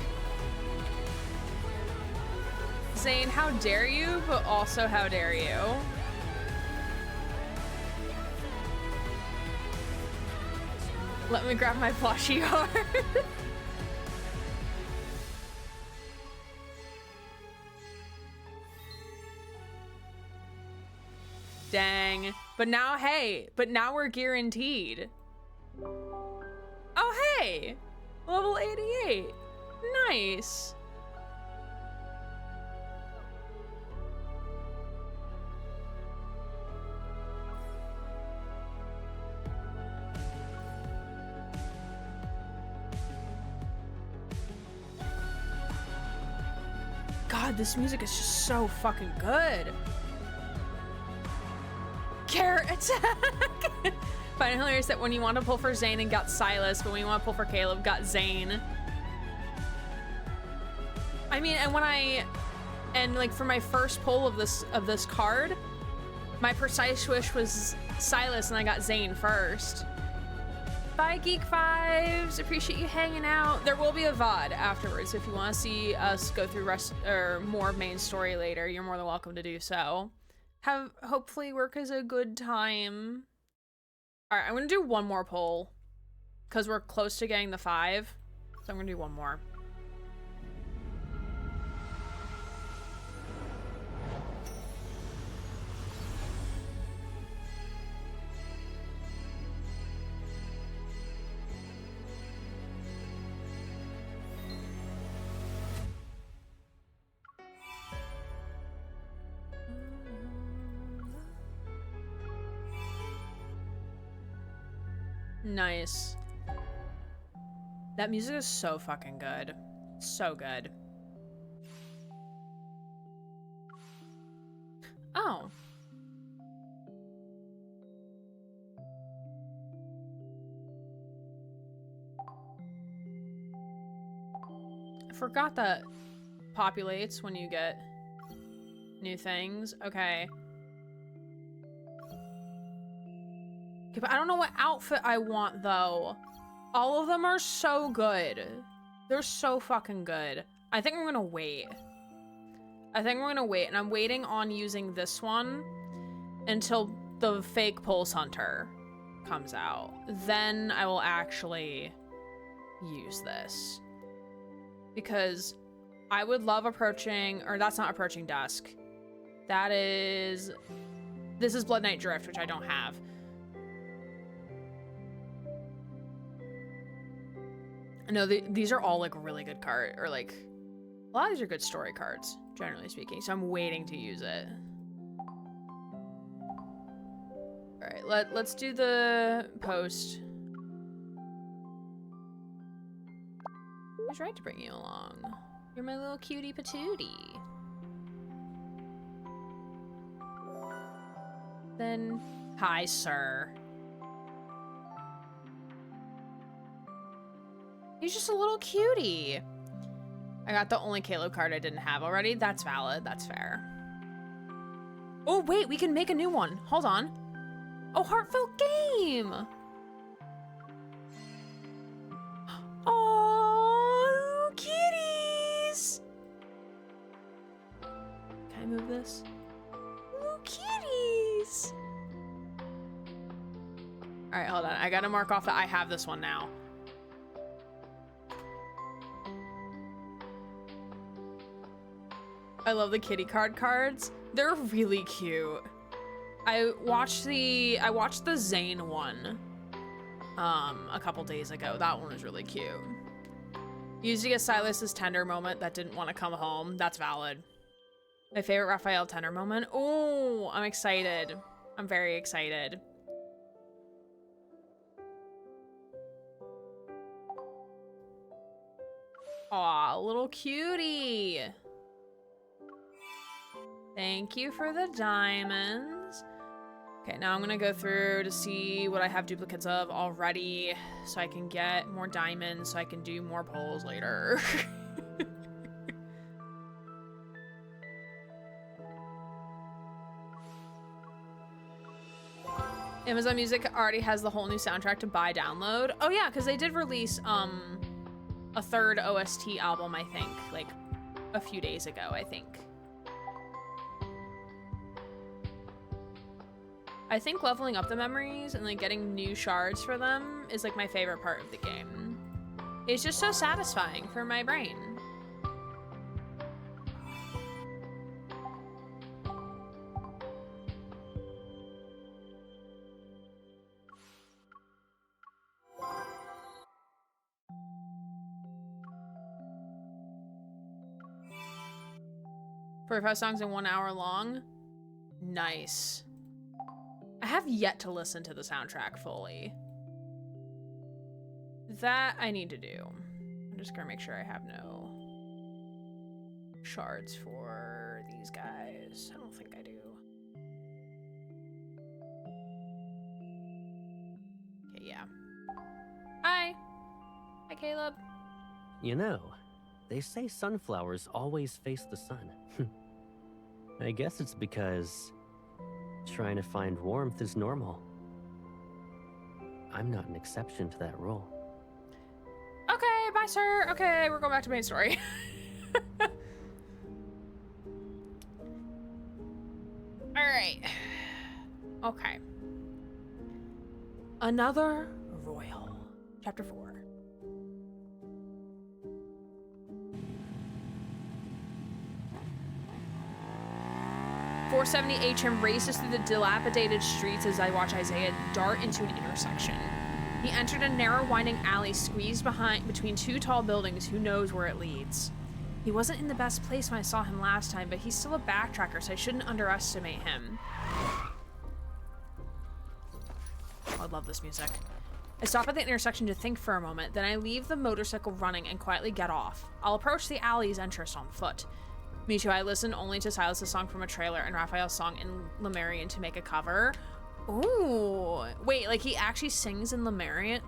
Zane, how dare you, but also how dare you? Let me grab my plushie heart. Dang. But now, hey, we're guaranteed. Oh, hey! Level 88. Nice. God, this music is just so fucking good. Fire attack! Find it hilarious that when you want to pull for Zane and got Silas, but when you want to pull for Caleb, got Zane. I mean, and like for my first pull of this card, my precise wish was Silas and I got Zane first. Bye, Geek Fives. Appreciate you hanging out. There will be a VOD afterwards. If you want to see us go through more main story later, you're more than welcome to do so. Hopefully work is a good time. All right, I'm gonna do one more poll because we're close to getting the 5, so I'm gonna do one more. Nice. That music is so fucking good. So good. Oh. I forgot that populates when you get new things. Okay. Okay, but I don't know what outfit I want, though. All of them are so good. They're so fucking good. I think I'm gonna wait. And I'm waiting on using this one until the fake Pulse Hunter comes out. Then I will actually use this. Because I would love approaching, or that's not approaching dusk. This is Blood Knight Drift, which I don't have. No, these are all like really good cards, or like a lot of these are good story cards, generally speaking. So I'm waiting to use it. All right, let's do the post. I was right to bring you along. You're my little cutie patootie. Then, hi, sir. He's just a little cutie. I got the only Caleb card I didn't have already. That's valid. That's fair. Oh, wait. We can make a new one. Hold on. Oh, heartfelt game. Oh, kitties. Can I move this? Oh, kitties. All right, hold on. I got to mark off that I have this one now. I love the kitty cards. They're really cute. I watched the Zane one a couple days ago. That one was really cute. Used to get Silas's tender moment that didn't want to come home. That's valid. My favorite Raphael tender moment. Oh, I'm excited. I'm very excited. Aw, little cutie. Thank you for the diamonds. Okay, now I'm gonna go through to see what I have duplicates of already so I can get more diamonds so I can do more polls later. Amazon Music already has the whole new soundtrack to buy download. Oh yeah, because they did release a third OST album, I think, like a few days ago, I think. I think leveling up the memories and like getting new shards for them is like my favorite part of the game. It's just so satisfying for my brain. "45 songs in 1 hour long? Nice. I have yet to listen to the soundtrack fully. That I need to do. I'm just gonna make sure I have no shards for these guys. I don't think I do. Hi, Caleb. You know, they say sunflowers always face the sun. I guess it's because trying to find warmth is normal. I'm not an exception to that rule. Okay, bye, sir. Okay, we're going back to main story. All right. Okay. Another royal. Chapter 4. .470 HM races through the dilapidated streets as I watch Isaiah dart into an intersection. He entered a narrow, winding alley squeezed between two tall buildings. Who knows where it leads? He wasn't in the best place when I saw him last time, but he's still a backtracker, so I shouldn't underestimate him. I love this music. I stop at the intersection to think for a moment, then I leave the motorcycle running and quietly get off. I'll approach the alley's entrance on foot. Me too, I listen only to Silas' song from a trailer and Raphael's song in Lemurian to make a cover. Ooh. Wait, like he actually sings in Lemurian?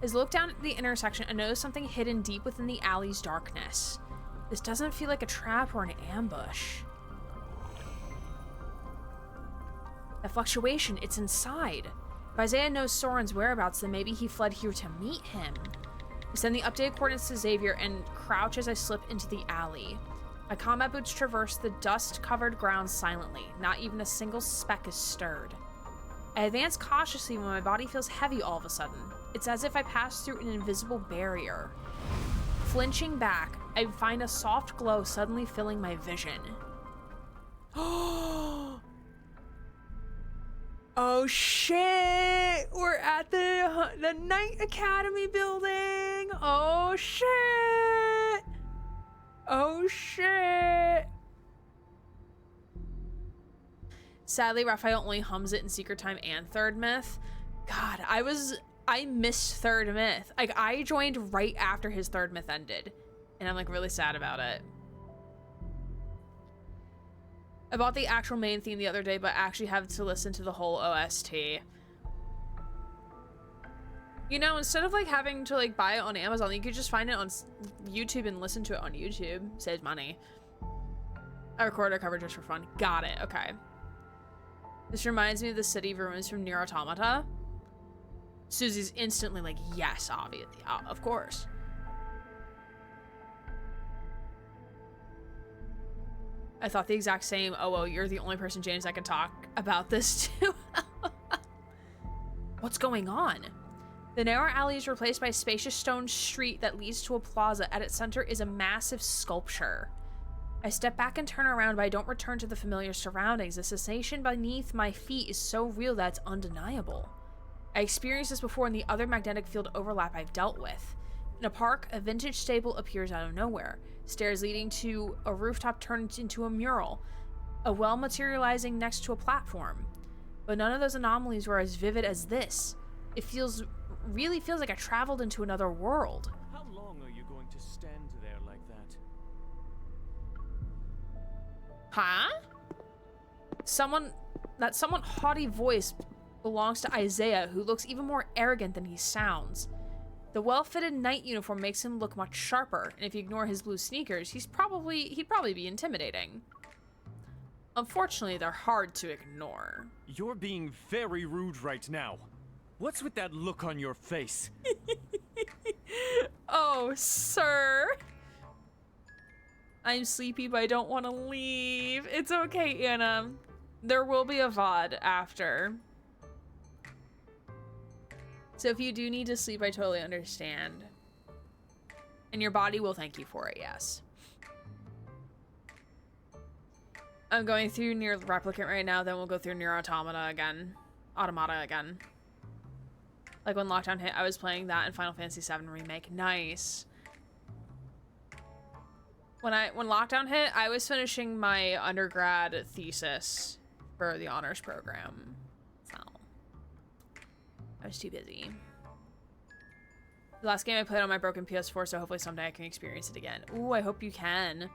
As I look down at the intersection, I notice something hidden deep within the alley's darkness. This doesn't feel like a trap or an ambush. That fluctuation, it's inside. If Isaiah knows Soren's whereabouts, then maybe he fled here to meet him. I send the updated coordinates to Xavier and crouch as I slip into the alley. My combat boots traverse the dust-covered ground silently. Not even a single speck is stirred. I advance cautiously when my body feels heavy all of a sudden. It's as if I passed through an invisible barrier. Flinching back, I find a soft glow suddenly filling my vision. Oh shit! We're at the Night Academy building! Oh shit! Oh shit! Sadly, Raphael only hums it in Secret Time and Third Myth. God, I missed Third Myth. Like, I joined right after his Third Myth ended, and I'm like really sad about it. I bought the actual main theme the other day, but actually have to listen to the whole OST. You know, instead of like having to like buy it on Amazon, you could just find it on YouTube and listen to it on YouTube. Saves money. I recorded a cover just for fun. Got it. Okay. This reminds me of the city of ruins from Nier Automata. Susie's instantly like, yes, obviously, of course. I thought the exact same. Oh, well, you're the only person, James, I can talk about this to. What's going on? The narrow alley is replaced by a spacious stone street that leads to a plaza. At its center is a massive sculpture. I step back and turn around, but I don't return to the familiar surroundings. The sensation beneath my feet is so real that it's undeniable. I experienced this before in the other magnetic field overlap I've dealt with. In a park, a vintage stable appears out of nowhere. Stairs leading to a rooftop turns into a mural. A well materializing next to a platform. But none of those anomalies were as vivid as this. It really feels like I traveled into another world. How long are you going to stand there like that? Huh? That somewhat haughty voice belongs to Isaiah, who looks even more arrogant than he sounds. The well-fitted night uniform makes him look much sharper, and if you ignore his blue sneakers, he'd probably be intimidating. Unfortunately, they're hard to ignore. You're being very rude right now. What's with that look on your face? Oh, sir. I'm sleepy, but I don't want to leave. It's okay, Anna. There will be a VOD after. So if you do need to sleep, I totally understand. And your body will thank you for it, yes. I'm going through Nier Replicant right now, then we'll go through Nier Automata again. Like when lockdown hit, I was playing that in Final Fantasy VII Remake. Nice. When lockdown hit, I was finishing my undergrad thesis for the honors program. So I was too busy. The last game I played on my broken PS4, so hopefully someday I can experience it again. Ooh, I hope you can.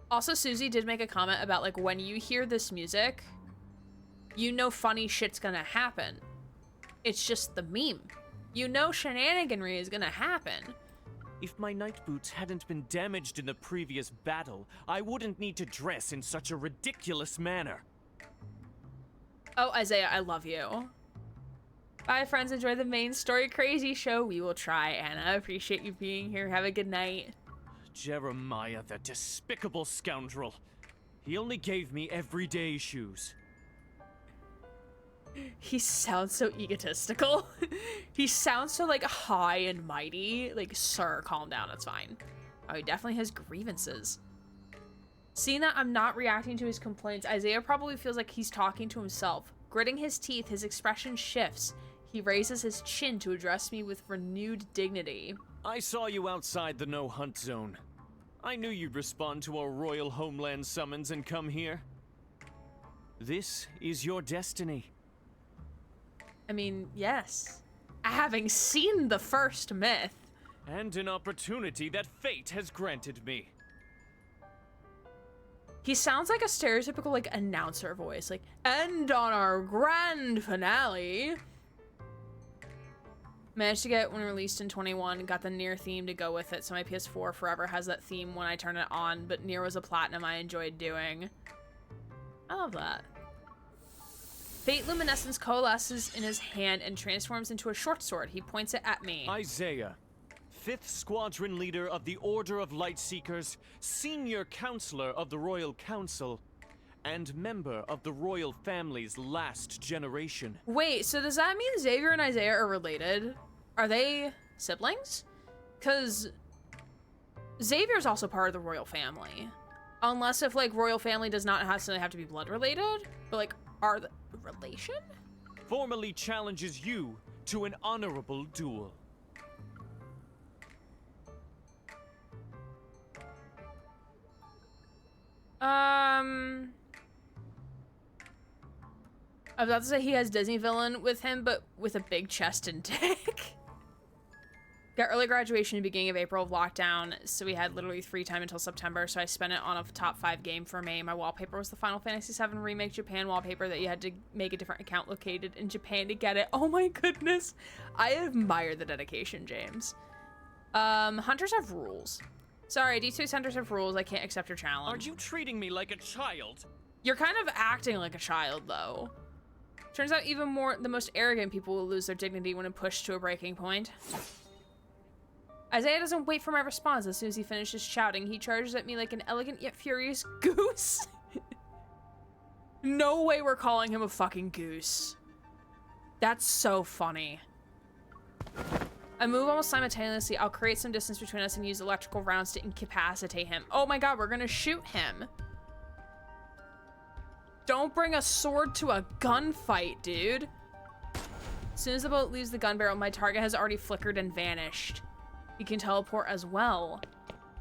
Also, Susie did make a comment about like when you hear this music, you know funny shit's gonna happen. It's just the meme. You know shenaniganry is gonna happen. If my night boots hadn't been damaged in the previous battle, I wouldn't need to dress in such a ridiculous manner. Oh, Isaiah, I love you. Bye, friends. Enjoy the main story crazy show. We will try, Anna. Appreciate you being here. Have a good night. Jeremiah, the despicable scoundrel. He only gave me everyday shoes. He sounds so egotistical. He sounds so, like, high and mighty. Like, sir, calm down. It's fine. Oh, he definitely has grievances. Seeing that I'm not reacting to his complaints, Isaiah probably feels like he's talking to himself. Gritting his teeth, his expression shifts. He raises his chin to address me with renewed dignity. I saw you outside the no-hunt zone. I knew you'd respond to our royal homeland summons and come here. This is your destiny. I mean, yes. Having seen the first myth. And an opportunity that fate has granted me. He sounds like a stereotypical, like, announcer voice. Like, and on our grand finale. Managed to get when released in 21, got the Nier theme to go with it, so my PS4 forever has that theme when I turn it on, but Nier was a platinum I enjoyed doing. I love that. Fate Luminescence coalesces in his hand and transforms into a short sword. He points it at me. Isaiah, 5th Squadron Leader of the Order of Lightseekers, Senior Counselor of the Royal Council, and member of the royal family's last generation. Wait, so does that mean Xavier and Isaiah are related? Are they siblings? Because Xavier's also part of the royal family. Unless if, like, royal family does not necessarily have to be blood related, but, like, are the relation? Formally challenges you to an honorable duel. I was about to say he has Disney villain with him, but with a big chest and dick. Got early graduation in the beginning of April of lockdown, so we had literally free time until September, so I spent it on a top 5 game for May. My wallpaper was the Final Fantasy VII Remake Japan wallpaper that you had to make a different account located in Japan to get it. Oh my goodness. I admire the dedication, James. Hunters have rules. Sorry, Deepspace Hunters have rules. I can't accept your challenge. Are you treating me like a child? You're kind of acting like a child, though. Turns out even more, the most arrogant people will lose their dignity when pushed to a breaking point. Isaiah doesn't wait for my response. As soon as he finishes shouting, he charges at me like an elegant yet furious goose. No way we're calling him a fucking goose. That's so funny. I move almost simultaneously. I'll create some distance between us and use electrical rounds to incapacitate him. Oh my god, we're gonna shoot him. Don't bring a sword to a gunfight, dude. As soon as the boat leaves the gun barrel, my target has already flickered and vanished. He can teleport as well.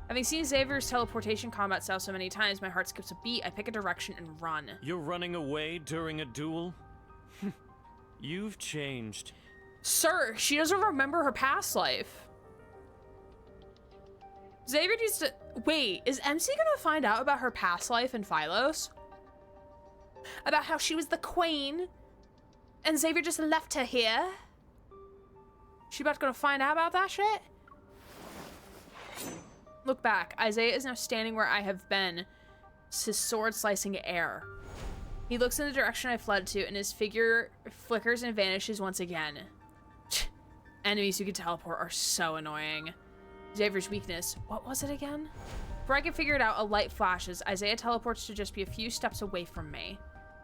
Having seen Xavier's teleportation combat style so many times, my heart skips a beat. I pick a direction and run. You're running away during a duel? You've changed. Sir, she doesn't remember her past life. Xavier needs to... Wait, is MC gonna find out about her past life in Phylos? About how she was the queen and Xavier just left her here? She about gonna find out about that shit? Look back. Isaiah is now standing where I have been, his sword slicing air. He looks in the direction I fled to, and his figure flickers and vanishes once again. Enemies who can teleport are so annoying. Xavier's weakness. What was it again? Before I can figure it out, a light flashes. Isaiah teleports to just be a few steps away from me.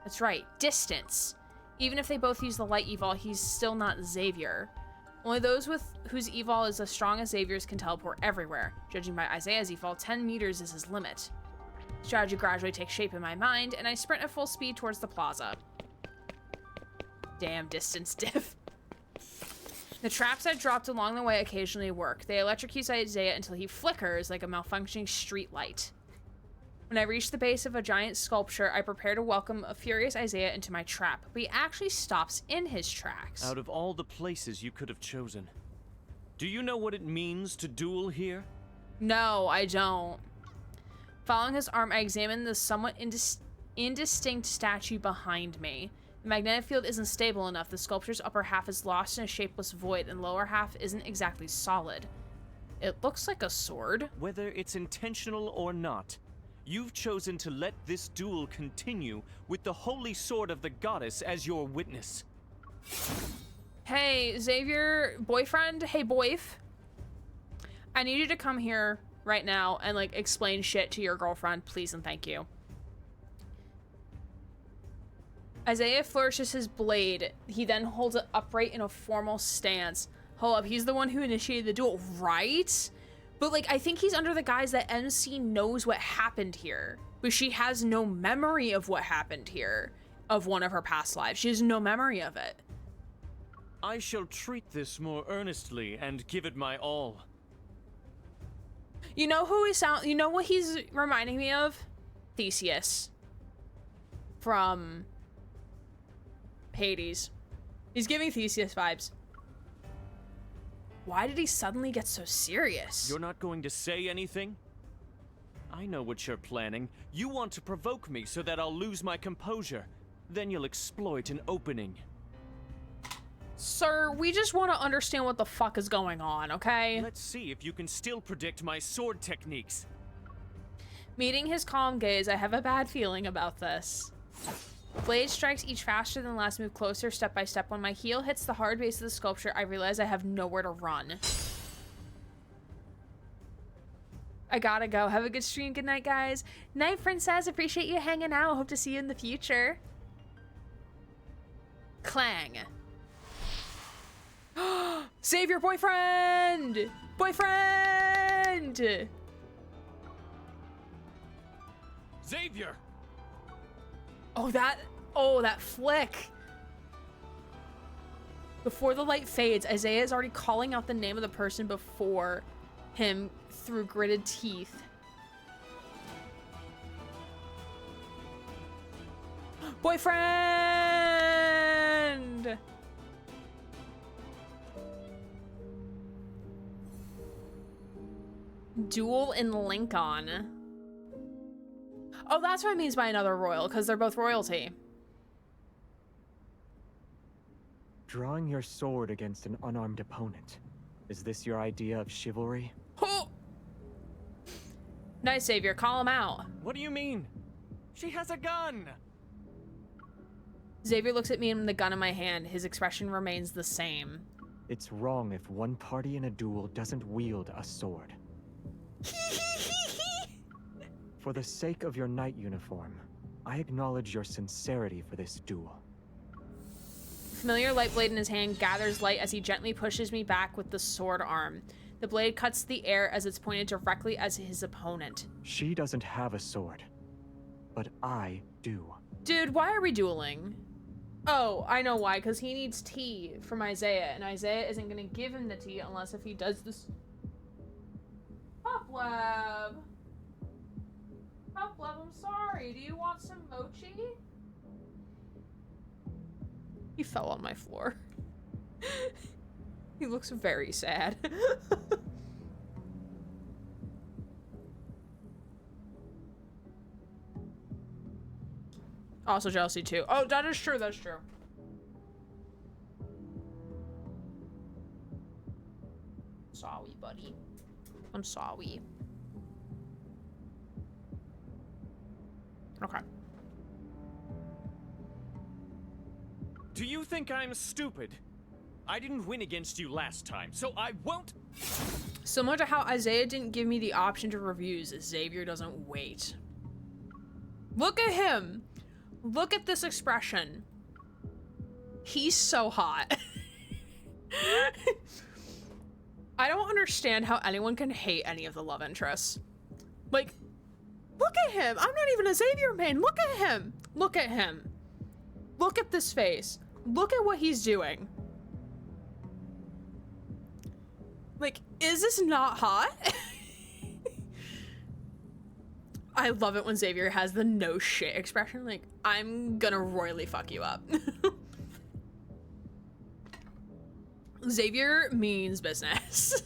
That's right, distance. Even if they both use the light evol, he's still not Xavier. Only those whose evol is as strong as Xavier's can teleport everywhere. Judging by Isaiah's evol, 10 meters is his limit. Strategy gradually takes shape in my mind, and I sprint at full speed towards the plaza. Damn distance diff. The traps I dropped along the way occasionally work. They electrocute Isaiah until he flickers like a malfunctioning street light. When I reach the base of a giant sculpture, I prepare to welcome a furious Isaiah into my trap, but he actually stops in his tracks. Out of all the places you could have chosen, do you know what it means to duel here? No, I don't. Following his arm, I examine the somewhat indistinct statue behind me. The magnetic field isn't stable enough. The sculpture's upper half is lost in a shapeless void, and lower half isn't exactly solid. It looks like a sword. Whether it's intentional or not, you've chosen to let this duel continue with the holy sword of the goddess as your witness. Hey, Xavier, boyfriend, hey, boyf. I need you to come here right now and, like, explain shit to your girlfriend, please and thank you. Isaiah flourishes his blade. He then holds it upright in a formal stance. Hold up, he's the one who initiated the duel, right? But, like, I think he's under the guise that MC knows what happened here. But she has no memory of what happened here, of one of her past lives. She has no memory of it. I shall treat this more earnestly and give it my all. You know who you know what he's reminding me of? Theseus. From Hades. He's giving Theseus vibes. Why did he suddenly get so serious? You're not going to say anything? I know what you're planning. You want to provoke me so that I'll lose my composure. Then you'll exploit an opening. Sir, we just want to understand what the fuck is going on, okay? Let's see if you can still predict my sword techniques. Meeting his calm gaze, I have a bad feeling about this. Blade strikes each faster than the last, move closer step by step. When my heel hits the hard base of the sculpture, I realize I have nowhere to run. I gotta go. Have a good stream. Good night, guys. Night, princess. Appreciate you hanging out. Hope to see you in the future. Clang. Save your boyfriend! Boyfriend! Xavier! Oh, that flick. Before the light fades, Isaiah is already calling out the name of the person before him through gritted teeth. Boyfriend! Duel in Lincoln. Oh, that's what it means by another royal, because they're both royalty. Drawing your sword against an unarmed opponent. Is this your idea of chivalry? Oh! Nice, Xavier. Call him out. What do you mean? She has a gun! Xavier looks at me and the gun in my hand. His expression remains the same. It's wrong if one party in a duel doesn't wield a sword. For the sake of your knight uniform, I acknowledge your sincerity for this duel. Familiar light blade in his hand gathers light as he gently pushes me back with the sword arm. The blade cuts the air as it's pointed directly at his opponent. She doesn't have a sword, but I do. Dude, why are we dueling? Oh, I know why, because he needs tea from Isaiah, and Isaiah isn't going to give him the tea unless if he does this. Poplab! Poplab, I'm sorry. Do you want some mochi? He fell on my floor. He looks very sad. Also jealousy too. Oh, that is true, that's true. Sorry, buddy. I'm sorry. Okay. Do you think I'm stupid? I didn't win against you last time, so I won't. Similar to how Isaiah didn't give me the option to reviews, Xavier doesn't wait. Look at him. Look at this expression. He's so hot. I don't understand how anyone can hate any of the love interests. Like, look at him. I'm not even a Xavier main. Look at him. Look at him. Look at this face. Look at what he's doing. Like, is this not hot? I love it when Xavier has the no shit expression. Like, I'm gonna royally fuck you up. Xavier means business.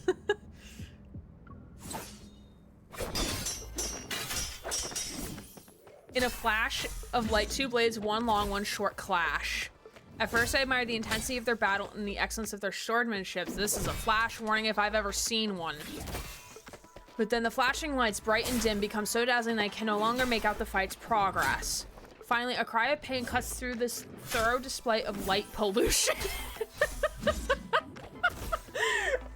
In a flash of light, two blades, one long, one short clash. At first, I admired the intensity of their battle and the excellence of their swordmanship. This is a flash warning if I've ever seen one. But then the flashing lights, bright and dim, become so dazzling that I can no longer make out the fight's progress. Finally, a cry of pain cuts through this thorough display of light pollution.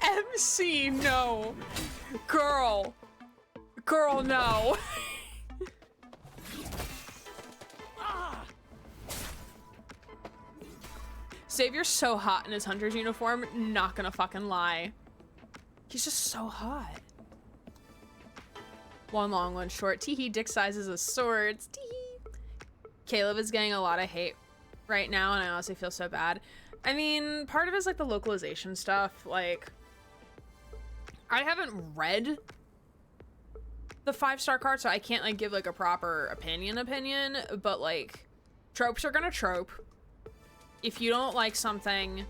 MC, no. Girl, no. Xavier's so hot in his hunter's uniform, not gonna fucking lie. He's just so hot. One long, one short. Teehee, dick sizes of swords. Teehee. Caleb is getting a lot of hate right now, and I honestly feel so bad. I mean, part of it is like the localization stuff. Like, I haven't read the 5-star card, so I can't like give like a proper opinion, but like, tropes are gonna trope. If you don't like something,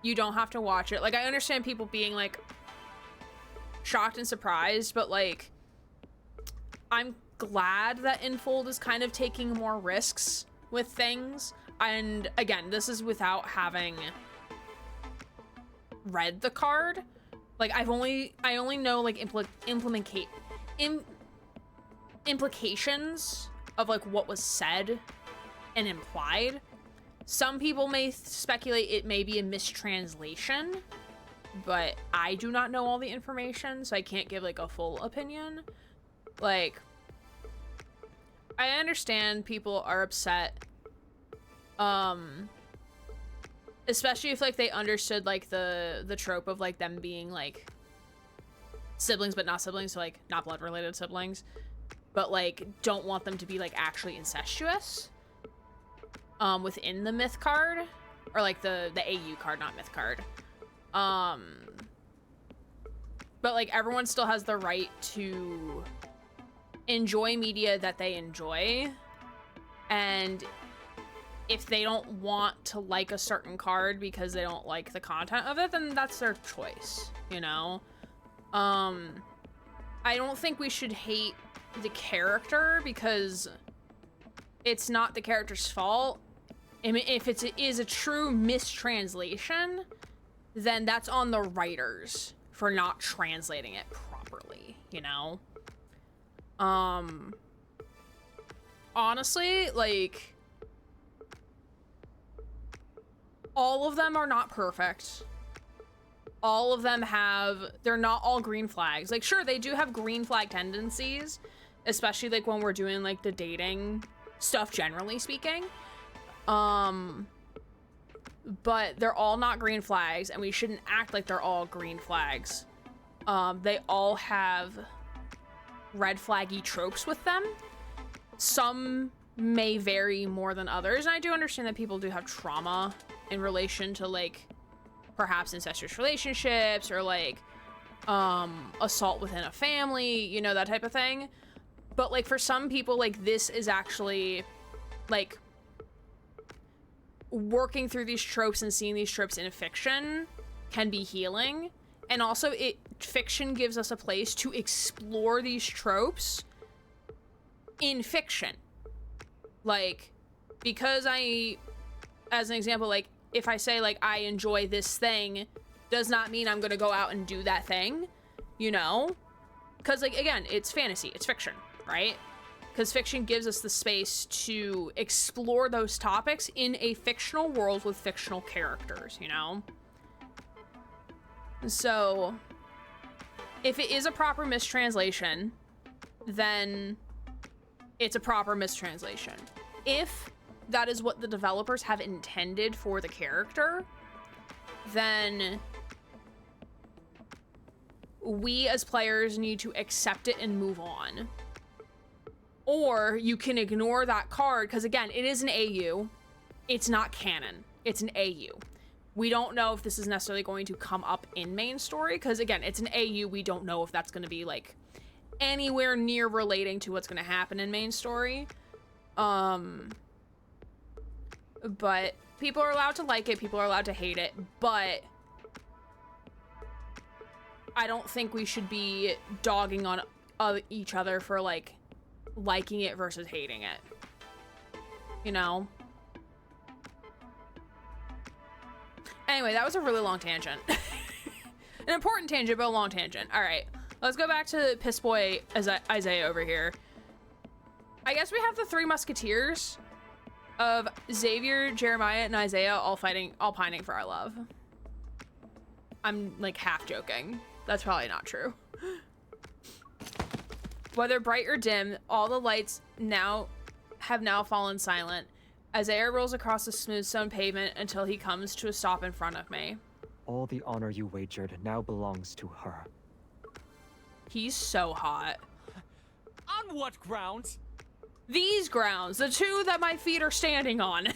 you don't have to watch it. Like, I understand people being like shocked and surprised, but like, I'm glad that Infold is kind of taking more risks with things. And again, this is without having read the card. Like, I only know like implications of like what was said and implied. Some people may speculate it may be a mistranslation, but I do not know all the information, so I can't give like a full opinion. Like, I understand people are upset, especially if like they understood like the trope of like them being like siblings but not siblings, so like not blood related siblings, but like don't want them to be like actually incestuous within the myth card, or like the AU card, not myth card. But like, everyone still has the right to enjoy media that they enjoy, and if they don't want to like a certain card because they don't like the content of it, then that's their choice, you know? I don't think we should hate the character because it's not the character's fault. I mean, if it is a true mistranslation, then that's on the writers for not translating it properly, you know? Honestly, like, all of them are not perfect. All of them they're not all green flags. Like, sure, they do have green flag tendencies, especially like when we're doing like the dating stuff, generally speaking. But they're all not green flags, and we shouldn't act like they're all green flags. They all have red flaggy tropes with them. Some may vary more than others, and I do understand that people do have trauma in relation to like perhaps incestuous relationships or like assault within a family, you know, that type of thing. But like, for some people, like, this is actually like working through these tropes and seeing these tropes in fiction can be healing. And also fiction gives us a place to explore these tropes in fiction. Like, because as an example, like, if I say like I enjoy this thing, does not mean I'm gonna go out and do that thing, you know? Because like, again, it's fantasy, it's fiction, right? Because fiction gives us the space to explore those topics in a fictional world with fictional characters, you know? So, if it is a proper mistranslation, then it's a proper mistranslation. If that is what the developers have intended for the character, then we as players need to accept it and move on. Or you can ignore that card, because again, it is an AU. It's not canon. It's an AU. We don't know if this is necessarily going to come up in main story, because again, it's an AU. We don't know if that's going to be like anywhere near relating to what's going to happen in main story. But people are allowed to like it, people are allowed to hate it, but I don't think we should be dogging on each other for like liking it versus hating it. You know? Anyway, that was a really long tangent. An important tangent, but a long tangent. All right, let's go back to Piss Boy Isaiah over here. I guess we have the three musketeers of Xavier, Jeremiah, and Isaiah all pining for our love. I'm like half joking. That's probably not true. Whether bright or dim, all the lights have now fallen silent. Isaiah rolls across the smooth stone pavement until he comes to a stop in front of me. All the honor you wagered now belongs to her. He's so hot. On what grounds? These grounds, the two that my feet are standing on.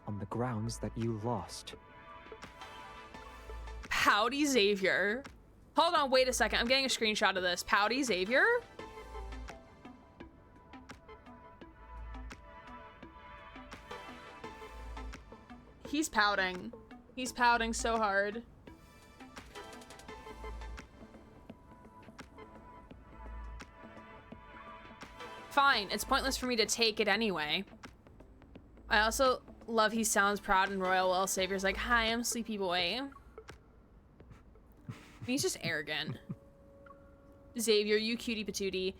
On the grounds that you lost. Pouty Xavier. Hold on, wait a second. I'm getting a screenshot of this. Pouty Xavier? He's pouting. He's pouting so hard. Fine, it's pointless for me to take it anyway. I also love he sounds proud and royal while Xavier's like, hi, I'm Sleepy Boy. He's just arrogant. Xavier, you cutie patootie.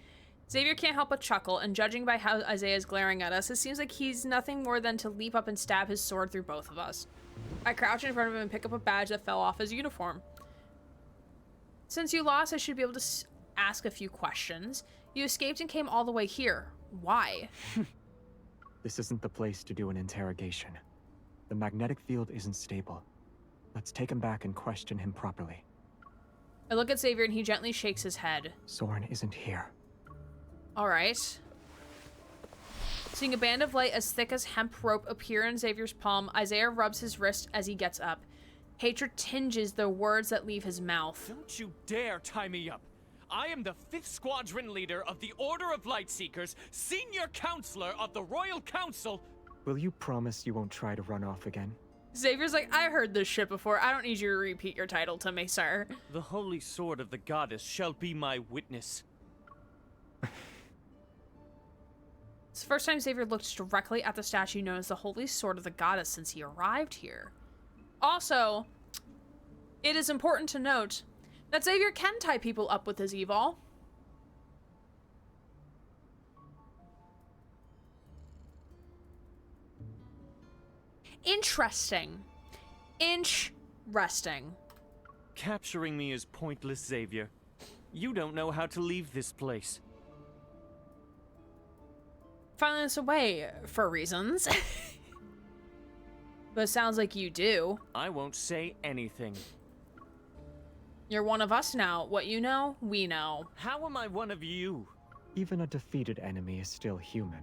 Xavier can't help but chuckle, and judging by how Isaiah's glaring at us, it seems like he's nothing more than to leap up and stab his sword through both of us. I crouch in front of him and pick up a badge that fell off his uniform. Since you lost, I should be able to ask a few questions. You escaped and came all the way here. Why? This isn't the place to do an interrogation. The magnetic field isn't stable. Let's take him back and question him properly. I look at Xavier and he gently shakes his head. Soren isn't here. All right. Seeing a band of light as thick as hemp rope appear in Xavier's palm, Isaiah rubs his wrist as he gets up. Hatred tinges the words that leave his mouth. Don't you dare tie me up. I am the 5th Squadron leader of the Order of Lightseekers, senior counselor of the Royal Council. Will you promise you won't try to run off again? Xavier's like, I heard this shit before. I don't need you to repeat your title to me, sir. The holy sword of the goddess shall be my witness. It's the first time Xavier looked directly at the statue known as the Holy Sword of the Goddess since he arrived here. Also, it is important to note that Xavier can tie people up with his evol. Interesting. Interesting. Capturing me is pointless, Xavier. You don't know how to leave this place. Filing this away for reasons. But it sounds like you do. I won't say anything. You're one of us now. What you know, we know. How am I one of you? Even a defeated enemy is still human.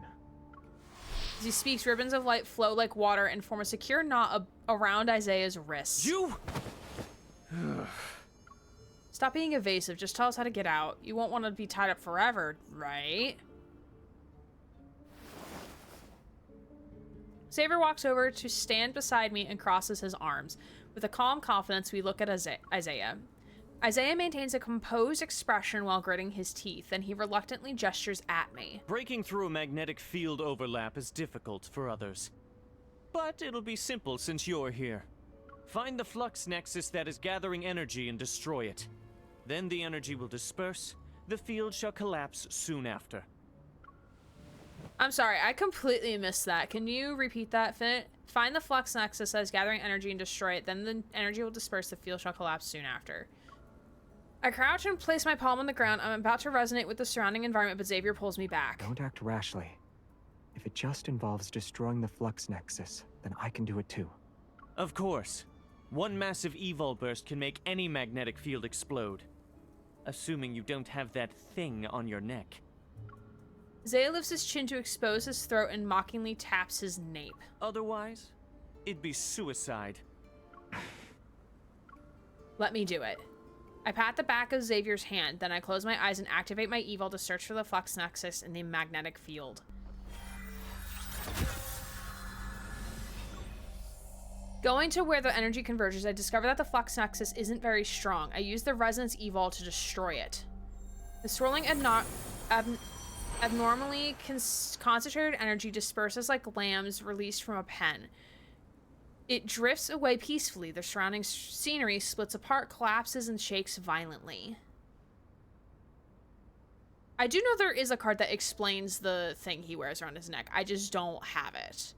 As he speaks, ribbons of light flow like water and form a secure knot around Isaiah's wrist. You! Stop being evasive. Just tell us how to get out. You won't want to be tied up forever, right? Xavier walks over to stand beside me and crosses his arms. With a calm confidence, we look at Isaiah. Isaiah maintains a composed expression while gritting his teeth, and he reluctantly gestures at me. Breaking through a magnetic field overlap is difficult for others. But it'll be simple since you're here. Find the flux nexus that is gathering energy and destroy it. Then the energy will disperse. The field shall collapse soon after. I'm sorry, I completely missed that. Can you repeat that, Finn? Find the flux nexus that is gathering energy and destroy it. Then the energy will disperse. The field shall collapse soon after. I crouch and place my palm on the ground. I'm about to resonate with the surrounding environment, but Xavier pulls me back. Don't act rashly. If it just involves destroying the flux nexus, then I can do it too. Of course. One massive evol burst can make any magnetic field explode. Assuming you don't have that thing on your neck. Zaya lifts his chin to expose his throat and mockingly taps his nape. Otherwise, it'd be suicide. Let me do it. I pat the back of Xavier's hand, then I close my eyes and activate my evol to search for the flux nexus in the magnetic field. Going to where the energy converges, I discover that the flux nexus isn't very strong. I use the resonance evol to destroy it. The swirling Abnormally concentrated energy disperses like lambs released from a pen. It drifts away peacefully. The surrounding scenery splits apart, collapses, and shakes violently. I do know there is a card that explains the thing he wears around his neck. I just don't have it.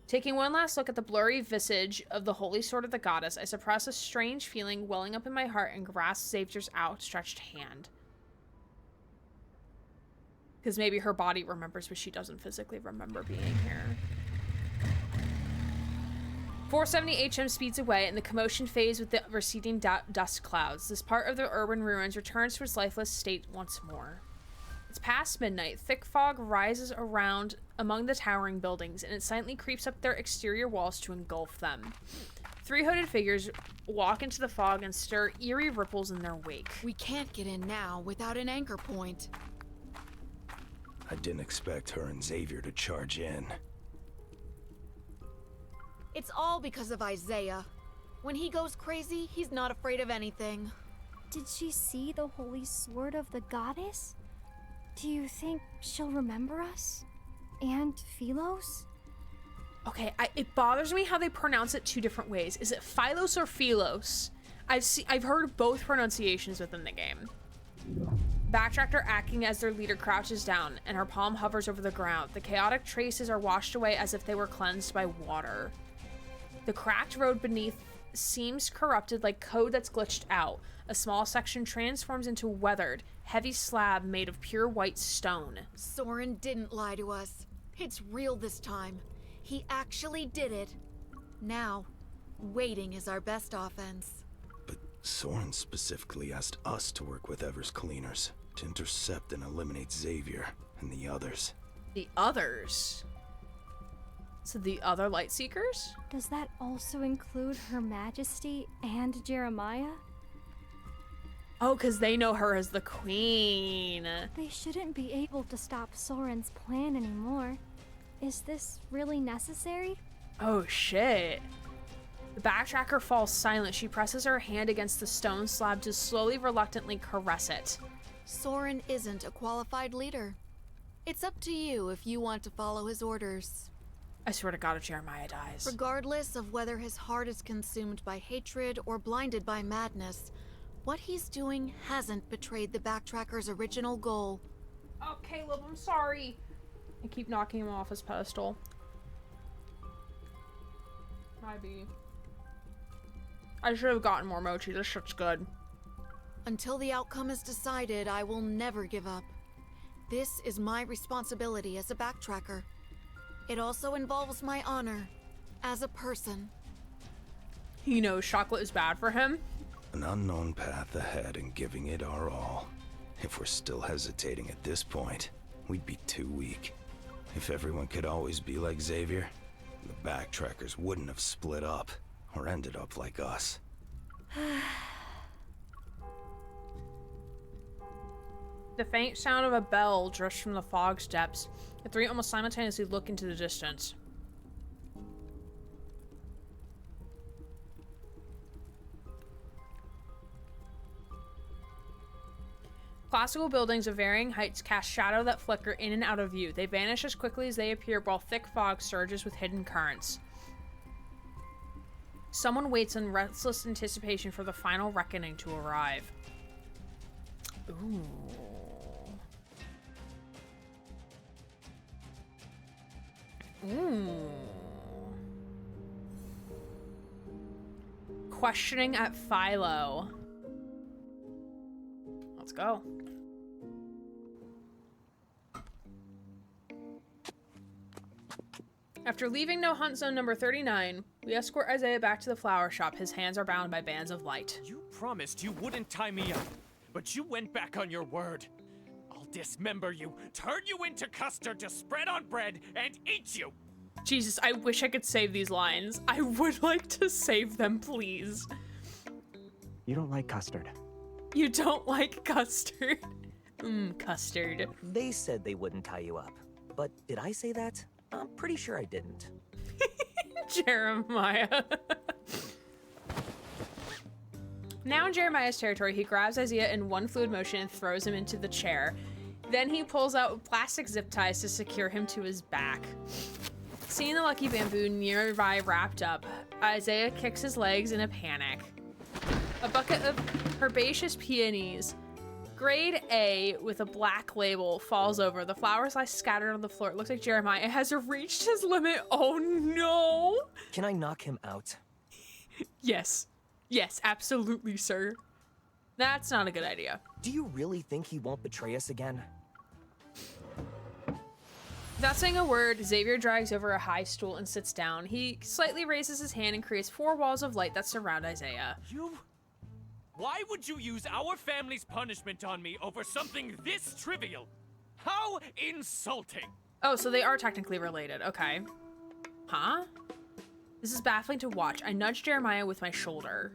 Taking one last look at the blurry visage of the holy sword of the goddess, I suppress a strange feeling welling up in my heart and grasp Xavier's outstretched hand. Because maybe her body remembers, but she doesn't physically remember being here. 470 HM speeds away, and the commotion fades with the receding dust clouds. This part of the urban ruins returns to its lifeless state once more. It's past midnight. Thick fog rises around among the towering buildings, and it silently creeps up their exterior walls to engulf them. 3 hooded figures walk into the fog and stir eerie ripples in their wake. We can't get in now without an anchor point. I didn't expect her and Xavier to charge in. It's all because of Isaiah. When he goes crazy, he's not afraid of anything. Did she see the holy sword of the goddess? Do you think she'll remember us? And Philos? Okay, it bothers me how they pronounce it 2 different ways. Is it Philos or Philos? I've heard both pronunciations within the game. Backtracker acting as their leader crouches down, and her palm hovers over the ground. The chaotic traces are washed away as if they were cleansed by water. The cracked road beneath seems corrupted like code that's glitched out. A small section transforms into a weathered, heavy slab made of pure white stone. Soren didn't lie to us. It's real this time. He actually did it. Now, waiting is our best offense. But Soren specifically asked us to work with Ever's cleaners to intercept and eliminate Xavier and the others. The others? So the other Lightseekers? Does that also include Her Majesty and Jeremiah? Oh, because they know her as the queen. They shouldn't be able to stop Soren's plan anymore. Is this really necessary? Oh, shit. The backtracker falls silent. She presses her hand against the stone slab to slowly, reluctantly caress it. Soren isn't a qualified leader. It's up to you if you want to follow his orders. I swear to God if Jeremiah dies. Regardless of whether his heart is consumed by hatred or blinded by madness, what he's doing hasn't betrayed the backtracker's original goal. Oh, Caleb, I'm sorry. I keep knocking him off his pedestal. Maybe. I should have gotten more mochi. This shit's good. Until the outcome is decided, I will never give up. This is my responsibility as a backtracker. It also involves my honor as a person. He knows chocolate is bad for him. An unknown path ahead and giving it our all. If we're still hesitating at this point, we'd be too weak. If everyone could always be like Xavier, the backtrackers wouldn't have split up or ended up like us. The faint sound of a bell drifts from the fog's depths. The 3 almost simultaneously look into the distance. Classical buildings of varying heights cast shadow that flicker in and out of view. They vanish as quickly as they appear while thick fog surges with hidden currents. Someone waits in restless anticipation for the final reckoning to arrive. Ooh. Ooh. Questioning at Philo. Let's go. After leaving No Hunt Zone number 39, we escort Isaiah back to the flower shop. His hands are bound by bands of light. You promised you wouldn't tie me up, but you went back on your word. I'll dismember you, turn you into custard to spread on bread, and eat you! Jesus, I wish I could save these lines. I would like to save them, please. You don't like custard. You don't like custard? Custard. They said they wouldn't tie you up. But did I say that? I'm pretty sure I didn't. Jeremiah. Now in Jeremiah's territory, he grabs Isaiah in one fluid motion and throws him into the chair. Then he pulls out plastic zip ties to secure him to his back. Seeing the lucky bamboo nearby wrapped up, Isaiah kicks his legs in a panic. A bucket of herbaceous peonies, grade A with a black label, falls over. The flowers lie scattered on the floor. It looks like Jeremiah has reached his limit. Oh no! Can I knock him out? Yes. Yes, absolutely, sir. That's not a good idea. Do you really think he won't betray us again? Without saying a word, Xavier drags over a high stool and sits down. He slightly raises his hand and creates 4 walls of light that surround Isaiah. Why would you use our family's punishment on me over something this trivial? How insulting! Oh, so they are technically related. Okay. Huh? This is baffling to watch. I nudge Jeremiah with my shoulder.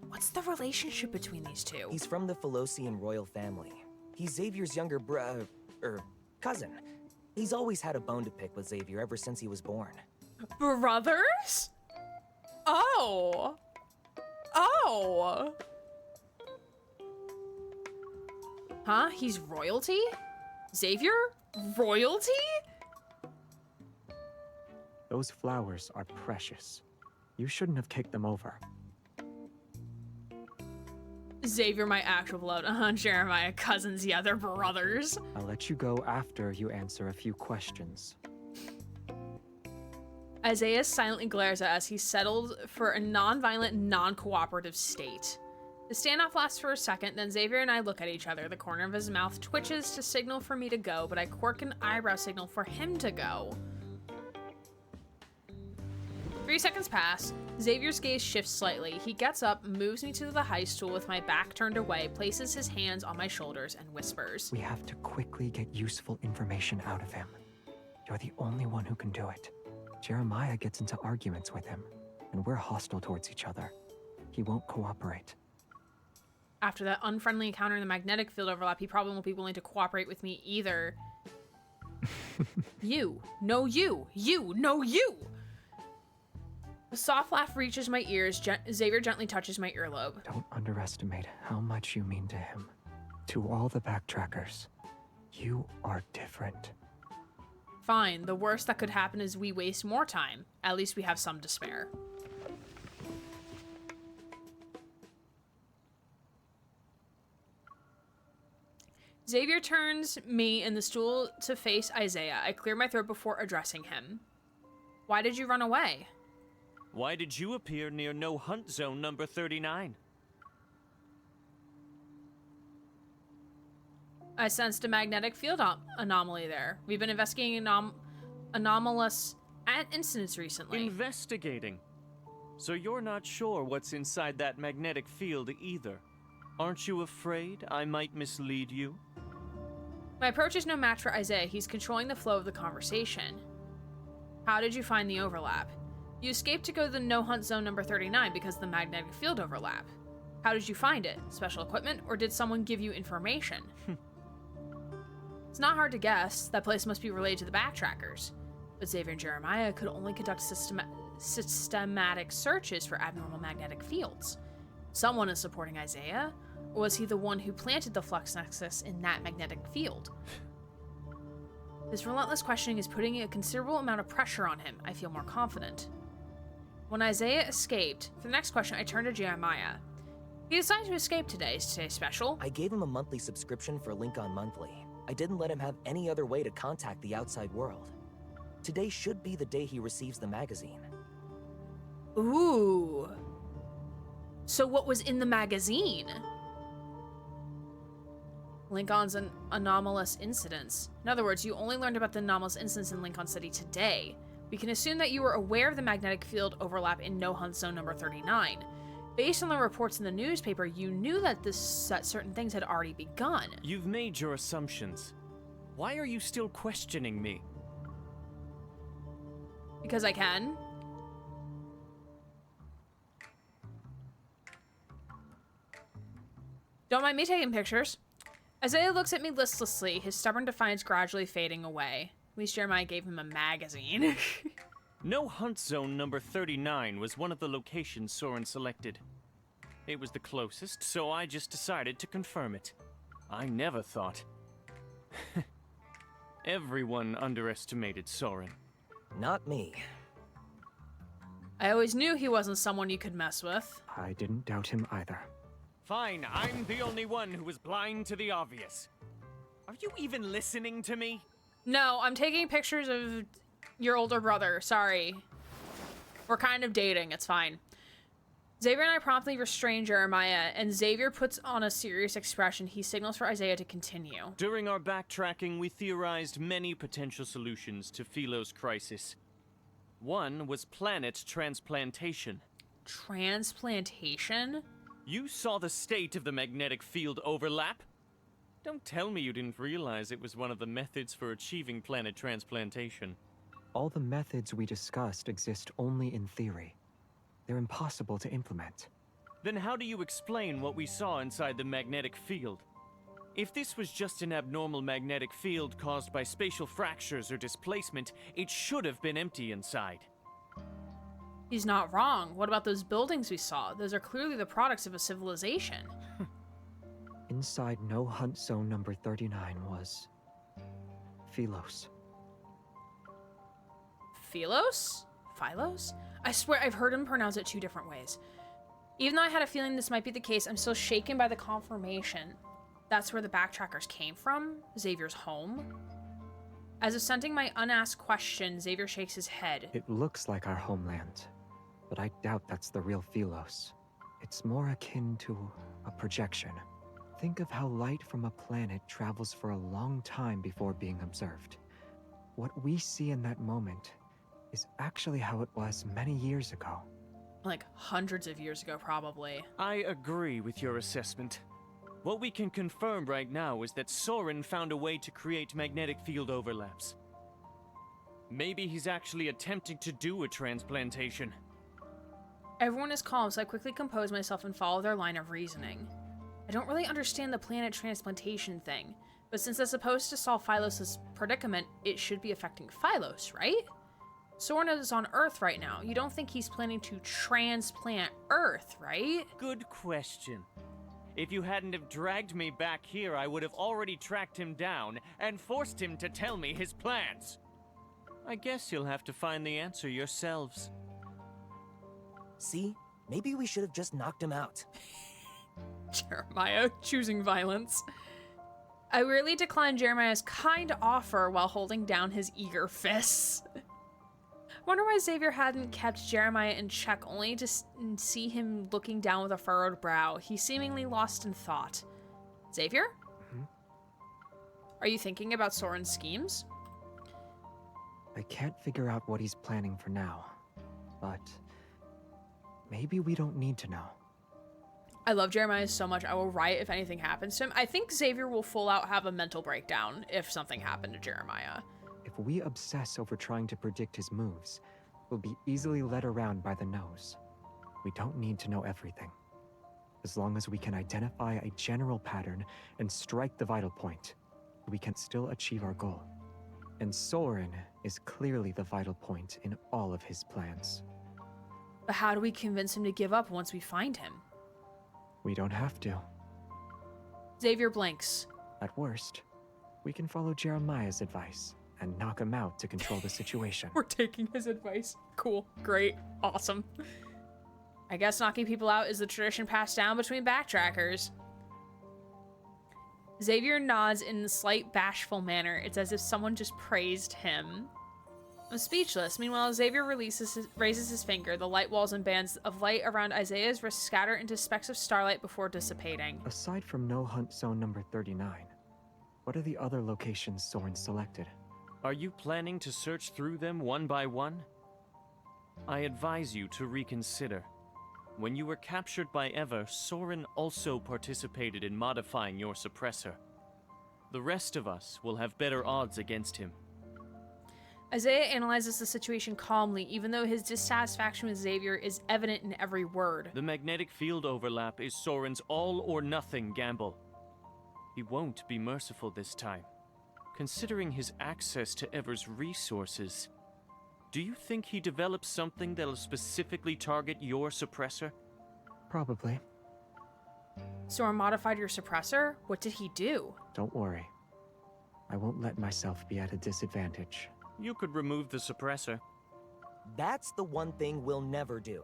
What's the relationship between these two? He's from the Felosian royal family. He's Xavier's younger cousin. He's always had a bone to pick with Xavier ever since he was born. Brothers? Oh. Oh. Huh? He's royalty? Xavier? Royalty? Those flowers are precious. You shouldn't have kicked them over. Xavier, my actual blood. Jeremiah, cousins, yeah, they're brothers. I'll let you go after you answer a few questions. Isaiah silently glares at us. He's settled for a non-violent, non-cooperative state. The standoff lasts for a second, then Xavier and I look at each other. The corner of his mouth twitches to signal for me to go, but I quirk an eyebrow signal for him to go. 3 seconds pass. Xavier's gaze shifts slightly. He gets up, moves me to the high stool with my back turned away, places his hands on my shoulders, and whispers. We have to quickly get useful information out of him. You're the only one who can do it. Jeremiah gets into arguments with him, and we're hostile towards each other. He won't cooperate. After that unfriendly encounter in the magnetic field overlap, he probably won't be willing to cooperate with me either. You. No you. You. No you! A soft laugh reaches my ears. Xavier gently touches my earlobe. Don't underestimate how much you mean to him. To all the backtrackers, you are different. Fine. The worst that could happen is we waste more time. At least we have some to spare. Xavier turns me in the stool to face Isaiah. I clear my throat before addressing him. Why did you run away? Why did you appear near No Hunt Zone number 39? I sensed a magnetic field anomaly there. We've been investigating anomalous incidents recently. Investigating? So you're not sure what's inside that magnetic field either? Aren't you afraid I might mislead you? My approach is no match for Isaiah. He's controlling the flow of the conversation. How did you find the overlap? You escaped to go to the No Hunt Zone number 39 because of the magnetic field overlap. How did you find it? Special equipment, or did someone give you information? It's not hard to guess. That place must be related to the backtrackers. But Xavier and Jeremiah could only conduct systematic searches for abnormal magnetic fields. Someone is supporting Isaiah, or was he the one who planted the flux nexus in that magnetic field? This relentless questioning is putting a considerable amount of pressure on him. I feel more confident. When Isaiah escaped, for the next question, I turned to Jeremiah. He decided to escape today. Is today special? I gave him a monthly subscription for Lincoln Monthly. I didn't let him have any other way to contact the outside world. Today should be the day he receives the magazine. Ooh. So what was in the magazine? Lincoln's anomalous incidents. In other words, you only learned about the anomalous incidents in Lincoln City today. We can assume that you were aware of the magnetic field overlap in No Hunt Zone number 39. Based on the reports in the newspaper, you knew that certain things had already begun. You've made your assumptions. Why are you still questioning me? Because I can. Don't mind me taking pictures. Isaiah looks at me listlessly, his stubborn defiance gradually fading away. At least Jeremiah gave him a magazine. No Hunt Zone number 39 was one of the locations Soren selected. It was the closest, so I just decided to confirm it. I never thought. Everyone underestimated Soren. Not me. I always knew he wasn't someone you could mess with. I didn't doubt him either. Fine, I'm the only one who was blind to the obvious. Are you even listening to me? No, I'm taking pictures of your older brother. Sorry. We're kind of dating. It's fine. Xavier and I promptly restrain Jeremiah, and Xavier puts on a serious expression. He signals for Isaiah to continue. During our backtracking, we theorized many potential solutions to Philo's crisis. One was planet transplantation. Transplantation? You saw the state of the magnetic field overlap? Don't tell me you didn't realize it was one of the methods for achieving planet transplantation. All the methods we discussed exist only in theory. They're impossible to implement. Then how do you explain what we saw inside the magnetic field? If this was just an abnormal magnetic field caused by spatial fractures or displacement, it should have been empty inside. He's not wrong. What about those buildings we saw? Those are clearly the products of a civilization. Inside No Hunt Zone number 39 was... Philos. Philos? Philos? I swear I've heard him pronounce it 2 different ways. Even though I had a feeling this might be the case, I'm still shaken by the confirmation. That's where the backtrackers came from? Xavier's home? As if sensing my unasked question, Xavier shakes his head. It looks like our homeland, but I doubt that's the real Philos. It's more akin to a projection. Think of how light from a planet travels for a long time before being observed. What we see in that moment is actually how it was many years ago. Like hundreds of years ago, probably. I agree with your assessment. What we can confirm right now is that Soren found a way to create magnetic field overlaps. Maybe he's actually attempting to do a transplantation. Everyone is calm, so I quickly compose myself and follow their line of reasoning. I don't really understand the planet transplantation thing, but since it's supposed to solve Philos' predicament, it should be affecting Philos, right? Soren is on Earth right now. You don't think he's planning to transplant Earth, right? Good question. If you hadn't have dragged me back here, I would have already tracked him down and forced him to tell me his plans. I guess you'll have to find the answer yourselves. See? Maybe we should have just knocked him out. Jeremiah choosing violence. I rarely decline Jeremiah's kind offer while holding down his eager fists. Wonder why Xavier hadn't kept Jeremiah in check, only to see him looking down with a furrowed brow. He seemingly lost in thought. Xavier? Are you thinking about Soren's schemes? I can't figure out what he's planning for now, but maybe we don't need to know. I love Jeremiah so much, I will riot if anything happens to him. I think Xavier will full out have a mental breakdown if something happened to Jeremiah. If we obsess over trying to predict his moves, we'll be easily led around by the nose. We don't need to know everything. As long as we can identify a general pattern and strike the vital point, we can still achieve our goal. And Soren is clearly the vital point in all of his plans. But how do we convince him to give up once we find him? We don't have to. Xavier blinks. At worst, we can follow Jeremiah's advice and knock him out to control the situation. We're taking his advice. Cool. Great. Awesome. I guess knocking people out is the tradition passed down between backtrackers. Xavier nods in a slight bashful manner. It's as if someone just praised him. I'm speechless. Meanwhile, Xavier raises his finger. The light walls and bands of light around Isaiah's wrist scatter into specks of starlight before dissipating. Aside from No Hunt Zone number 39, what are the other locations Soren selected? Are you planning to search through them one by one? I advise you to reconsider. When you were captured by Eva, Soren also participated in modifying your suppressor. The rest of us will have better odds against him. Isaiah analyzes the situation calmly, even though his dissatisfaction with Xavier is evident in every word. The magnetic field overlap is Soren's all-or-nothing gamble. He won't be merciful this time. Considering his access to Ever's resources, do you think he developed something that'll specifically target your suppressor? Probably. Soren modified your suppressor? What did he do? Don't worry. I won't let myself be at a disadvantage. You could remove the suppressor. That's the one thing we'll never do.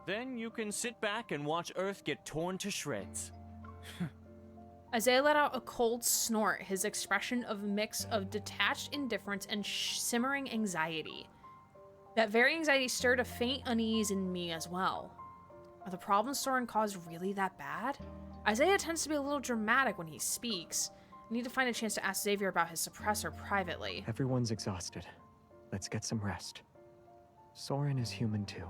Then you can sit back and watch Earth get torn to shreds. Isaiah let out a cold snort, his expression a mix of detached indifference and simmering anxiety. That very anxiety stirred a faint unease in me as well. Are the problems Soren caused really that bad? Isaiah tends to be a little dramatic when he speaks. I need to find a chance to ask Xavier about his suppressor privately. Everyone's exhausted. Let's get some rest. Soren is human too.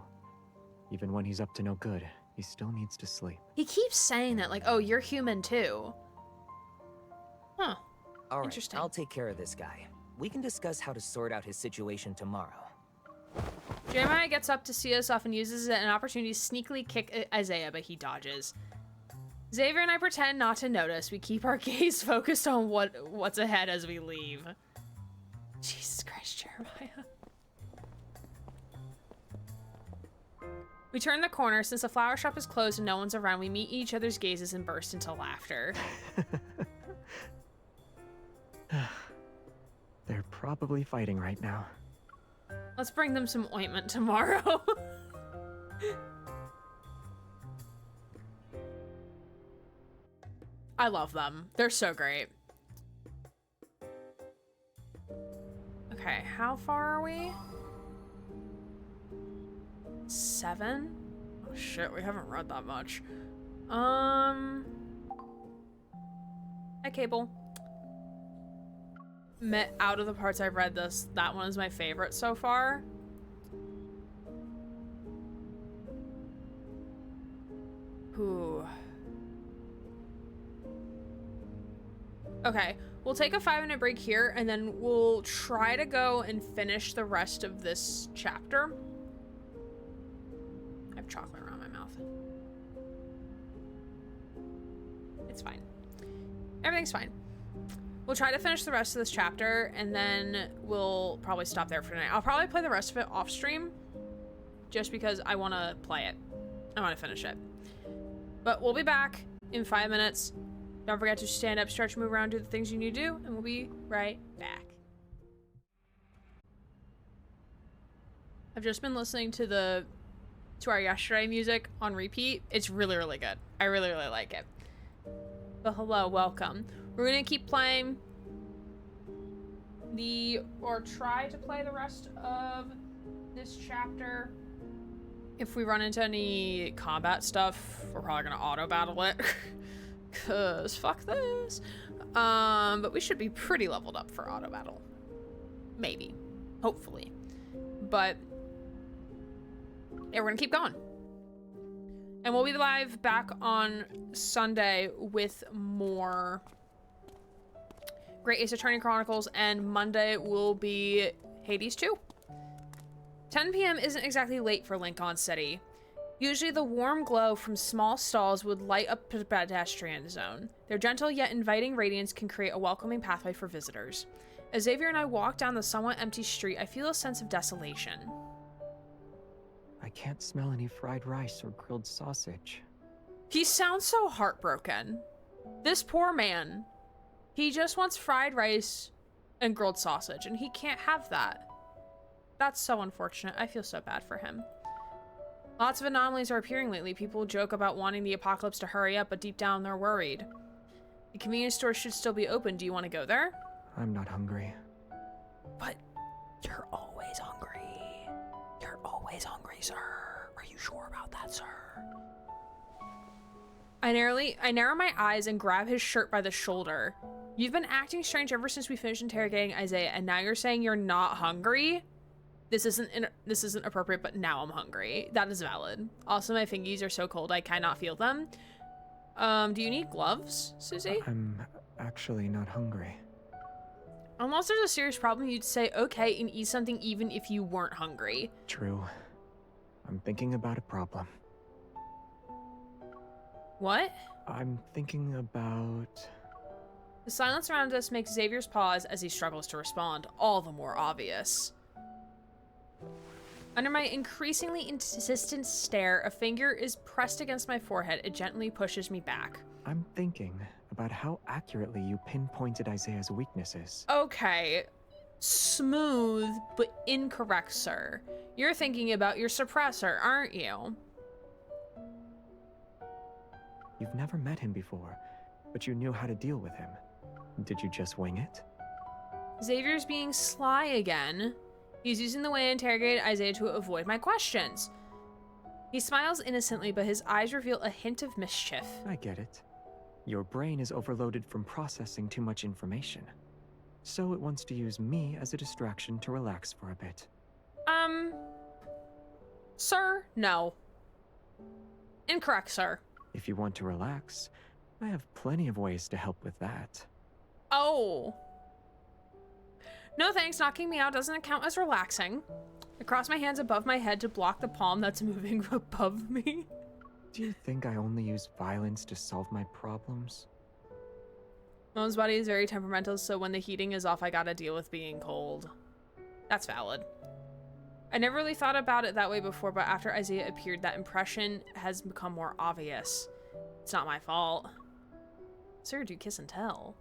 Even when he's up to no good, he still needs to sleep. He keeps saying that, like, oh, you're human too. Huh. All right, Interesting. I'll take care of this guy. We can discuss how to sort out his situation tomorrow. Jeremiah gets up to see us off and uses an opportunity to sneakily kick Isaiah, but he dodges. Xavier and I pretend not to notice. We keep our gaze focused on what's ahead as we leave. Jesus Christ, Jeremiah. We turn the corner. Since the flower shop is closed and no one's around, we meet each other's gazes and burst into laughter. They're probably fighting right now. Let's bring them some ointment tomorrow. I love them. They're so great. Okay, how far are we? 7? Oh shit, we haven't read that much. Hi, Cable. Out of the parts I've read this, that one is my favorite so far. Ooh. Okay, we'll take a 5-minute break here and then we'll try to go and finish the rest of this chapter. I have chocolate around my mouth. It's fine. Everything's fine. We'll try to finish the rest of this chapter, and then we'll probably stop there for tonight. I'll probably play the rest of it off stream, just because I want to play it. I want to finish it. But we'll be back in 5 minutes. Don't forget to stand up, stretch, move around, do the things you need to do, and we'll be right back. I've just been listening to our yesterday music on repeat. It's really, really good. I really, really like it. But hello, welcome. We're gonna keep playing or try to play the rest of this chapter. If we run into any combat stuff, we're probably gonna auto battle it. Cause fuck this. But we should be pretty leveled up for auto battle. Maybe. Hopefully. But yeah, we're gonna keep going. And we'll be live back on Sunday with more Great Ace Attorney Chronicles, and Monday will be Hades 2. 10 p.m. isn't exactly late for Lincoln City. Usually the warm glow from small stalls would light up the pedestrian zone. Their gentle yet inviting radiance can create a welcoming pathway for visitors. As Xavier and I walk down the somewhat empty street, I feel a sense of desolation. I can't smell any fried rice or grilled sausage. He sounds so heartbroken. This poor man. He just wants fried rice and grilled sausage, and he can't have that. That's so unfortunate. I feel so bad for him. Lots of anomalies are appearing lately. People joke about wanting the apocalypse to hurry up, but deep down they're worried. The convenience store should still be open. Do you want to go there? I'm not hungry. But you're always hungry. You're always hungry, sir. Are you sure about that, sir? I narrow my eyes and grab his shirt by the shoulder. You've been acting strange ever since we finished interrogating Isaiah, and now you're saying you're not hungry? This isn't appropriate, but now I'm hungry. That is valid. Also, my fingies are so cold I cannot feel them. Do you need gloves, Susie? I'm actually not hungry. Unless there's a serious problem, you'd say okay and eat something even if you weren't hungry. True. I'm thinking about a problem. What? I'm thinking about... The silence around us makes Xavier's pause as he struggles to respond all the more obvious. Under my increasingly insistent stare, a finger is pressed against my forehead. It gently pushes me back. I'm thinking about how accurately you pinpointed Isaiah's weaknesses. Okay. Smooth, but incorrect, sir. You're thinking about your suppressor, aren't you? You've never met him before, but you knew how to deal with him. Did you just wing it? Xavier's being sly again. He's using the way I interrogate Isaiah to avoid my questions. He smiles innocently, but his eyes reveal a hint of mischief. I get it. Your brain is overloaded from processing too much information. So it wants to use me as a distraction to relax for a bit. Sir, no. Incorrect, sir. If you want to relax, I have plenty of ways to help with that. Oh. No thanks, knocking me out doesn't count as relaxing. I cross my hands above my head to block the palm that's moving above me. Do you think I only use violence to solve my problems? Mom's body is very temperamental, so when the heating is off, I gotta deal with being cold. That's valid. I never really thought about it that way before, but after Isaiah appeared, that impression has become more obvious. It's not my fault. Sir, do kiss and tell.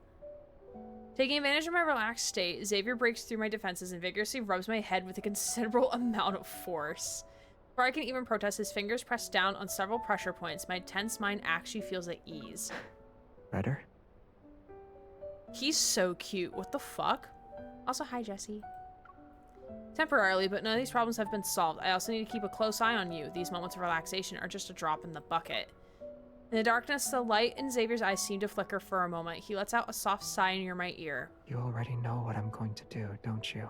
Taking advantage of my relaxed state, Xavier breaks through my defenses and vigorously rubs my head with a considerable amount of force. Before I can even protest, his fingers press down on several pressure points. My tense mind actually feels at ease. Better? He's so cute. What the fuck? Also, hi, Jesse. Temporarily, but none of these problems have been solved. I also need to keep a close eye on you. These moments of relaxation are just a drop in the bucket. In the darkness, the light in Xavier's eyes seem to flicker for a moment. He lets out a soft sigh near my ear. You already know what I'm going to do, don't you?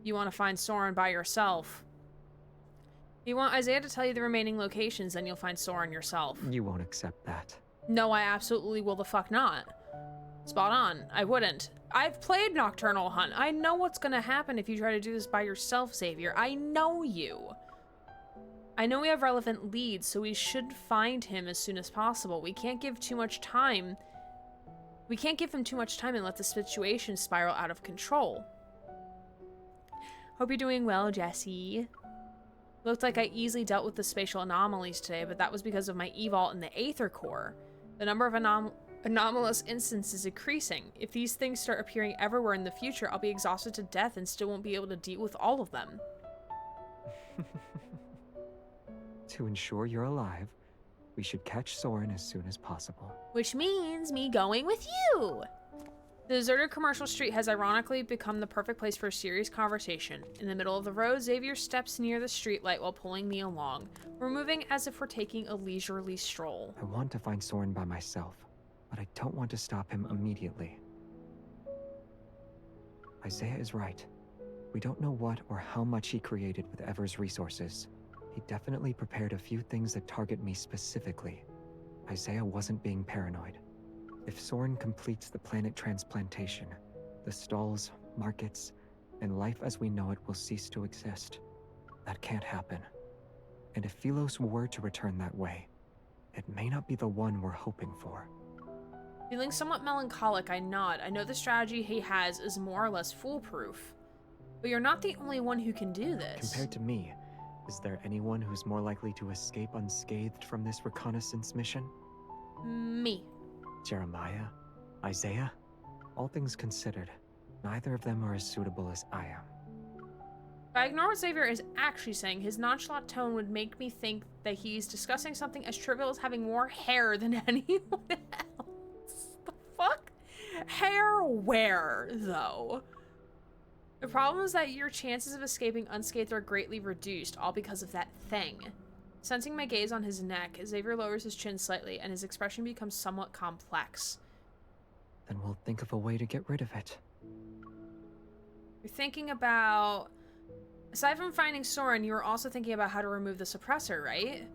You want to find Soren by yourself. You want Isaiah to tell you the remaining locations, then you'll find Soren yourself. You won't accept that. No, I absolutely will the fuck not. Spot on. I wouldn't. I've played Nocturnal Hunt. I know what's gonna happen if you try to do this by yourself, Xavier. I know you. I know we have relevant leads, so we should find him as soon as possible. We can't give too much time. We can't give him too much time and let the situation spiral out of control. Hope you're doing well, Jesse. Looked like I easily dealt with the spatial anomalies today, but that was because of my evault in the Aether Core. The number of anomalous instances is increasing. If these things start appearing everywhere in the future, I'll be exhausted to death and still won't be able to deal with all of them. To ensure you're alive, we should catch Soren as soon as possible. Which means me going with you! The deserted commercial street has ironically become the perfect place for a serious conversation. In the middle of the road, Xavier steps near the streetlight while pulling me along. We're moving as if we're taking a leisurely stroll. I want to find Soren by myself, but I don't want to stop him immediately. Isaiah is right. We don't know what or how much he created with Ever's resources. He definitely prepared a few things that target me specifically. Isaiah wasn't being paranoid. If Soren completes the planet transplantation, the stalls, markets, and life as we know it will cease to exist. That can't happen. And if Philos were to return that way, it may not be the one we're hoping for. Feeling somewhat melancholic, I nod. I know the strategy he has is more or less foolproof. But you're not the only one who can do this. Compared to me, is there anyone who's more likely to escape unscathed from this reconnaissance mission? Me. Jeremiah? Isaiah? All things considered, neither of them are as suitable as I am. If I ignore what Xavier is actually saying, his nonchalant tone would make me think that he's discussing something as trivial as having more hair than anyone else. The fuck? Hair where, though? The problem is that your chances of escaping unscathed are greatly reduced, all because of that thing. Sensing my gaze on his neck, Xavier lowers his chin slightly, and his expression becomes somewhat complex. Then we'll think of a way to get rid of it. You're thinking about... Aside from finding Soren, you were also thinking about how to remove the suppressor, right?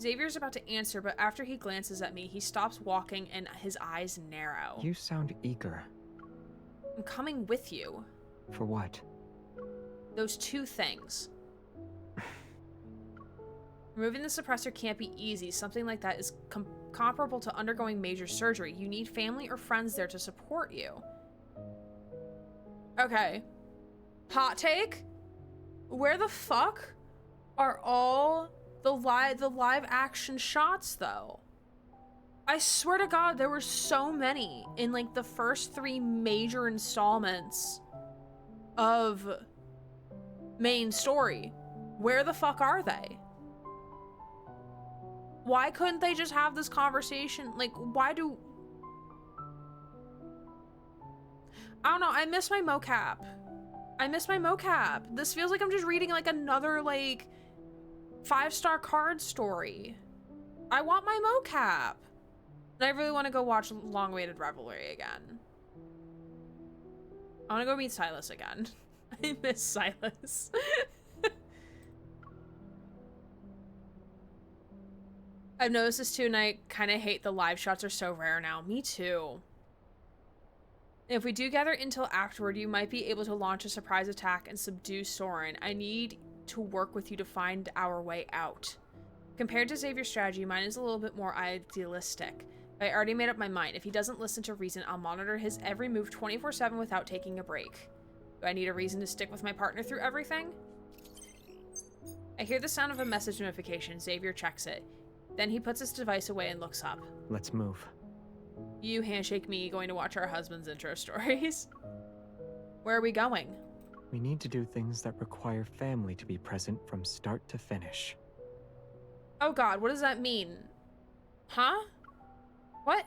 Xavier's about to answer, but after he glances at me, he stops walking and his eyes narrow. You sound eager. I'm coming with you. For what? Those two things. Removing the suppressor can't be easy. Something like that is comparable to undergoing major surgery. You need family or friends there to support you. Okay. Hot take? Where the fuck are all the live action shots though? I swear to God, there were so many in like the first 3 major installments of main story. Where the fuck are they? Why couldn't they just have this conversation? Like, why do... I don't know, I miss my mocap. I miss my mocap. This feels like I'm just reading like another like 5-star card story. I want my mocap. And I really want to go watch Long-Awaited Revelry again. I want to go meet Silas again. I miss Silas. I've noticed this too, and I kind of hate the live shots are so rare now. Me too. If we do gather intel afterward, you might be able to launch a surprise attack and subdue Soren. I need to work with you to find our way out. Compared to Xavier's strategy, mine is a little bit more idealistic. I already made up my mind. If he doesn't listen to reason, I'll monitor his every move 24/7 without taking a break. Do I need a reason to stick with my partner through everything? I hear the sound of a message notification. Xavier checks it. Then he puts his device away and looks up. Let's move. You handshake me, going to watch our husbands' intro stories. Where are we going? We need to do things that require family to be present from start to finish. Oh God, what does that mean? Huh? What?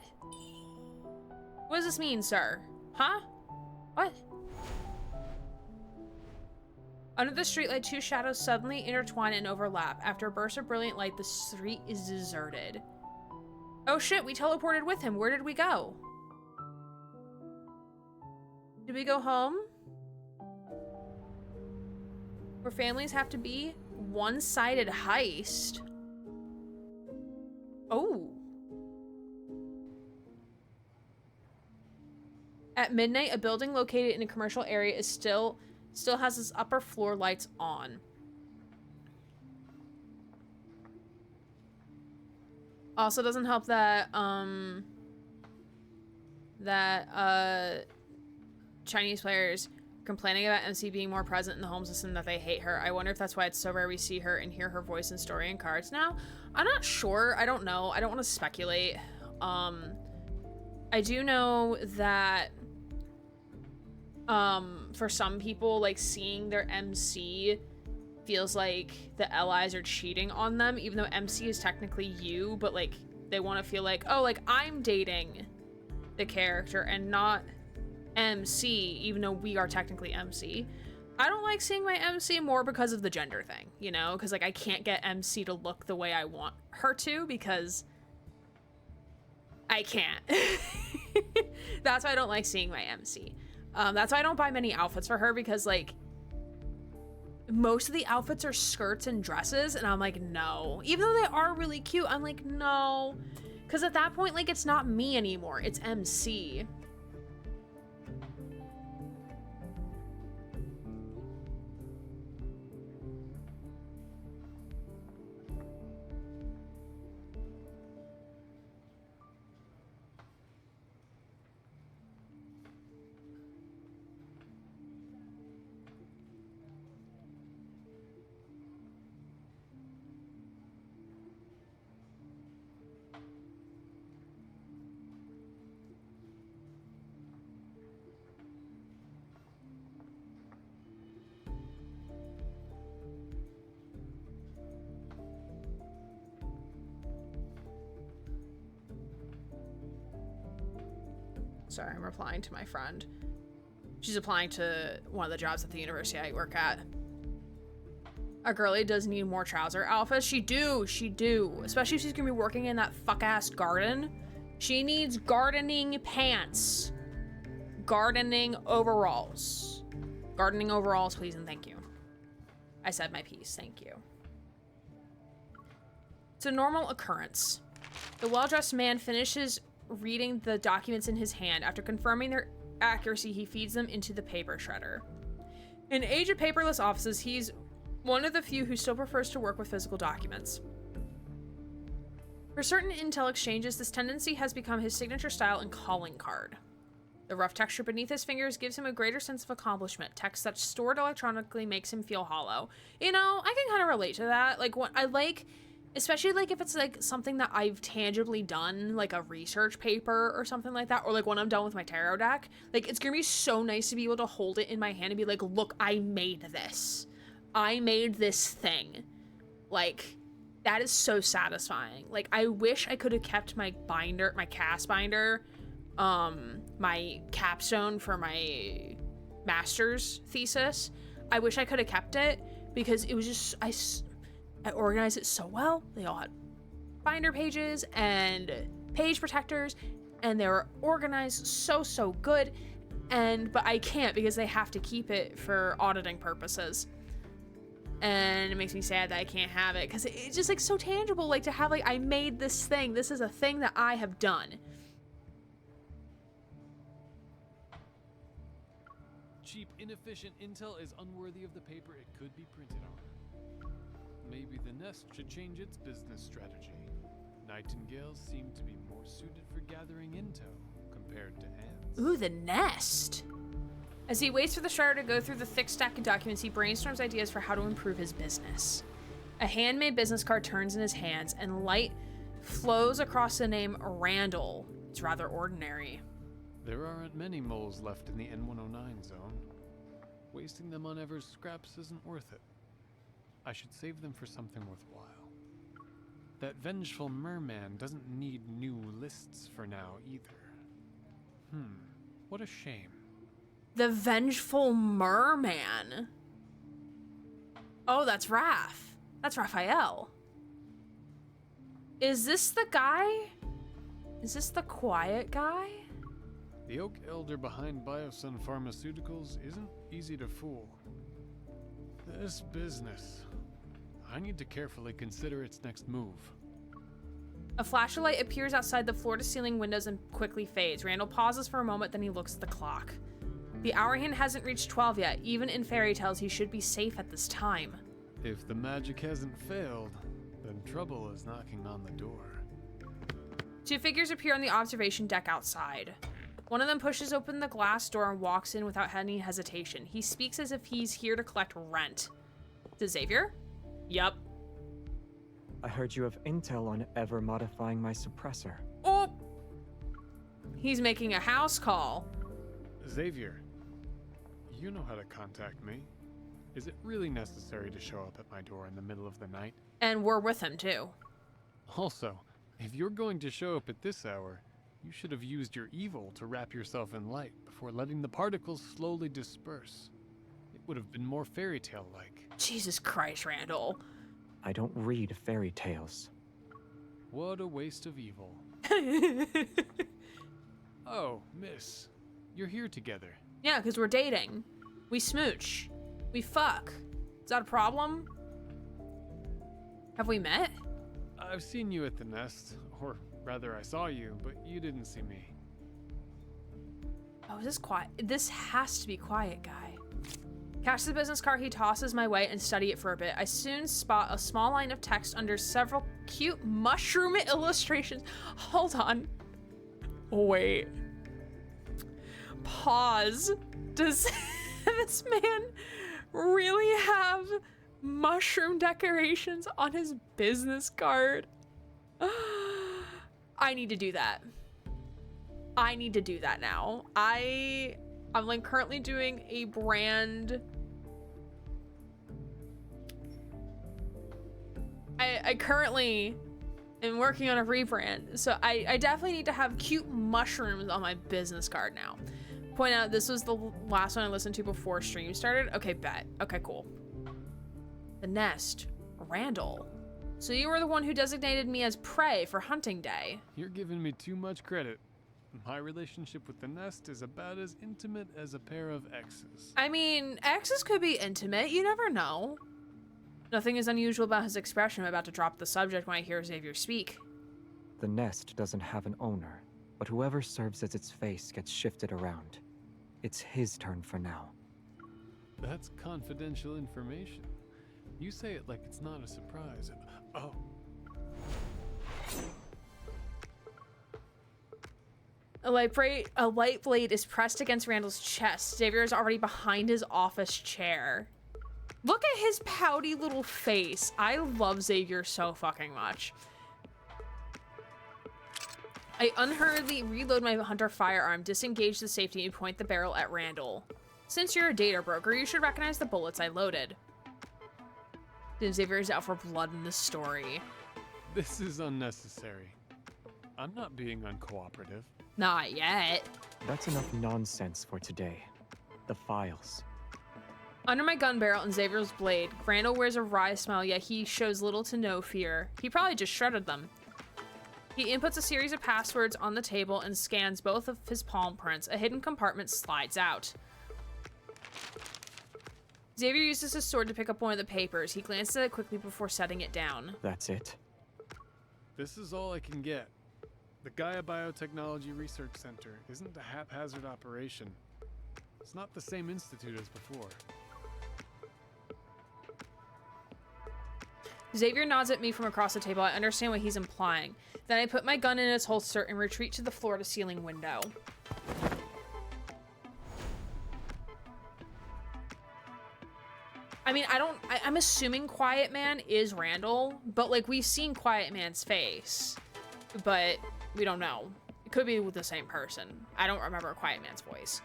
What does this mean, sir? Huh? What? Under the streetlight, 2 shadows suddenly intertwine and overlap. After a burst of brilliant light, the street is deserted. Oh shit, we teleported with him. Where did we go? Did we go home? Where families have to be? One-sided heist. Oh. At midnight, a building located in a commercial area is still has its upper floor lights on. Also doesn't help that Chinese players complaining about MC being more present in the home system, that they hate her. I wonder if that's why it's so rare we see her and hear her voice in story and cards now. I'm not sure. I don't know. I don't want to speculate. I do know that for some people, like, seeing their MC feels like the allies are cheating on them, even though MC is technically you, but like they want to feel like, oh, like I'm dating the character and not MC, even though we are technically MC. I don't like seeing my MC more because of the gender thing, you know, because like I can't get MC to look the way I want her to because I can't. That's why I don't like seeing my MC. That's why I don't buy many outfits for her, because like most of the outfits are skirts and dresses, and I'm like, no. Even though they are really cute, I'm like, no. Because at that point, like, it's not me anymore. It's MC. Sorry, I'm replying to my friend. She's applying to one of the jobs at the university I work at. A girlie does need more trouser outfits. She do. Especially if she's gonna be working in that fuck-ass garden. She needs gardening pants. Gardening overalls. Gardening overalls, please and thank you. I said my piece, thank you. It's a normal occurrence. The well-dressed man finishes reading the documents in his hand. After confirming their accuracy, he feeds them into the paper shredder. In an age of paperless offices, he's one of the few who still prefers to work with physical documents. For certain intel exchanges, this tendency has become his signature style and calling card. The rough texture beneath his fingers gives him a greater sense of accomplishment. Text that's stored electronically makes him feel hollow. You know, I can kind of relate to that. Like, what I like, especially like if it's like something that I've tangibly done, like a research paper or something like that, or like when I'm done with my tarot deck, like it's gonna be so nice to be able to hold it in my hand and be like, look, I made this. I made this thing. Like, that is so satisfying. Like, I wish I could have kept my binder, my cast binder, my capstone for my master's thesis. I wish I could have kept it because it was just, I organized it so well. They all had binder pages and page protectors, and they were organized so good. But I can't because they have to keep it for auditing purposes. And it makes me sad that I can't have it because it's just like so tangible, like to have like, I made this thing. This is a thing that I have done. Cheap, inefficient intel is unworthy of the paper it could be printed on. Maybe the Nest should change its business strategy. Nightingales seem to be more suited for gathering intel compared to ants. Ooh, the Nest. As he waits for the Strider to go through the thick stack of documents, he brainstorms ideas for how to improve his business. A handmade business card turns in his hands, and light flows across the name Randall. It's rather ordinary. There aren't many moles left in the N109 zone. Wasting them on Ever's scraps isn't worth it. I should save them for something worthwhile. That vengeful merman doesn't need new lists for now either. What a shame. The vengeful merman. Oh, that's Raph. That's Raphael. Is this the guy? Is this the quiet guy? The Oak Elder behind Biosun Pharmaceuticals isn't easy to fool. This business, I need to carefully consider its next move. A flash of light appears outside the floor-to-ceiling windows and quickly fades. Randall pauses for a moment, then he looks at the clock. The hour hand hasn't reached 12 yet. Even in fairy tales, he should be safe at this time. If the magic hasn't failed, then trouble is knocking on the door. Two figures appear on the observation deck outside. One of them pushes open the glass door and walks in without any hesitation. He speaks as if he's here to collect rent. Is it Xavier? Yup. I heard you have intel on Ever modifying my suppressor. Oh! He's making a house call. Xavier, you know how to contact me. Is it really necessary to show up at my door in the middle of the night? And we're with him, too. Also, if you're going to show up at this hour, you should have used your evil to wrap yourself in light before letting the particles slowly disperse. It would have been more fairy tale-like. Jesus Christ, Randall. I don't read fairy tales. What a waste of evil. Oh, miss. You're here together. Yeah, because we're dating. We smooch. We fuck. Is that a problem? Have we met? I've seen you at the Nest, or rather I saw you, but you didn't see me. Oh, is this quiet? This has to be quiet, guy. Catch the business card he tosses my way and study it for a bit. I soon spot a small line of text under several cute mushroom illustrations. Hold on. Wait. Pause. Does this man really have mushroom decorations on his business card? I need to do that. I need to do that now. I'm like currently doing a brand. I currently am working on a rebrand, so I definitely need to have cute mushrooms on my business card now. Point out, this was the last one I listened to before stream started. Okay, bet. Okay, cool. The Nest. Randall. So you were the one who designated me as prey for hunting day. You're giving me too much credit. My relationship with the Nest is about as intimate as a pair of exes. I mean, exes could be intimate. You never know. Nothing is unusual about his expression. I'm about to drop the subject when I hear Xavier speak. The Nest doesn't have an owner, but whoever serves as its face gets shifted around. It's his turn for now. That's confidential information. You say it like it's not a surprise. Oh. A light blade is pressed against Randall's chest. Xavier is already behind his office chair. Look at his pouty little face. I love Xavier so fucking much. I unhurriedly reload my hunter firearm, disengage the safety, and point the barrel at Randall. Since you're a data broker, you should recognize the bullets I loaded. Xavier is out for blood in this story. This is unnecessary. I'm not being uncooperative. Not yet. That's enough nonsense for today. The files. Under my gun barrel and Xavier's blade, Randall wears a wry smile, yet he shows little to no fear. He probably just shredded them. He inputs a series of passwords on the table and scans both of his palm prints. A hidden compartment slides out. Xavier uses his sword to pick up one of the papers. He glances at it quickly before setting it down. That's it? This is all I can get. The Gaia Biotechnology Research Center isn't a haphazard operation. It's not the same institute as before. Xavier nods at me from across the table. I understand what he's implying. Then I put my gun in its holster and retreat to the floor-to-ceiling window. I mean, I'm assuming Quiet Man is Randall, but like we've seen Quiet Man's face, but we don't know. It could be with the same person. I don't remember Quiet Man's voice.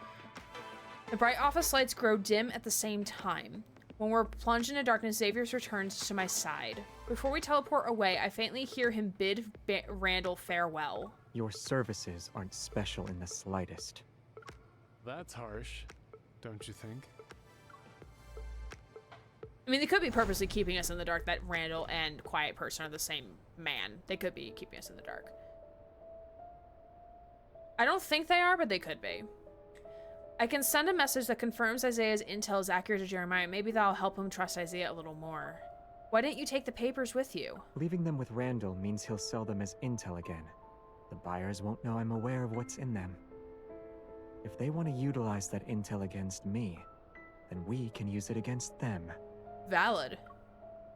The bright office lights grow dim at the same time. When we're plunged into darkness, Xavier returns to my side. Before we teleport away, I faintly hear him bid Randall farewell. Your services aren't special in the slightest. That's harsh, don't you think? I mean, they could be purposely keeping us in the dark that Randall and Quiet Person are the same man. They could be keeping us in the dark. I don't think they are, but they could be. I can send a message that confirms Isaiah's intel is accurate to Jeremiah. Maybe that'll help him trust Isaiah a little more. Why didn't you take the papers with you? Leaving them with Randall means he'll sell them as intel again. The buyers won't know I'm aware of what's in them. If they want to utilize that intel against me, then we can use it against them. Valid.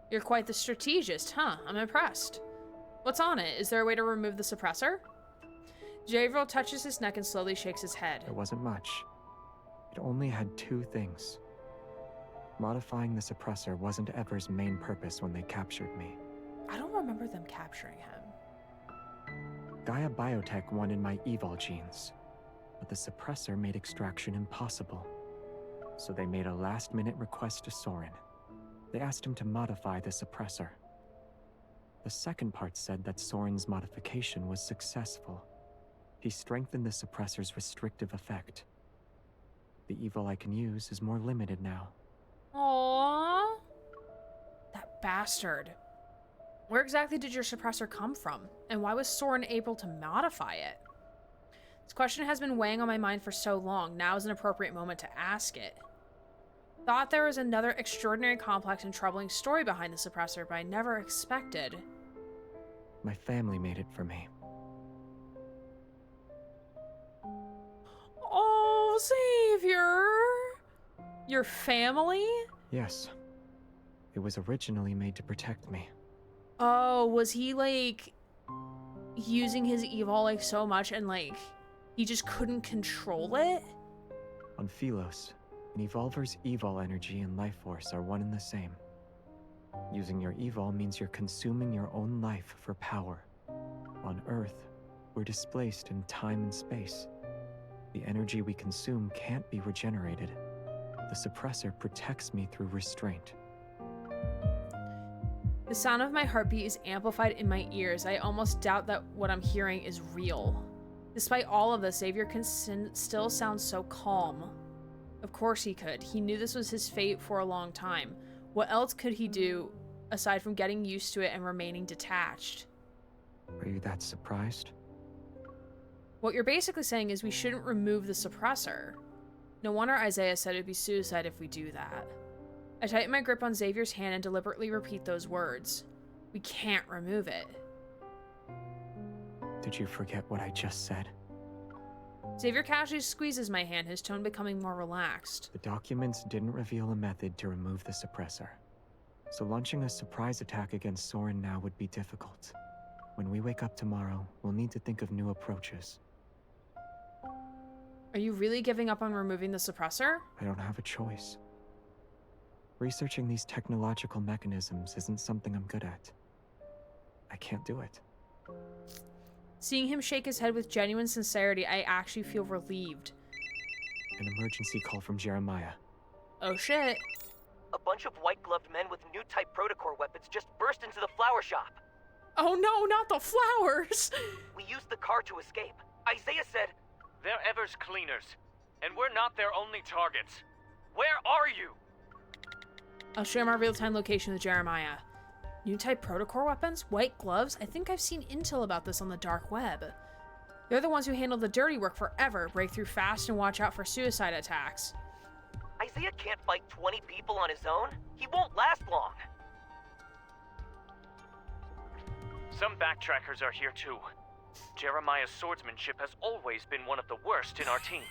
You're quite the strategist, huh? I'm impressed. What's on it? Is there a way to remove the suppressor? Javril touches his neck and slowly shakes his head. There wasn't much. It only had two things. Modifying the suppressor wasn't Ever's main purpose when they captured me. I don't remember them capturing him. Gaia Biotech wanted my evol genes, but the suppressor made extraction impossible. So they made a last-minute request to Soren. They asked him to modify the suppressor. The second part said that Soren's modification was successful. He strengthened the suppressor's restrictive effect. The evil I can use is more limited now. Aww. That bastard. Where exactly did your suppressor come from? And why was Soren able to modify it? This question has been weighing on my mind for so long. Now is an appropriate moment to ask it. Thought there was another extraordinary, complex, and troubling story behind the suppressor, but I never expected. My family made it for me. Oh, Xavier! Your family? Yes. It was originally made to protect me. Oh, was he, like, using his evil, like, so much and, like, he just couldn't control it? On Philos, an evolver's evol energy and life force are one and the same. Using your evol means you're consuming your own life for power. On Earth, we're displaced in time and space. The energy we consume can't be regenerated. The suppressor protects me through restraint. The sound of my heartbeat is amplified in my ears. I almost doubt that what I'm hearing is real. Despite all of this, Xavier can still sound so calm. Of course he could. He knew this was his fate for a long time. What else could he do aside from getting used to it and remaining detached? Are you that surprised? What you're basically saying is we shouldn't remove the suppressor. No wonder Isaiah said it'd be suicide if we do that. I tighten my grip on Xavier's hand and deliberately repeat those words. We can't remove it. Did you forget what I just said? Xavier casually squeezes my hand, his tone becoming more relaxed. The documents didn't reveal a method to remove the suppressor. So launching a surprise attack against Soren now would be difficult. When we wake up tomorrow, we'll need to think of new approaches. Are you really giving up on removing the suppressor? I don't have a choice. Researching these technological mechanisms isn't something I'm good at. I can't do it. Seeing him shake his head with genuine sincerity, I actually feel relieved. An emergency call from Jeremiah. Oh shit. A bunch of white-gloved men with new type protocore weapons just burst into the flower shop. Oh no, not the flowers! We used the car to escape. Isaiah said, "They're Ever's cleaners, and we're not their only targets. Where are you?" I'll share my real-time location with Jeremiah. New type protocore weapons? White gloves? I think I've seen intel about this on the dark web. They're the ones who handle the dirty work forever. Break through fast and watch out for suicide attacks. Isaiah can't fight 20 people on his own. He won't last long. Some backtrackers are here too. Jeremiah's swordsmanship has always been one of the worst in our team.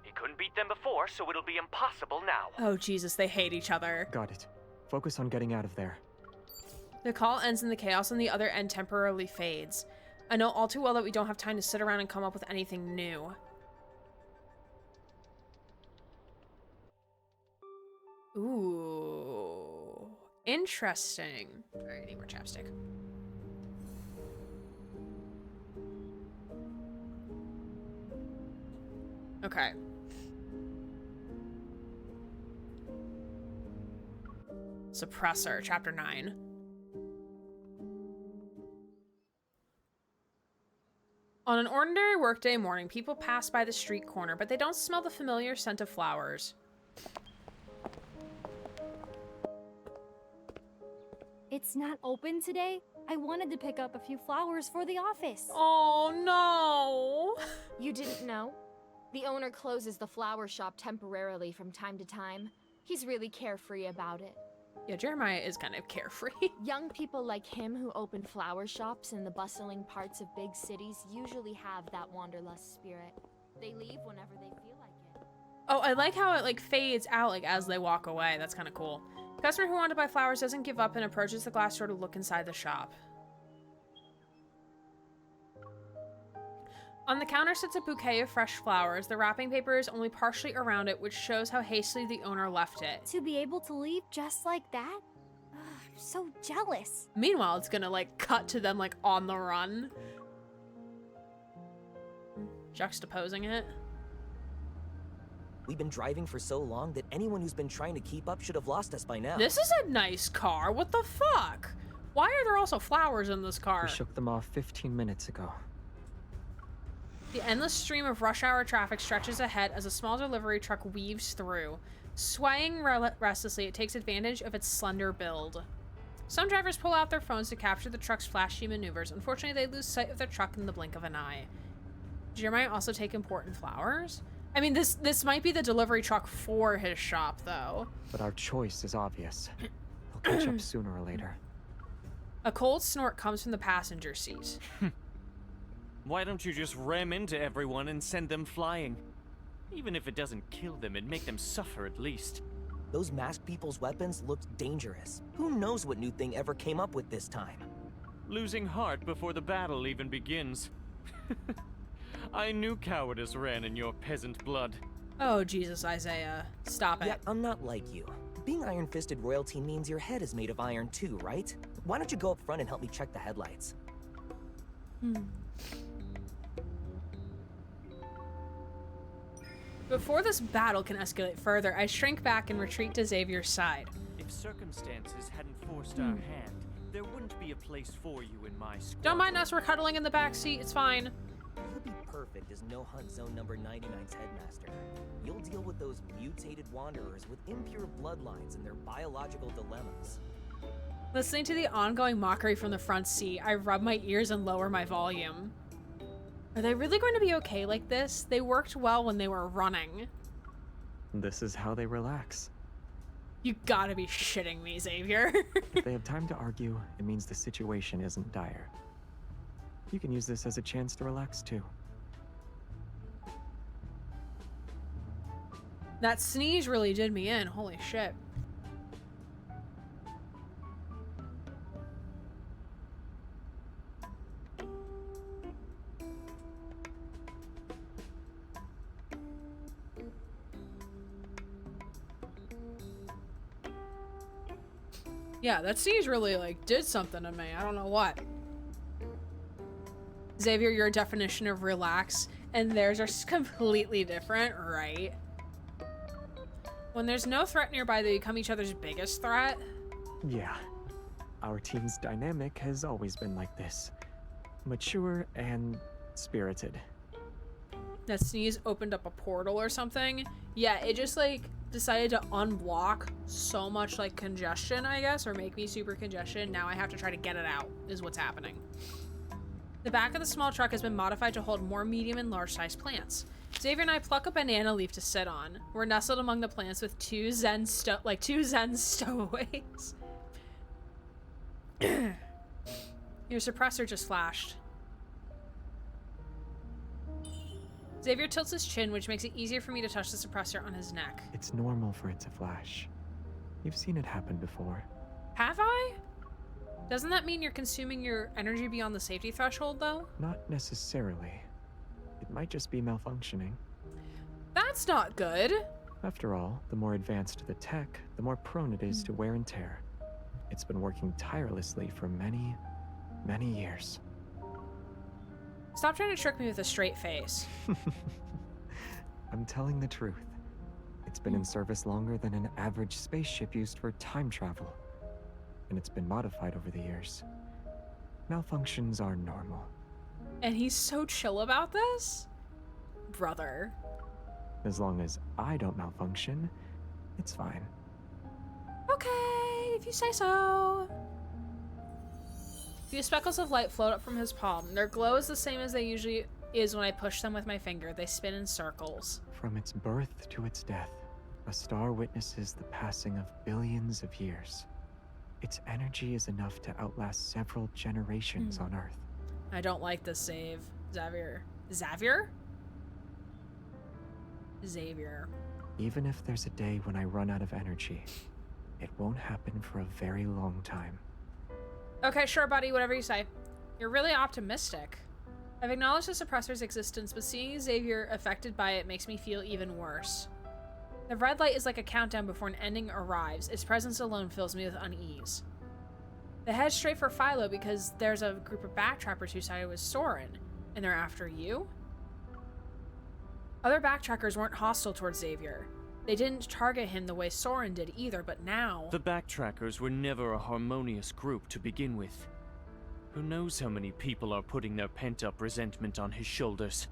He couldn't beat them before, so it'll be impossible now. Oh Jesus, they hate each other. Got it. Focus on getting out of there. The call ends and the chaos on the other end temporarily fades. I know all too well that we don't have time to sit around and come up with anything new. Ooh. Interesting. Alright, I need more chapstick. Okay. Suppressor, chapter 9. On an ordinary workday morning, people pass by the street corner, but they don't smell the familiar scent of flowers. It's not open today? I wanted to pick up a few flowers for the office. Oh no! You didn't know? The owner closes the flower shop temporarily from time to time. He's really carefree about it. Yeah, Jeremiah is kind of carefree. Young people like him who open flower shops in the bustling parts of big cities usually have that wanderlust spirit. They leave whenever they feel like it. Oh, I like how it like fades out like as they walk away. That's kind of cool. The customer who wanted to buy flowers doesn't give up and approaches the glass door to look inside the shop. On the counter sits a bouquet of fresh flowers. The wrapping paper is only partially around it, which shows how hastily the owner left it. To be able to leave just like that? Ugh, I'm so jealous. Meanwhile, it's gonna like cut to them like on the run. Juxtaposing it. We've been driving for so long that anyone who's been trying to keep up should have lost us by now. This is a nice car. What the fuck? Why are there also flowers in this car? We shook them off 15 minutes ago. The endless stream of rush hour traffic stretches ahead as a small delivery truck weaves through. Swaying restlessly, it takes advantage of its slender build. Some drivers pull out their phones to capture the truck's flashy maneuvers. Unfortunately, they lose sight of the truck in the blink of an eye. Jeremiah also take important flowers? I mean, this might be the delivery truck for his shop, though. But our choice is obvious. He'll catch up sooner or later. A cold snort comes from the passenger seat. Why don't you just ram into everyone and send them flying? Even if it doesn't kill them, it'd make them suffer at least. Those masked people's weapons looked dangerous. Who knows what new thing ever came up with this time? Losing heart before the battle even begins. I knew cowardice ran in your peasant blood. Oh, Jesus, Isaiah. Stop it. Yeah, I'm not like you. Being iron-fisted royalty means your head is made of iron too, right? Why don't you go up front and help me check the headlights? Before this battle can escalate further, I shrink back and retreat to Xavier's side. If circumstances hadn't forced our hand, there wouldn't be a place for you in my squad. Don't mind us, we're cuddling in the back seat, it's fine. You'll be perfect as No Hunt Zone number 99's headmaster. You'll deal with those mutated wanderers with impure bloodlines and their biological dilemmas. Listening to the ongoing mockery from the front seat, I rub my ears and lower my volume. Are they really going to be okay like this? They worked well when they were running. This is how they relax. You gotta be shitting me, Xavier. If they have time to argue, it means the situation isn't dire. You can use this as a chance to relax too. That sneeze really did me in, holy shit. Yeah, that sneeze really, like, did something to me. I don't know what. Xavier, your definition of relax and theirs are completely different, right? When there's no threat nearby, they become each other's biggest threat. Yeah. Our team's dynamic has always been like this. Mature and spirited. That sneeze opened up a portal or something. Yeah, it just, like, decided to unblock so much, like, congestion, I guess, or make me super congestion. Now I have to try to get it out, is what's happening. The back of the small truck has been modified to hold more medium and large-sized plants. Xavier and I pluck a banana leaf to sit on. We're nestled among the plants with two zen stowaways. Your suppressor just flashed. Xavier tilts his chin, which makes it easier for me to touch the suppressor on his neck. It's normal for it to flash. You've seen it happen before. Have I? Doesn't that mean you're consuming your energy beyond the safety threshold, though? Not necessarily. It might just be malfunctioning. That's not good. After all, the more advanced the tech, the more prone it is to wear and tear. It's been working tirelessly for many, many years. Stop trying to trick me with a straight face. I'm telling the truth. It's been in service longer than an average spaceship used for time travel. And it's been modified over the years. Malfunctions are normal. And he's so chill about this? Brother. As long as I don't malfunction, it's fine. Okay, if you say so. A few speckles of light float up from his palm. Their glow is the same as they usually is when I push them with my finger. They spin in circles. From its birth to its death, a star witnesses the passing of billions of years. Its energy is enough to outlast several generations on Earth. I don't like this save. Xavier. Xavier? Xavier. Even if there's a day when I run out of energy, it won't happen for a very long time. Okay, sure, buddy, whatever you say. You're really optimistic. I've acknowledged the suppressor's existence, but seeing Xavier affected by it makes me feel even worse. The red light is like a countdown before an ending arrives. Its presence alone fills me with unease. They head straight for Philo because there's a group of backtrackers who sided with Soren, and they're after you? Other backtrackers weren't hostile towards Xavier. They didn't target him the way Soren did either, but now... The backtrackers were never a harmonious group to begin with. Who knows how many people are putting their pent-up resentment on his shoulders?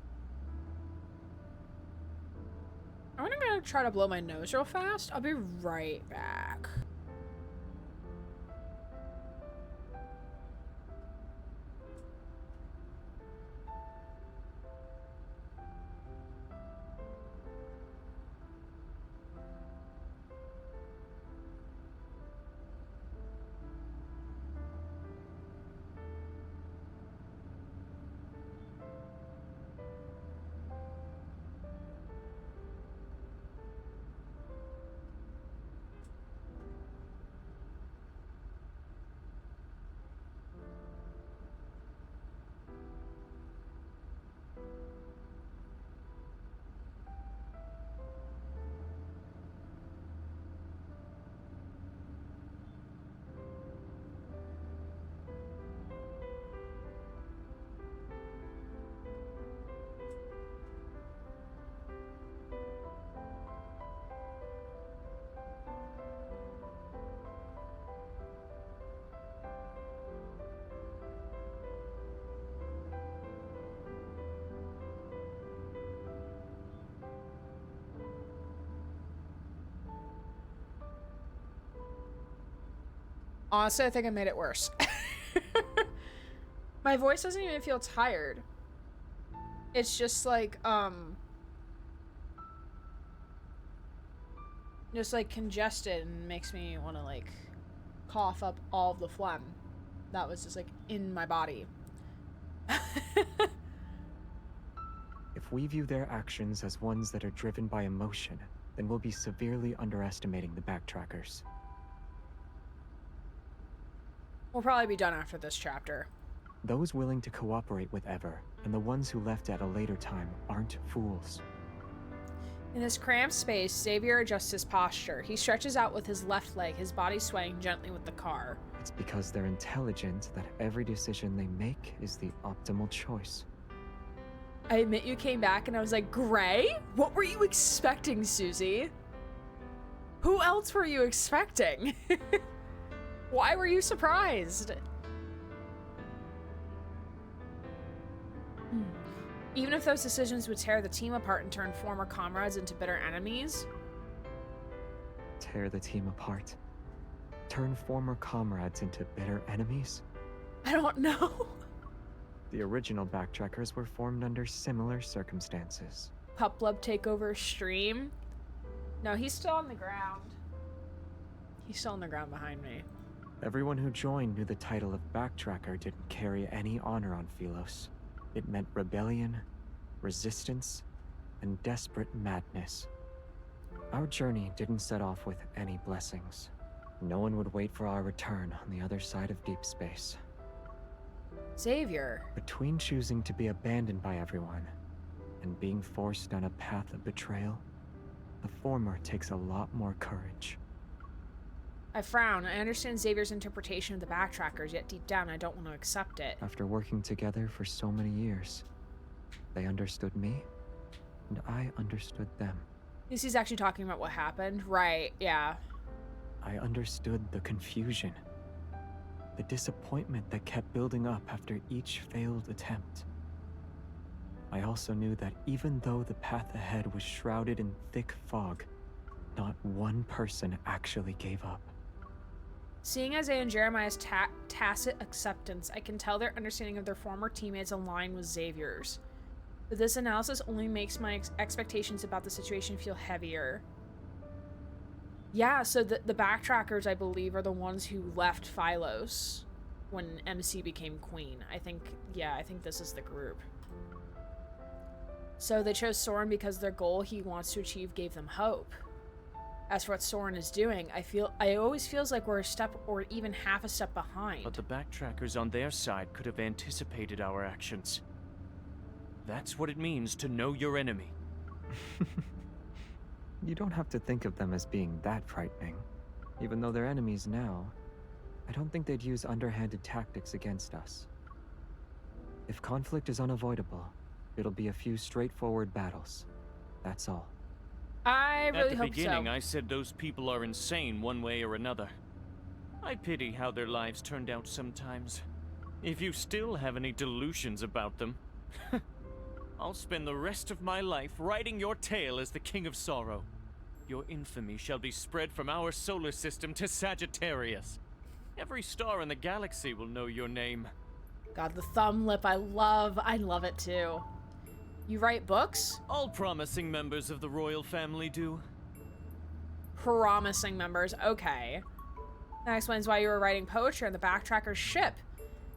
I'm gonna try to blow my nose real fast. I'll be right back. Honestly, I think I made it worse. My voice doesn't even feel tired. It's just like, just like congested and makes me want to like cough up all of the phlegm that was just like in my body. If we view their actions as ones that are driven by emotion, then we'll be severely underestimating the backtrackers. We'll probably be done after this chapter. Those willing to cooperate with Ever, and the ones who left at a later time, aren't fools. In this cramped space, Xavier adjusts his posture. He stretches out with his left leg, his body swaying gently with the car. It's because they're intelligent that every decision they make is the optimal choice. I admit you came back and I was like, Gray? What were you expecting, Susie? Who else were you expecting? Why were you surprised? Even if those decisions would tear the team apart and turn former comrades into bitter enemies? Tear the team apart? Turn former comrades into bitter enemies? I don't know. The original backtrackers were formed under similar circumstances. Puplub takeover stream? No, he's still on the ground. He's still on the ground behind me. Everyone who joined knew the title of backtracker didn't carry any honor on Philos. It meant rebellion, resistance, and desperate madness. Our journey didn't set off with any blessings. No one would wait for our return on the other side of deep space. Xavier. Between choosing to be abandoned by everyone and being forced down a path of betrayal, the former takes a lot more courage. I frown. I understand Xavier's interpretation of the backtrackers, yet deep down I don't want to accept it. After working together for so many years, they understood me, and I understood them. He's actually talking about what happened? Right, yeah. I understood the confusion, the disappointment that kept building up after each failed attempt. I also knew that even though the path ahead was shrouded in thick fog, not one person actually gave up. Seeing Isaiah and Jeremiah's tacit acceptance, I can tell their understanding of their former teammates align with Xavier's. But this analysis only makes my expectations about the situation feel heavier. Yeah, so the backtrackers, I believe, are the ones who left Philos when MC became queen. I think this is the group. So they chose Soren because their goal he wants to achieve gave them hope. As for what Soren is doing, I always feels like we're a step or even half a step behind. But the backtrackers on their side could have anticipated our actions. That's what it means to know your enemy. You don't have to think of them as being that frightening. Even though they're enemies now, I don't think they'd use underhanded tactics against us. If conflict is unavoidable, it'll be a few straightforward battles. That's all. I really hope so. At the beginning, I said those people are insane one way or another. I pity how their lives turned out sometimes. If you still have any delusions about them, I'll spend the rest of my life riding your tail as the King of Sorrow. Your infamy shall be spread from our solar system to Sagittarius. Every star in the galaxy will know your name. God, the thumb lip, I love it too. You write books? All promising members of the royal family do. Promising members, okay. That explains why you were writing poetry on the backtracker's ship.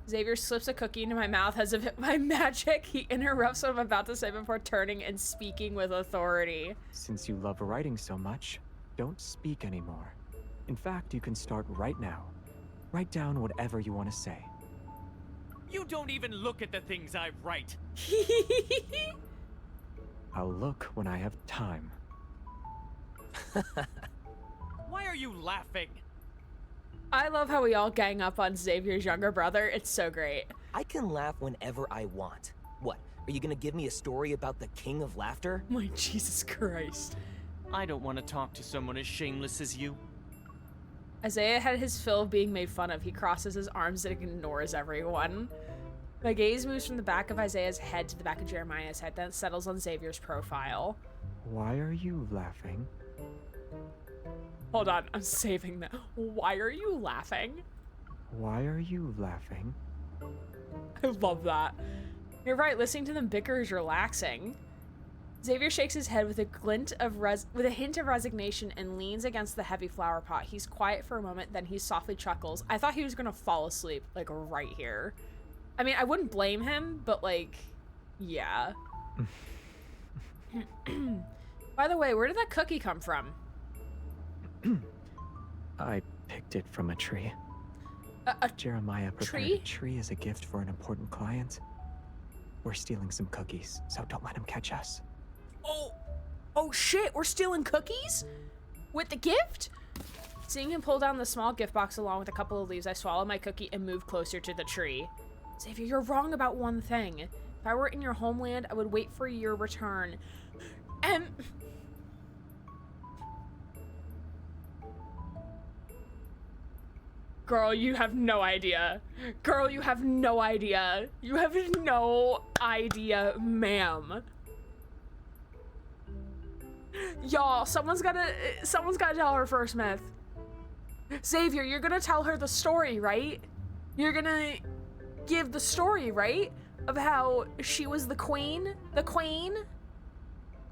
Xavier slips a cookie into my mouth as if by magic. He interrupts what I'm about to say before turning and speaking with authority. Since you love writing so much, don't speak anymore. In fact, you can start right now. Write down whatever you want to say. You don't even look at the things I write. I'll look when I have time. Why are you laughing? I love how we all gang up on Xavier's younger brother. It's so great. I can laugh whenever I want. What, are you gonna give me a story about the King of Laughter? My Jesus Christ. I don't want to talk to someone as shameless as you. Isaiah had his fill of being made fun of. He crosses his arms and ignores everyone. My gaze moves from the back of Isaiah's head to the back of Jeremiah's head, then it settles on Xavier's profile. Why are you laughing? Hold on, I'm saving that. Why are you laughing? Why are you laughing? I love that. You're right, listening to them bicker is relaxing. Xavier shakes his head with a hint of resignation and leans against the heavy flower pot. He's quiet for a moment, then he softly chuckles. I thought he was gonna fall asleep, like right here. I mean, I wouldn't blame him, but like, yeah. By the way, where did that cookie come from? I picked it from a tree. Jeremiah prepared a tree as a gift for an important client. We're stealing some cookies, so don't let him catch us. Oh, Oh shit, we're stealing cookies? With the gift? Seeing him pull down the small gift box along with a couple of leaves, I swallow my cookie and move closer to the tree. Xavier, you're wrong about one thing. If I were in your homeland, I would wait for your return. And... Girl, you have no idea. Girl, you have no idea. You have no idea, ma'am. Y'all, someone's gotta tell her first myth. Xavier, you're gonna tell her the story, right? You're gonna give the story, right? Of how she was the queen? The queen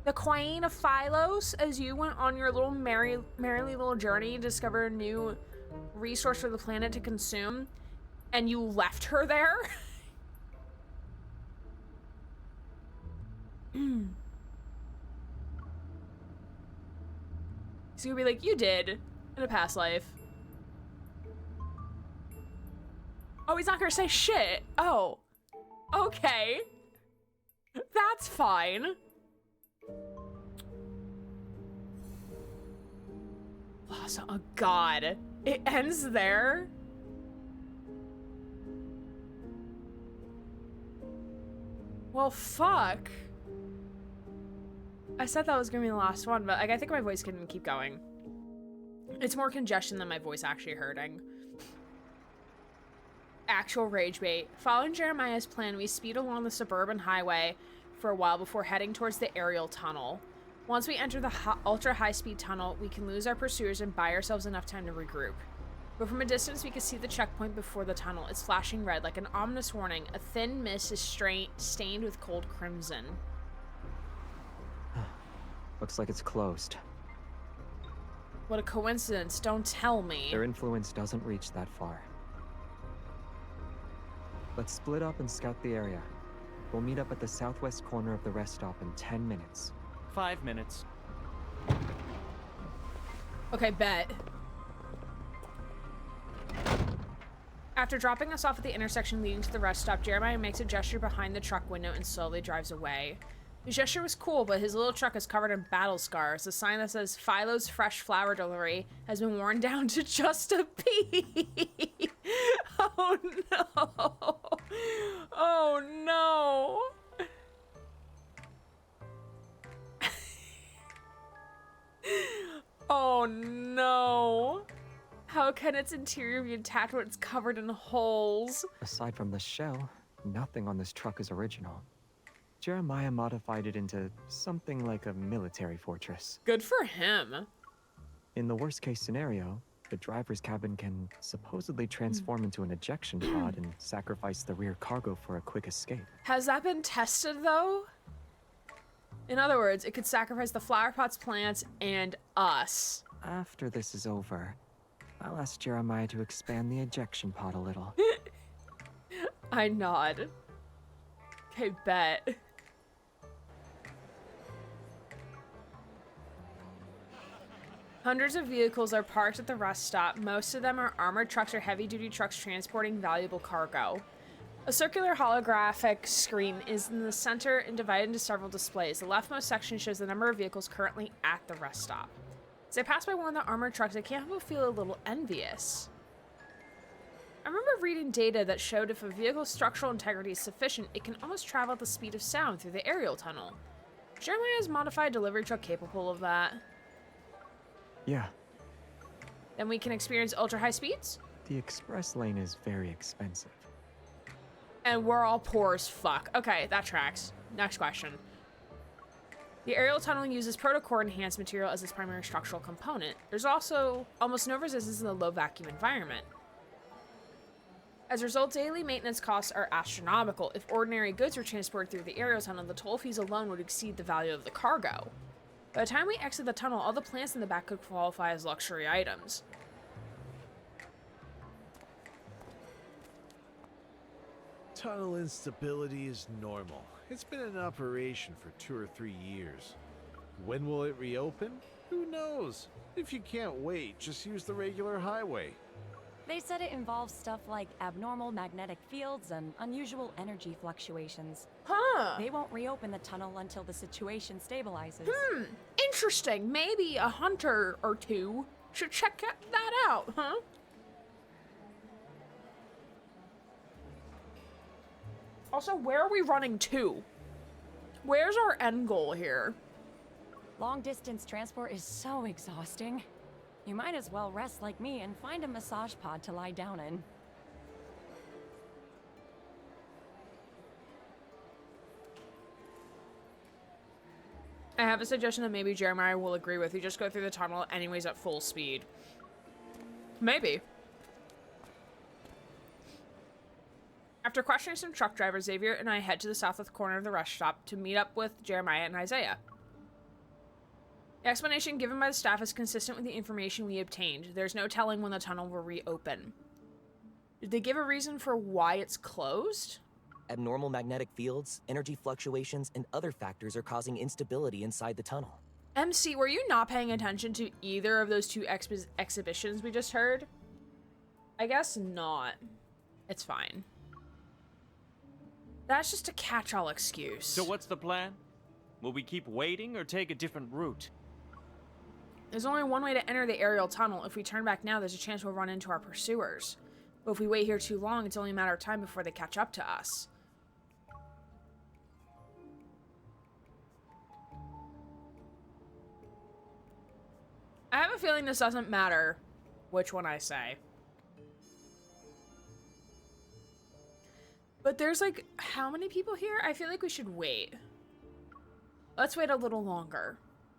of Phylos as you went on your little merrily little journey to discover a new resource for the planet to consume, and you left her there? So you'll be like, you did in a past life. Oh, he's not gonna say shit. Oh, okay. That's fine. Oh God, it ends there? Well, fuck. I said that was gonna be the last one, but like, I think my voice can keep going. It's more congestion than my voice actually hurting. Actual rage bait. Following Jeremiah's plan, we speed along the suburban highway for a while before heading towards the aerial tunnel. Once we enter the ultra high-speed tunnel, we can lose our pursuers and buy ourselves enough time to regroup. But from a distance, we can see the checkpoint before the tunnel. It's flashing red like an ominous warning. A thin mist is stained with cold crimson. Looks like it's closed. What a coincidence, don't tell me. Their influence doesn't reach that far. Let's split up and scout the area. We'll meet up at the southwest corner of the rest stop in 10 minutes. 5 minutes. Okay, bet. After dropping us off at the intersection leading to the rest stop, Jeremiah makes a gesture behind the truck window and slowly drives away. His gesture was cool, but his little truck is covered in battle scars. A sign that says Philo's Fresh Flower Delivery has been worn down to just a pea. Oh no. Oh no. Oh no. How can its interior be intact when it's covered in holes? Aside from the shell, nothing on this truck is original. Jeremiah modified it into something like a military fortress. Good for him. In the worst case scenario, the driver's cabin can supposedly transform into an ejection pod and sacrifice the rear cargo for a quick escape. Has that been tested though? In other words, it could sacrifice the flower pots, plants, and us. After this is over, I'll ask Jeremiah to expand the ejection pod a little. I nod. Okay, bet. Hundreds of vehicles are parked at the rest stop. Most of them are armored trucks or heavy-duty trucks transporting valuable cargo. A circular holographic screen is in the center and divided into several displays. The leftmost section shows the number of vehicles currently at the rest stop. As I pass by one of the armored trucks, I can't help but feel a little envious. I remember reading data that showed if a vehicle's structural integrity is sufficient, it can almost travel at the speed of sound through the aerial tunnel. Jeremiah's modified delivery truck capable of that. Yeah. Then we can experience ultra-high speeds? The express lane is very expensive. And we're all poor as fuck. Okay, that tracks. Next question. The aerial tunnel uses protocore enhanced material as its primary structural component. There's also almost no resistance in the low vacuum environment. As a result, daily maintenance costs are astronomical. If ordinary goods were transported through the aerial tunnel, the toll fees alone would exceed the value of the cargo. By the time we exit the tunnel, all the plants in the back could qualify as luxury items. Tunnel instability is normal. It's been in operation for 2 or 3 years. When will it reopen? Who knows? If you can't wait, just use the regular highway. They said it involves stuff like abnormal magnetic fields and unusual energy fluctuations. Huh? Huh. They won't reopen the tunnel until the situation stabilizes. Interesting. Maybe a hunter or two should check that out, huh? Also, where are we running to? Where's our end goal here? Long distance transport is so exhausting. You might as well rest like me and find a massage pod to lie down in. I have a suggestion that maybe Jeremiah will agree with. You just go through the tunnel anyways at full speed. Maybe. After questioning some truck drivers, Xavier and I head to the southwest corner of the rest stop to meet up with Jeremiah and Isaiah. The explanation given by the staff is consistent with the information we obtained. There's no telling when the tunnel will reopen. Did they give a reason for why it's closed? Abnormal magnetic fields, energy fluctuations, and other factors are causing instability inside the tunnel. MC, were you not paying attention to either of those two exhibitions we just heard? I guess not. It's fine. That's just a catch-all excuse. So what's the plan? Will we keep waiting or take a different route? There's only one way to enter the aerial tunnel. If we turn back now, there's a chance we'll run into our pursuers. But if we wait here too long, it's only a matter of time before they catch up to us. I have a feeling this doesn't matter which one I say. But there's like, how many people here? I feel like we should wait. Let's wait a little longer.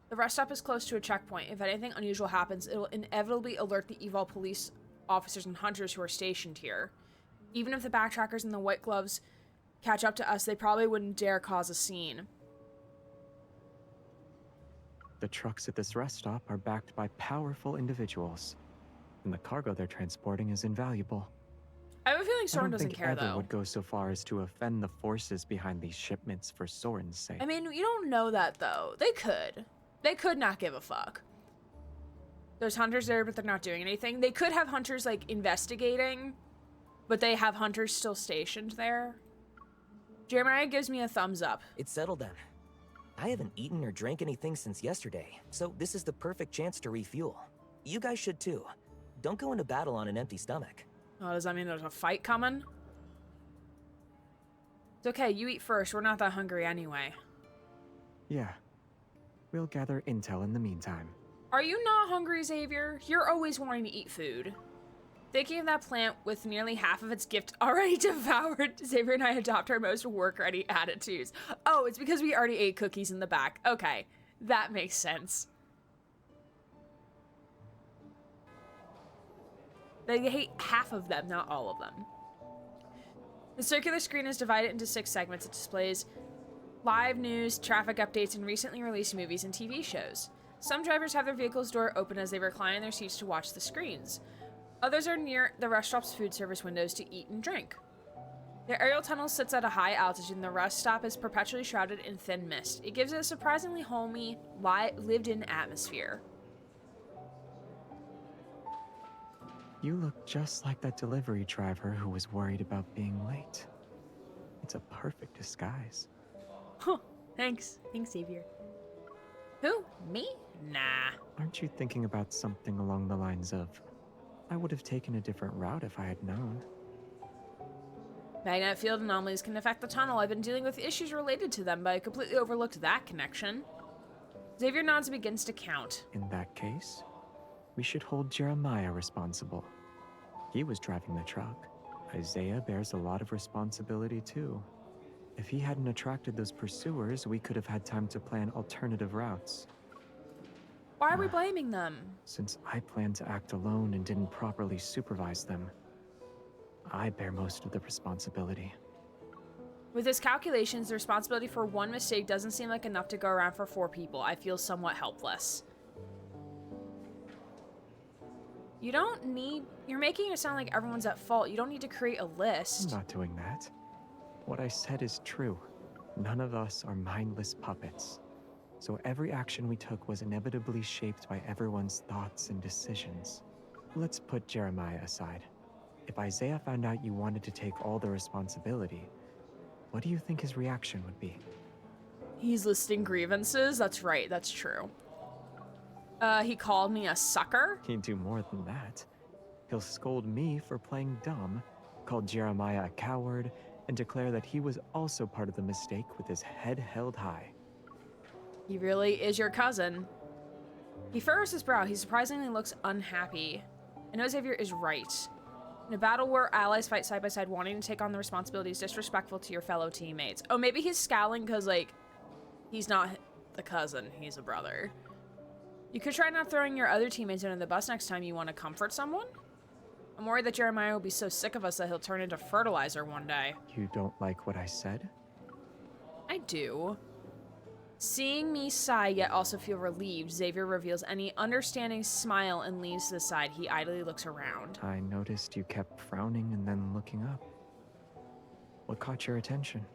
The rest stop is close to a checkpoint. If anything unusual happens, it will inevitably alert the Evil police officers and hunters who are stationed here. Even if the backtrackers and the white gloves catch up to us, they probably wouldn't dare cause a scene. The trucks at this rest stop are backed by powerful individuals, and the cargo they're transporting is invaluable. I have a feeling Soren doesn't care, I don't think Evan though. would go so far as to offend the forces behind these shipments for Soren's sake. I mean, you don't know that, though. They could. They could not give a fuck. There's hunters there, but they're not doing anything. They could have hunters, like, investigating, but they have hunters still stationed there. Jeremiah gives me a thumbs up. It's settled then. I haven't eaten or drank anything since yesterday, so this is the perfect chance to refuel. You guys should too. Don't go into battle on an empty stomach. Oh, does that mean there's a fight coming? It's okay, you eat first. We're not that hungry anyway. Yeah. We'll gather intel in the meantime. Are you not hungry, Xavier? You're always wanting to eat food. Thinking of that plant with nearly half of its gift already devoured, Xavier and I adopt our most work-ready attitudes. Oh, it's because we already ate cookies in the back. Okay, that makes sense. They ate half of them, not all of them. The circular screen is divided into 6 segments. It displays live news, traffic updates, and recently released movies and TV shows. Some drivers have their vehicle's door open as they recline in their seats to watch the screens. Others are near the rest stop's food service windows to eat and drink. The aerial tunnel sits at a high altitude and the rest stop is perpetually shrouded in thin mist. It gives it a surprisingly homey, lived-in atmosphere. You look just like that delivery driver who was worried about being late. It's a perfect disguise. Huh, thanks. Thanks, Xavier. Who? Me? Nah. Aren't you thinking about something along the lines of, I would have taken a different route if I had known? Magnetic field anomalies can affect the tunnel. I've been dealing with issues related to them, but I completely overlooked that connection. Xavier nods and begins to count. In that case, we should hold Jeremiah responsible. He was driving the truck. Isaiah bears a lot of responsibility too. If he hadn't attracted those pursuers, we could have had time to plan alternative routes. Why are we blaming them? Since I planned to act alone and didn't properly supervise them, I bear most of the responsibility. With his calculations, the responsibility for one mistake doesn't seem like enough to go around for 4 people. I feel somewhat helpless. You're making it sound like everyone's at fault. You don't need to create a list. I'm not doing that. What I said is true. None of us are mindless puppets. So every action we took was inevitably shaped by everyone's thoughts and decisions. Let's put Jeremiah aside. If Isaiah found out you wanted to take all the responsibility, what do you think his reaction would be? He's listing grievances? That's right, that's true. He called me a sucker? He'd do more than that. He'll scold me for playing dumb, call Jeremiah a coward, and declare that he was also part of the mistake with his head held high. He really is your cousin. He furrows his brow. He surprisingly looks unhappy. I know Xavier is right. In a battle where allies fight side by side, wanting to take on the responsibilities disrespectful to your fellow teammates. Oh, maybe he's scowling because, like, he's not the cousin. He's a brother. You could try not throwing your other teammates under the bus next time you want to comfort someone. I'm worried that Jeremiah will be so sick of us that he'll turn into fertilizer one day. You don't like what I said? I do. Seeing me sigh yet also feel relieved, Xavier reveals any understanding smile and leans to the side. He idly looks around. I noticed you kept frowning and then looking up. What caught your attention?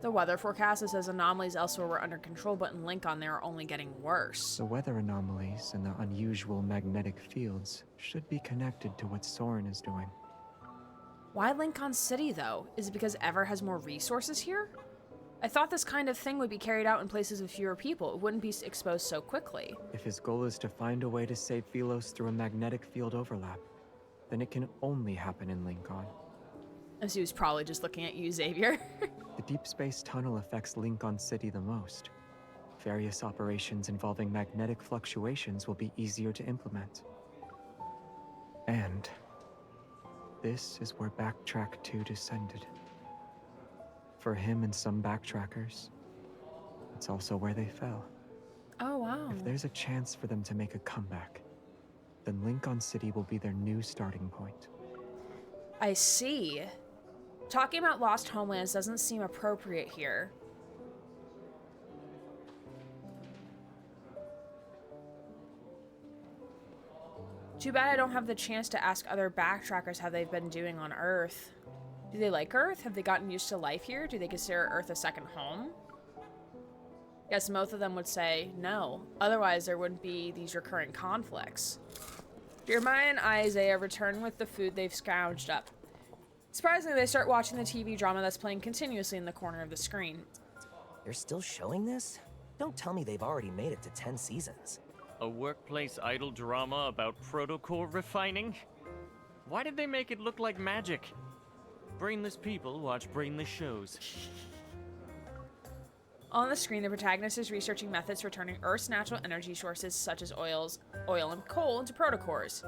The weather forecast says anomalies elsewhere were under control, but in Lincoln they are only getting worse. The weather anomalies and the unusual magnetic fields should be connected to what Soren is doing. Why Lincoln City, though? Is it because Ever has more resources here? I thought this kind of thing would be carried out in places with fewer people. It wouldn't be exposed so quickly. If his goal is to find a way to save Philos through a magnetic field overlap, then it can only happen in Lincoln. As he was probably just looking at you, Xavier. The deep space tunnel affects Lincoln City the most. Various operations involving magnetic fluctuations will be easier to implement. And this is where Backtrack 2 descended. For him and some backtrackers, it's also where they fell. Oh, wow. If there's a chance for them to make a comeback, then Lincoln City will be their new starting point. I see. Talking about lost homelands doesn't seem appropriate here. Too bad I don't have the chance to ask other backtrackers how they've been doing on Earth. Do they like Earth? Have they gotten used to life here? Do they consider Earth a second home? Guess most of them would say no. Otherwise, there wouldn't be these recurring conflicts. Jeremiah and Isaiah return with the food they've scrounged up. Surprisingly, they start watching the TV drama that's playing continuously in the corner of the screen. They're still showing this? Don't tell me they've already made it to 10 seasons. A workplace idol drama about protocore refining? Why did they make it look like magic? Brainless people watch brainless shows. On the screen, the protagonist is researching methods for turning Earth's natural energy sources, such as oil and coal, into protocores.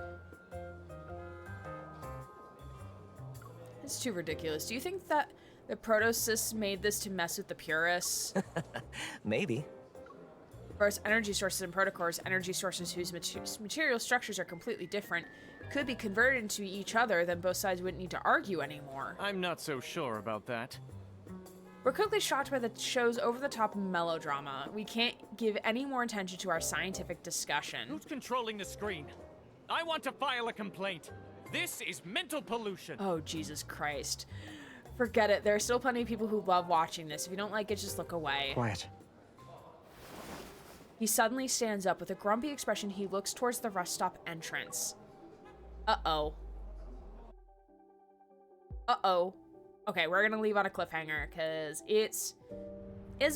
It's too ridiculous. Do you think that the protocysts made this to mess with the purists? Maybe. Whereas energy sources and protocores, energy sources whose material structures are completely different, could be converted into each other, then both sides wouldn't need to argue anymore. I'm not so sure about that. We're quickly shocked by the show's over-the-top melodrama. We can't give any more attention to our scientific discussion. Who's controlling the screen? I want to file a complaint. This is mental pollution. Oh, Jesus Christ. Forget it. There are still plenty of people who love watching this. If you don't like it, just look away. Quiet. He suddenly stands up. With a grumpy expression, he looks towards the rest stop entrance. Uh-oh. Uh-oh. Okay, we're gonna leave on a cliffhanger, because it's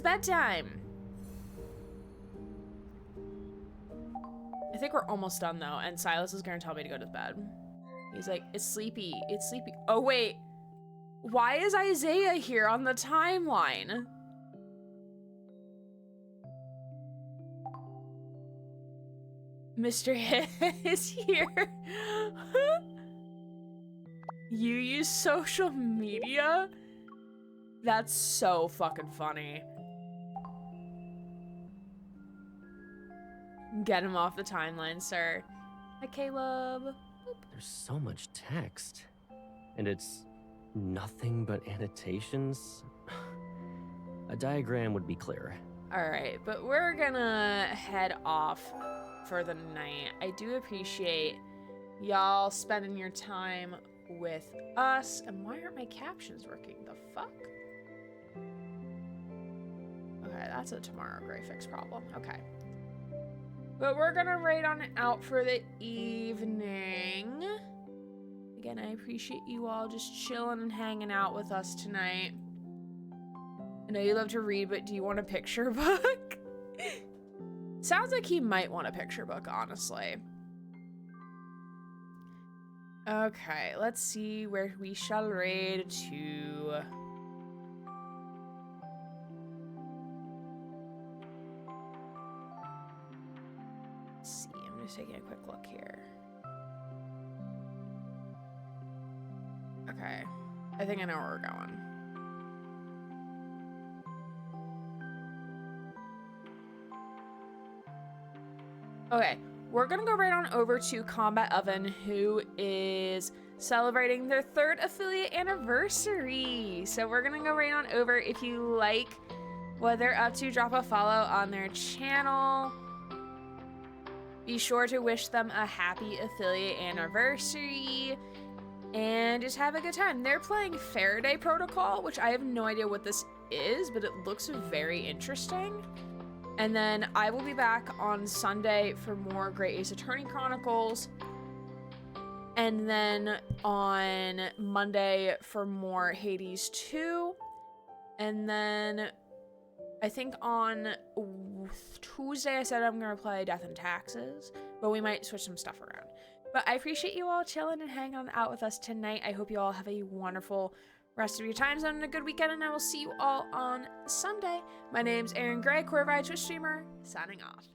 bedtime. I think we're almost done, though, and Silas is gonna tell me to go to bed. He's like, it's sleepy. It's sleepy. Oh, wait. Why is Isaiah here on the timeline? Mr. Hit is here. You use social media? That's so fucking funny. Get him off the timeline, sir. Hi, Caleb. Boop. There's so much text. And it's nothing but annotations. A diagram would be clearer. Alright, but we're gonna head off for the night. I do appreciate y'all spending your time with us. And why aren't my captions working? The fuck? Okay, that's a tomorrow graphics problem. Okay. But we're gonna raid on out for the evening. Again, I appreciate you all just chilling and hanging out with us tonight. know you love to read, but do you want a picture book? Sounds like he might want a picture book, honestly. Okay, let's see where we shall raid to. Let's see, I'm just taking a quick look here. Okay, I think I know where we're going. Okay, we're gonna go right on over to Combat Oven, who is celebrating their 3rd affiliate anniversary. So we're gonna go right on over. If you like what they're up to, drop a follow on their channel. Be sure to wish them a happy affiliate anniversary and just have a good time. They're playing Faraday Protocol, which I have no idea what this is, but it looks very interesting. And then I will be back on Sunday for more Great Ace Attorney Chronicles. And then on Monday for more Hades 2. And then I think on Tuesday I said I'm going to play Death and Taxes. But we might switch some stuff around. But I appreciate you all chilling and hanging out with us tonight. I hope you all have a wonderful rest of your time zone and a good weekend, and I will see you all on Sunday. My name's Aaron Gray, Core Twitch streamer, signing off.